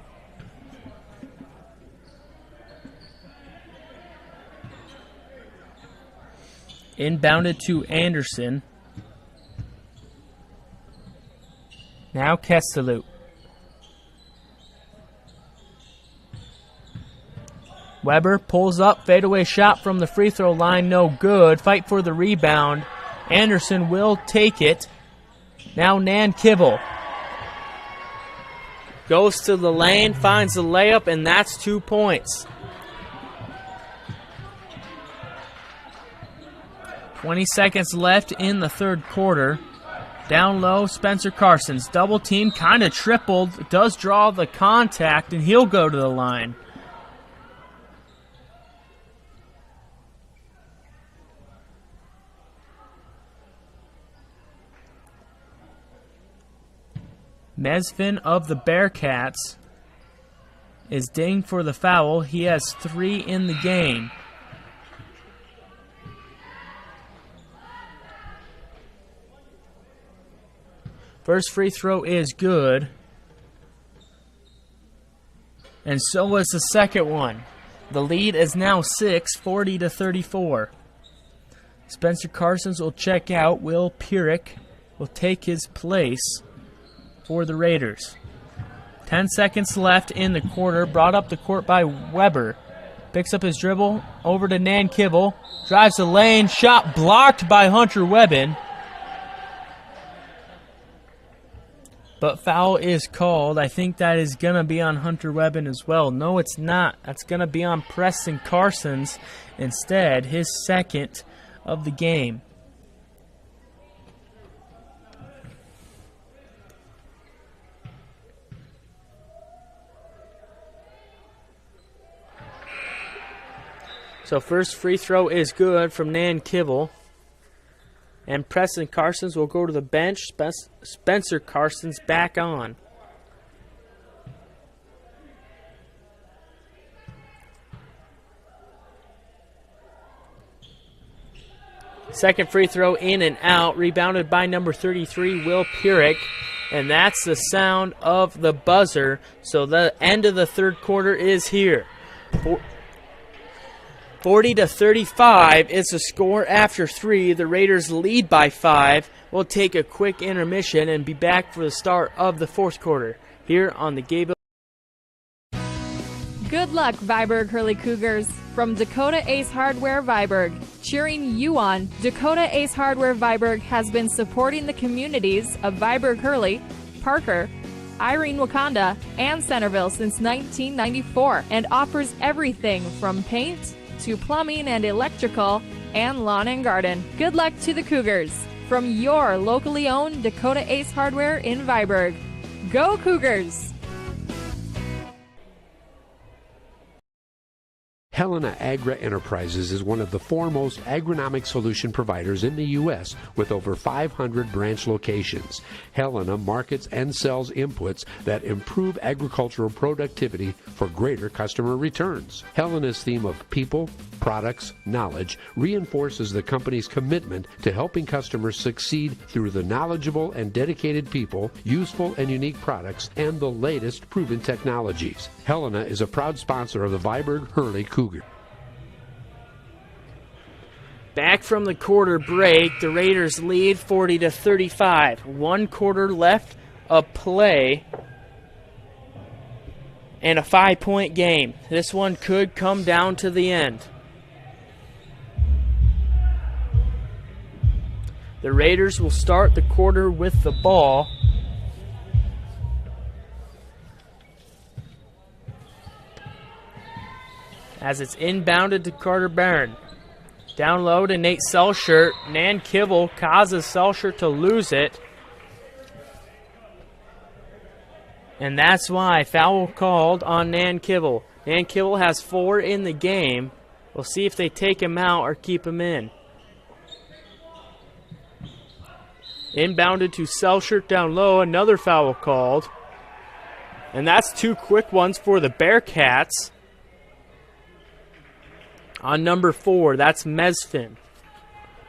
Inbounded to Anderson. Now Kesteluk. Weber pulls up, fadeaway shot from the free throw line, no good. Fight for the rebound. Anderson will take it. Now Nan Kibble. Goes to the lane, finds the layup, and that's 2 points. 20 seconds left in the third quarter. Down low, Spencer Carson's double team, kind of tripled, does draw the contact, and he'll go to the line. Mesfin of the Bearcats is dinged for the foul. He has 3 in the game. First free throw is good. And so is the second one. The lead is now 6, 40-34. Spencer Carsons will check out. Will Purick will take his place for the Raiders. 10 seconds left in the quarter. Brought up the court by Weber. Picks up his dribble over to Nan Kibble. Drives the lane. Shot blocked by Hunter Webbin. But foul is called. I think that is going to be on Hunter Webbin as well. No, it's not. That's going to be on Preston Carsons instead. His second of the game. So first free throw is good from Nan Kibble. And Preston Carsons will go to the bench. Spencer Carsons back on. Second free throw in and out. Rebounded by number 33, Will Purick. And that's the sound of the buzzer. So the end of the third quarter is here. 40-35 is the score after 3. The Raiders lead by 5. We'll take a quick intermission and be back for the start of the fourth quarter here on the Gayville.
Good luck, Viborg Hurley Cougars. From Dakota Ace Hardware Viborg, cheering you on, Dakota Ace Hardware Viborg has been supporting the communities of Viborg Hurley, Parker, Irene Wakanda, and Centerville since 1994 and offers everything from paint to plumbing and electrical and lawn and garden. Good luck to the Cougars from your locally owned Dakota Ace Hardware in Viborg. Go Cougars!
Helena Agra Enterprises is one of the foremost agronomic solution providers in the U.S. with over 500 branch locations. Helena markets and sells inputs that improve agricultural productivity for greater customer returns. Helena's theme of people, products, knowledge reinforces the company's commitment to helping customers succeed through the knowledgeable and dedicated people, useful and unique products, and the latest proven technologies. Helena is a proud sponsor of the Viborg Hurley Cougar.
Back from the quarter break, the Raiders lead 40-35. 1 quarter left of play and a 5-point game. This one could come down to the end. The Raiders will start the quarter with the ball. As it's inbounded to Carter Barron. Down low to Nate Selshert. Nan Kibble causes Selshert to lose it. And that's why foul called on Nan Kibble. Nan Kibble has 4 in the game. We'll see if they take him out or keep him in. Inbounded to Selshert down low. Another foul called. And that's 2 quick ones for the Bearcats. On number 4, that's Mesfin.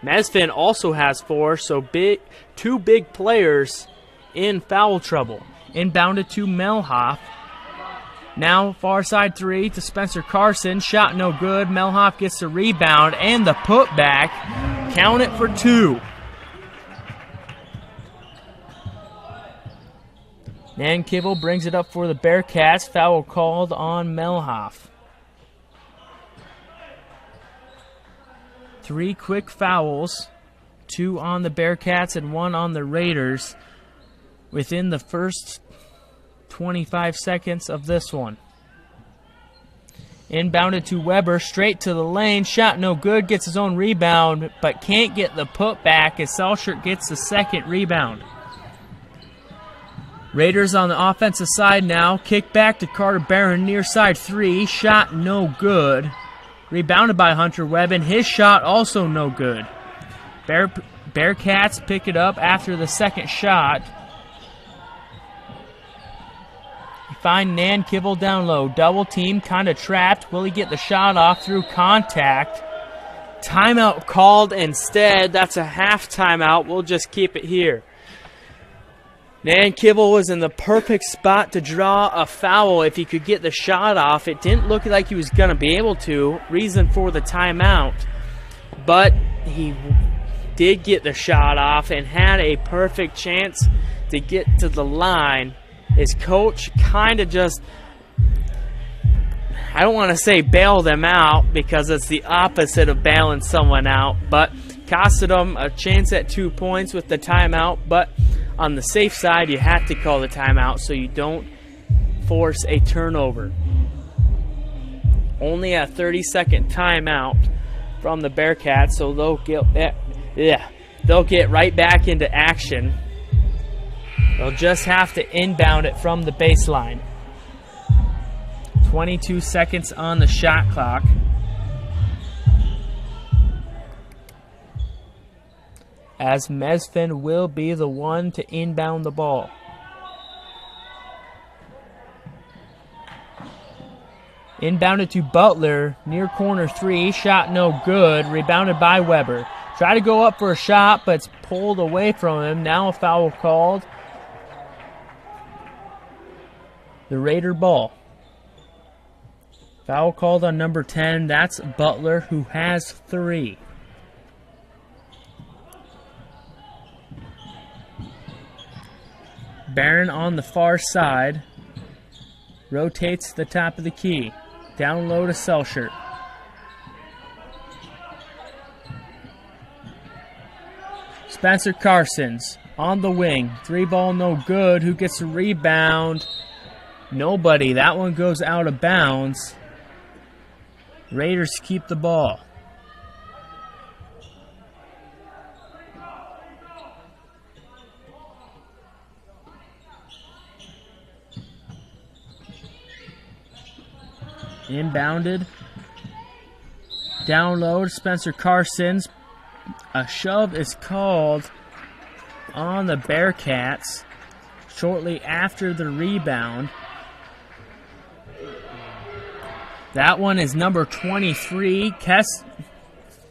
Mesfin also has 4, so 2 big players in foul trouble. Inbounded to Melhoff. Now far side 3 to Spencer Carson. Shot no good. Melhoff gets the rebound and the putback. Count it for 2. Nankivell brings it up for the Bearcats. Foul called on Melhoff. 3 quick fouls, 2 on the Bearcats and 1 on the Raiders within the first 25 seconds of this one. Inbounded to Weber, straight to the lane. Shot no good, gets his own rebound, but can't get the putback as Selchert gets the second rebound. Raiders on the offensive side now. Kick back to Carter Barron, near side 3. Shot no good. Rebounded by Hunter Webb, and his shot also no good. Bearcats pick it up after the second shot. Find Nankivell down low. Double team, kind of trapped. Will he get the shot off through contact? Timeout called instead. That's a half timeout. We'll just keep it here. Nankivell was in the perfect spot to draw a foul if he could get the shot off. It didn't look like he was going to be able to. Reason for the timeout. But he did get the shot off and had a perfect chance to get to the line. His coach kind of just, I don't want to say bailed him out because it's the opposite of bailing someone out, but costed him a chance at 2 points with the timeout. But on the safe side, you have to call the timeout so you don't force a turnover. Only a 30-second timeout from the Bearcats, so they'll get right back into action. They'll just have to inbound it from the baseline. 22 seconds on the shot clock. As Mesfin will be the one to inbound the ball. Inbounded to Butler, near corner 3, shot no good, rebounded by Weber. Try to go up for a shot, but it's pulled away from him. Now a foul called. The Raider ball. Foul called on number 10. That's Butler, who has 3. Barron on the far side. Rotates to the top of the key. Down low to Selchert. Spencer Carson's on the wing. 3 ball no good. Who gets the rebound? Nobody. That one goes out of bounds. Raiders keep the ball. Inbounded. Down low to Spencer Carson's. A shove is called on the Bearcats shortly after the rebound. That one is number 23,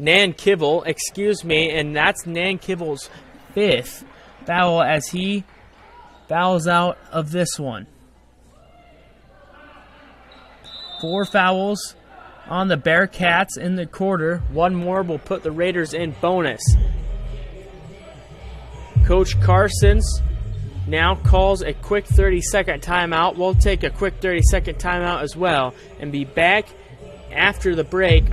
Nankivell, and that's Nankivell's 5th foul as he fouls out of this one. 4 fouls on the Bearcats in the quarter. 1 more will put the Raiders in bonus. Coach Carson's now calls a quick 30-second timeout. We'll take a quick 30-second timeout as well and be back after the break.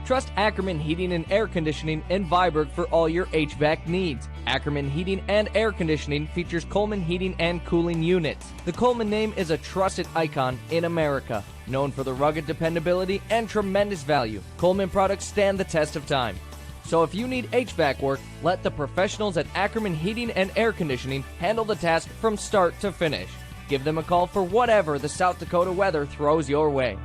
Trust Ackerman Heating and Air Conditioning in Viborg for all your HVAC needs. Ackerman Heating and Air Conditioning features Coleman heating and cooling units. The Coleman name is a trusted icon in America. Known for the rugged dependability and tremendous value, Coleman products stand the test of time. So if you need HVAC work, let the professionals at Ackerman Heating and Air Conditioning handle the task from start to finish. Give them a call for whatever the South Dakota weather throws your way.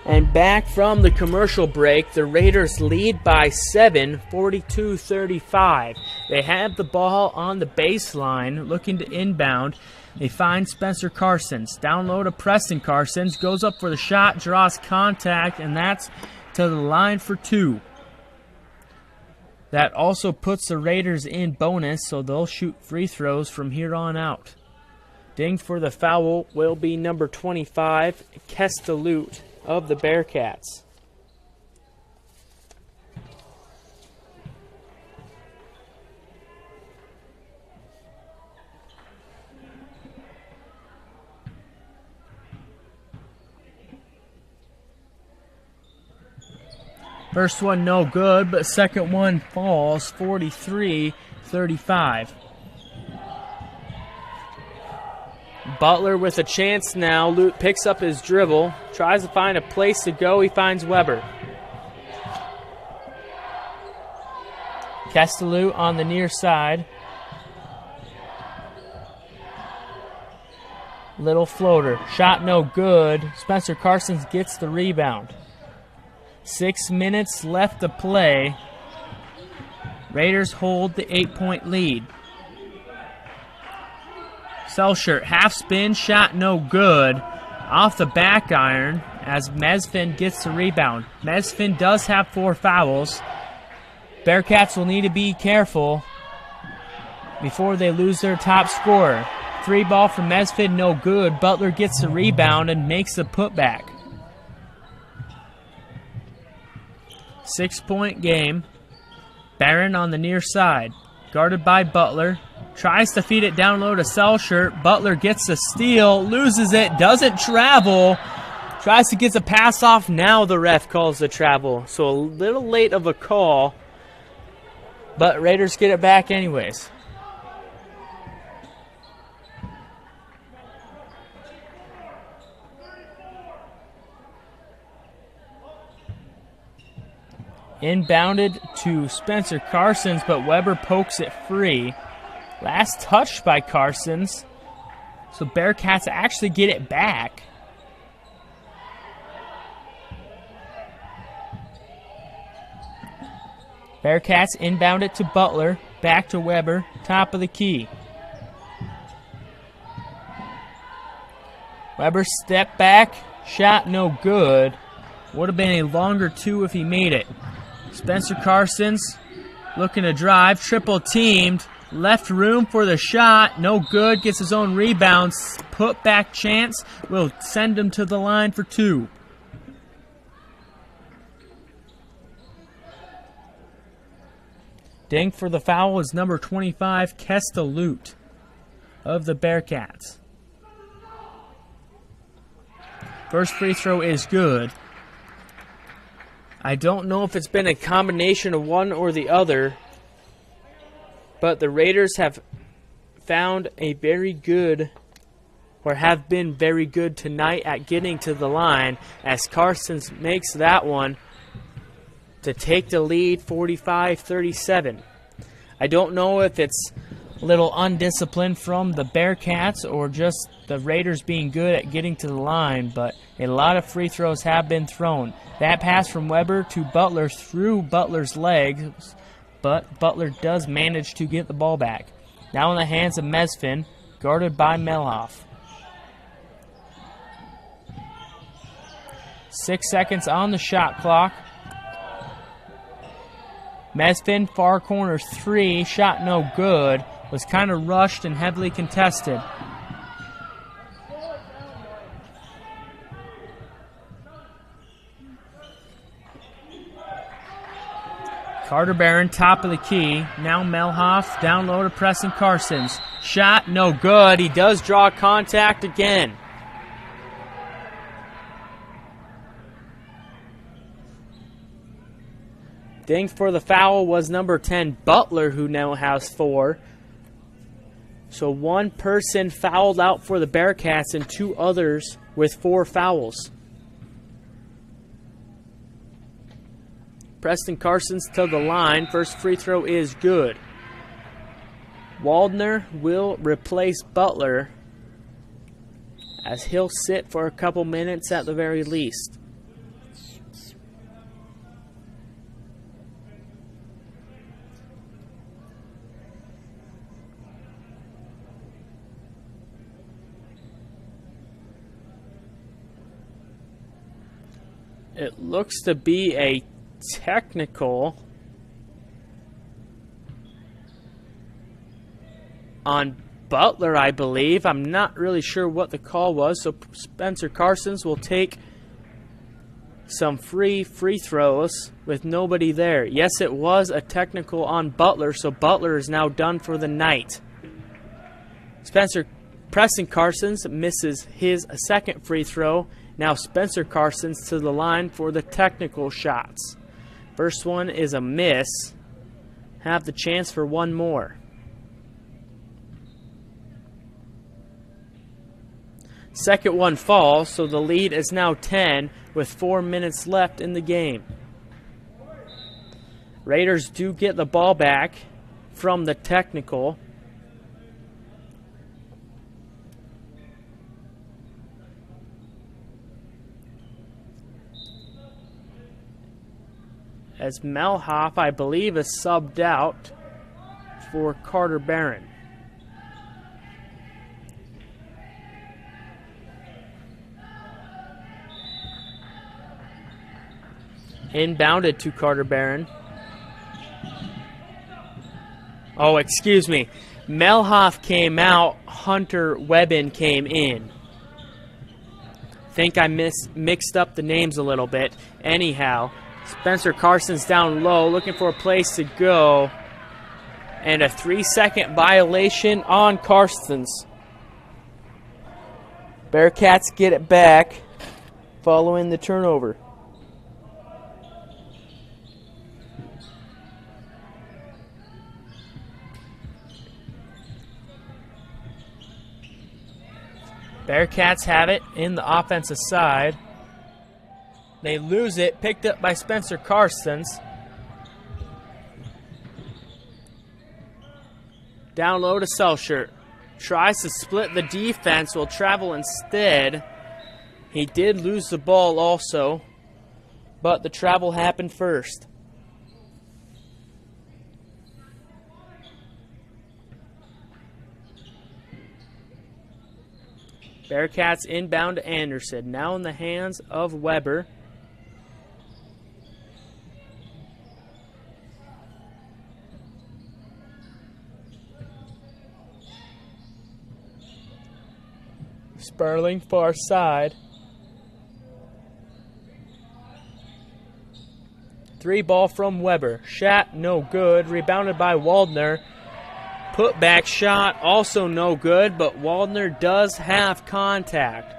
And back from the commercial break, the Raiders lead by 7, 42-35. They have the ball on the baseline, looking to inbound. They find Spencer Carson's. Down low to Preston Carson's. Goes up for the shot, draws contact, and that's to the line for 2. That also puts the Raiders in bonus, so they'll shoot free throws from here on out. Dinged for the foul will be number 25, Kestelute of the Bearcats. First one no good, but second one falls 43-35. Butler with a chance now. Lute picks up his dribble, tries to find a place to go. He finds Weber. Castellou on the near side. Little floater. Shot no good. Spencer Carsons gets the rebound. 6 minutes left to play. Raiders hold the 8-point lead. Selshert, half spin, shot no good. Off the back iron as Mesfin gets the rebound. Mesfin does have 4 fouls. Bearcats will need to be careful before they lose their top scorer. 3 ball from Mesfin, no good. Butler gets the rebound and makes the putback. 6-point game. Barron on the near side. Guarded by Butler. Tries to feed it down low to Selshert. Butler gets the steal. Loses it. Doesn't travel. Tries to get the pass off. Now the ref calls the travel. So a little late of a call. But Raiders get it back anyways. Inbounded to Spencer Carsons, but Weber pokes it free. Last touch by Carsons. So Bearcats actually get it back. Bearcats inbound it to Butler. Back to Weber. Top of the key. Weber step back. Shot no good. Would have been a longer 2 if he made it. Spencer Carsons looking to drive. Triple teamed. Left room for the shot. No good. Gets his own rebounds. Put back chance. Will send him to the line for 2. Ding for the foul is number 25, Castellou of the Bearcats. First free throw is good. I don't know if it's been a combination of one or the other, but the Raiders have found a very good, or have been very good tonight at getting to the line, as Carsons makes that one to take the lead 45-37. I don't know if it's a little undisciplined from the Bearcats or just the Raiders being good at getting to the line, but a lot of free throws have been thrown. That pass from Weber to Butler through Butler's legs, but Butler does manage to get the ball back. Now in the hands of Mesfin, guarded by Melhoff. 6 seconds on the shot clock. Mesfin, far corner 3, shot no good. Was kind of rushed and heavily contested. Carter Barron, top of the key. Now Melhoff, down low to Preston Carsons. Shot, no good. He does draw contact again. Ding for the foul was number 10, Butler, who now has 4. So one person fouled out for the Bearcats and 2 others with 4 fouls. Preston Carsons to the line. First free throw is good. Waldner will replace Butler, as he'll sit for a couple minutes at the very least. It looks to be a technical on Butler, I believe. I'm not really sure what the call was, so Spencer Carsons will take some free throws with nobody there. Yes, it was a technical on Butler, so Butler is now done for the night. Preston Carsons misses his second free throw. Now Spencer Carsons to the line for the technical shots. First one is a miss. Have the chance for one more. Second one falls, so the lead is now 10 with 4 minutes left in the game. Raiders do get the ball back from the technical. As Melhoff, I believe, is subbed out for Carter Barron. Inbounded to Carter Barron. Oh, excuse me. Melhoff came out. Hunter Webbin came in. Think I mixed up the names a little bit. Anyhow, Spencer Carson's down low, looking for a place to go. And a 3-second violation on Carson's. Bearcats get it back following the turnover. Bearcats have it in the offensive side. They lose it, picked up by Spencer Carsons. Down low to Selshert. Tries to split the defense, will travel instead. He did lose the ball also, but the travel happened first. Bearcats inbound to Anderson. Now in the hands of Weber. Sperling far side. 3 ball from Weber. Shot no good. Rebounded by Waldner. Put back shot also no good, but Waldner does have contact.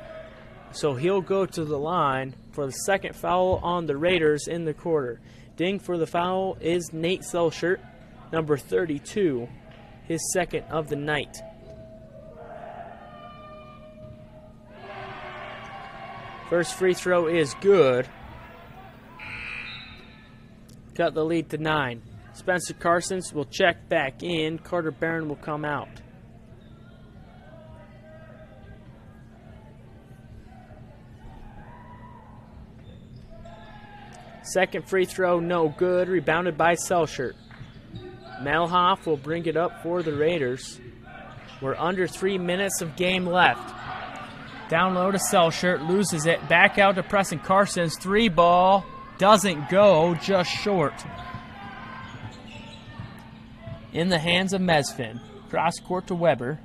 So he'll go to the line for the second foul on the Raiders in the quarter. Ding for the foul is Nate Selshert, number 32, his second of the night. First free throw is good. Cut the lead to 9. Spencer Carsons will check back in. Carter Barron will come out. Second free throw, no good. Rebounded by Selshert. Melhoff will bring it up for the Raiders. We're under 3 minutes of game left. Down low to Selshert, loses it. Back out to Preston Carsons. 3 ball, doesn't go, just short. In the hands of Mesfin. Cross court to Weber.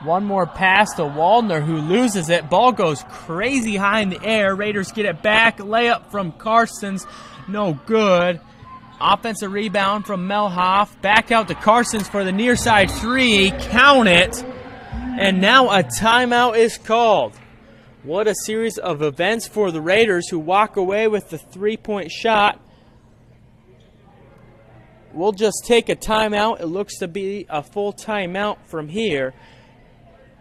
One more pass to Waldner, who loses it. Ball goes crazy high in the air. Raiders get it back. Layup from Carsons. No good. Offensive rebound from Melhoff. Back out to Carsons for the near side 3. Count it. And now a timeout is called. What a series of events for the Raiders, who walk away with the 3-point shot. We'll just take a timeout. It looks to be a full timeout from here.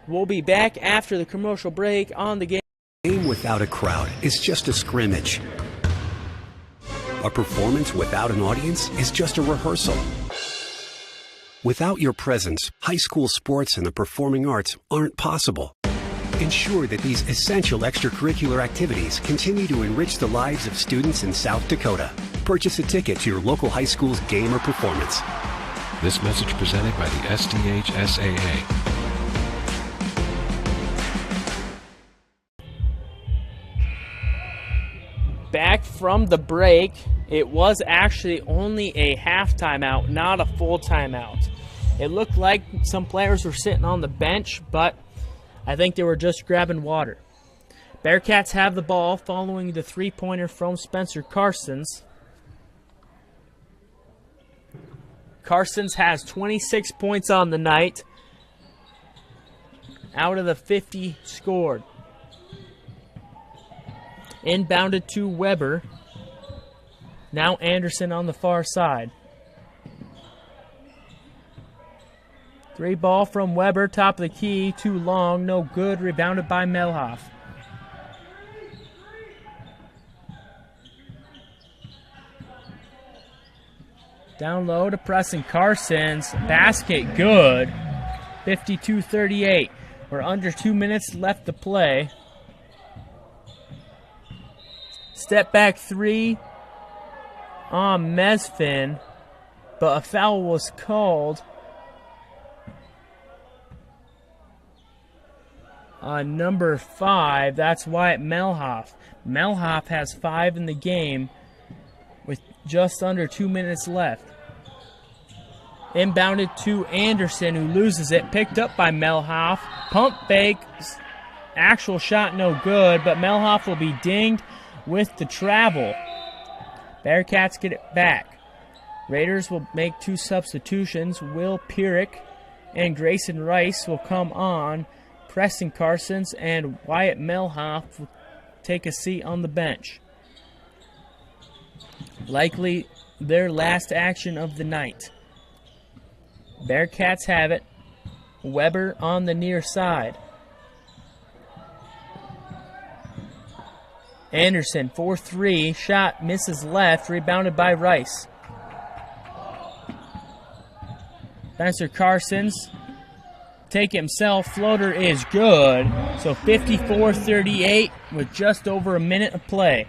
We'll be back after the commercial break on the game.
A game without a crowd is just a scrimmage. A performance without an audience is just a rehearsal. Without your presence, high school sports and the performing arts aren't possible. Ensure that these essential extracurricular activities continue to enrich the lives of students in South Dakota. Purchase a ticket to your local high school's game or performance.
This message presented by the SDHSAA.
Back from the break. It was actually only a half timeout, not a full timeout. It looked like some players were sitting on the bench, but I think they were just grabbing water. Bearcats have the ball following the 3-pointer from Spencer Carsons. Carsons has 26 points on the night out of the 50 scored. Inbounded to Weber. Now Anderson on the far side. 3 ball from Weber, top of the key, too long, no good, rebounded by Melhoff. Down low to Preston Carson's basket, good. 52-38. We're under 2 minutes left to play. Step back 3 on Mesfin, but a foul was called on number 5. That's Wyatt Melhoff. Melhoff has 5 in the game with just under 2 minutes left. Inbounded to Anderson, who loses it. Picked up by Melhoff. Pump fake. Actual shot no good, but Melhoff will be dinged with the travel. Bearcats get it back. Raiders will make 2 substitutions. Will Pierrick and Grayson Rice will come on. Preston Carsons and Wyatt Melhoff will take a seat on the bench. Likely their last action of the night. Bearcats have it. Weber on the near side. Anderson, 4-3, shot misses left, rebounded by Rice. Spencer Carsons, take himself, floater is good. So 54-38 with just over a minute of play.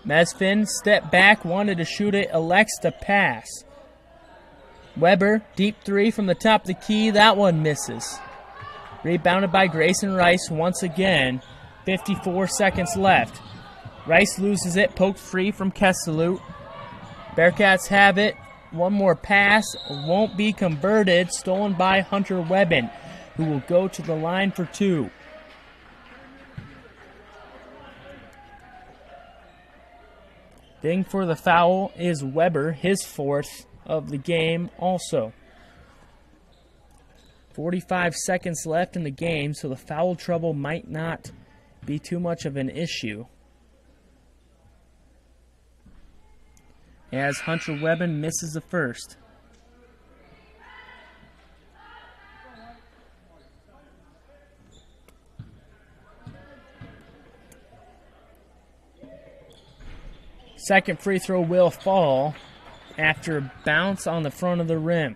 Mesfin stepped back, wanted to shoot it, elects to pass. Weber, deep 3 from the top of the key, that one misses. Rebounded by Grayson Rice once again. 54 seconds left. Rice loses it, poked free from Kesselute. Bearcats have it. One more pass, won't be converted, stolen by Hunter Webben, who will go to the line for 2. Ding for the foul is Weber, his 4th of the game also. 45 seconds left in the game, so the foul trouble might not be too much of an issue. As Hunter Webben misses the first. Second free throw will fall after a bounce on the front of the rim.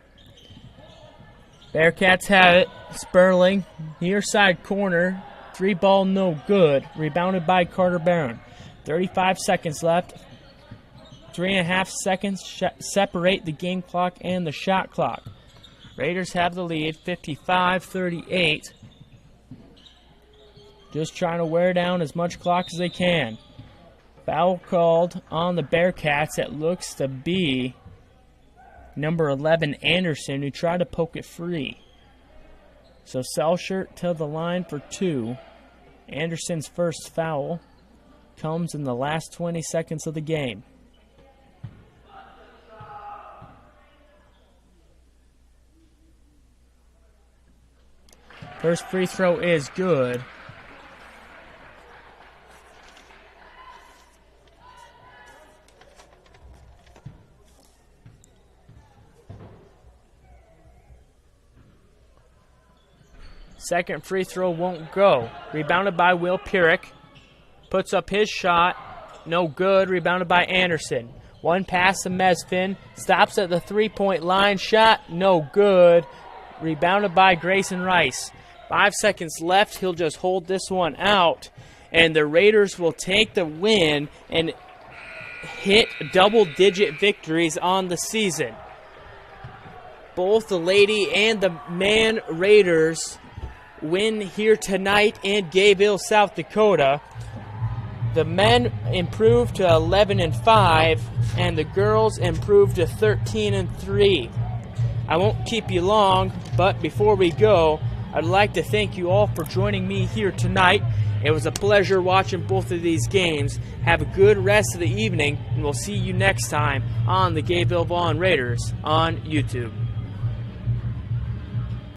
Bearcats have it. Sperling, near side corner. 3 ball no good. Rebounded by Carter Barron. 35 seconds left. 3.5 seconds separate the game clock and the shot clock. Raiders have the lead, 55-38. Just trying to wear down as much clock as they can. Foul called on the Bearcats. It looks to be number 11, Anderson, who tried to poke it free. So Selshert to the line for 2. Anderson's first foul comes in the last 20 seconds of the game. First free throw is good. Second free throw won't go. Rebounded by Will Pierrick. Puts up his shot. No good. Rebounded by Anderson. One pass to Mesfin. Stops at the 3-point line. Shot. No good. Rebounded by Grayson Rice. 5 seconds left. He'll just hold this one out. And the Raiders will take the win and hit double-digit victories on the season. Both the lady and the man Raiders win here tonight in Gayville, South Dakota. The men improved to 11-5, and the girls improved to 13-3. I won't keep you long, but before we go, I'd like to thank you all for joining me here tonight. It was a pleasure watching both of these games. Have a good rest of the evening, and we'll see you next time on the Gayville-Volin Raiders on YouTube.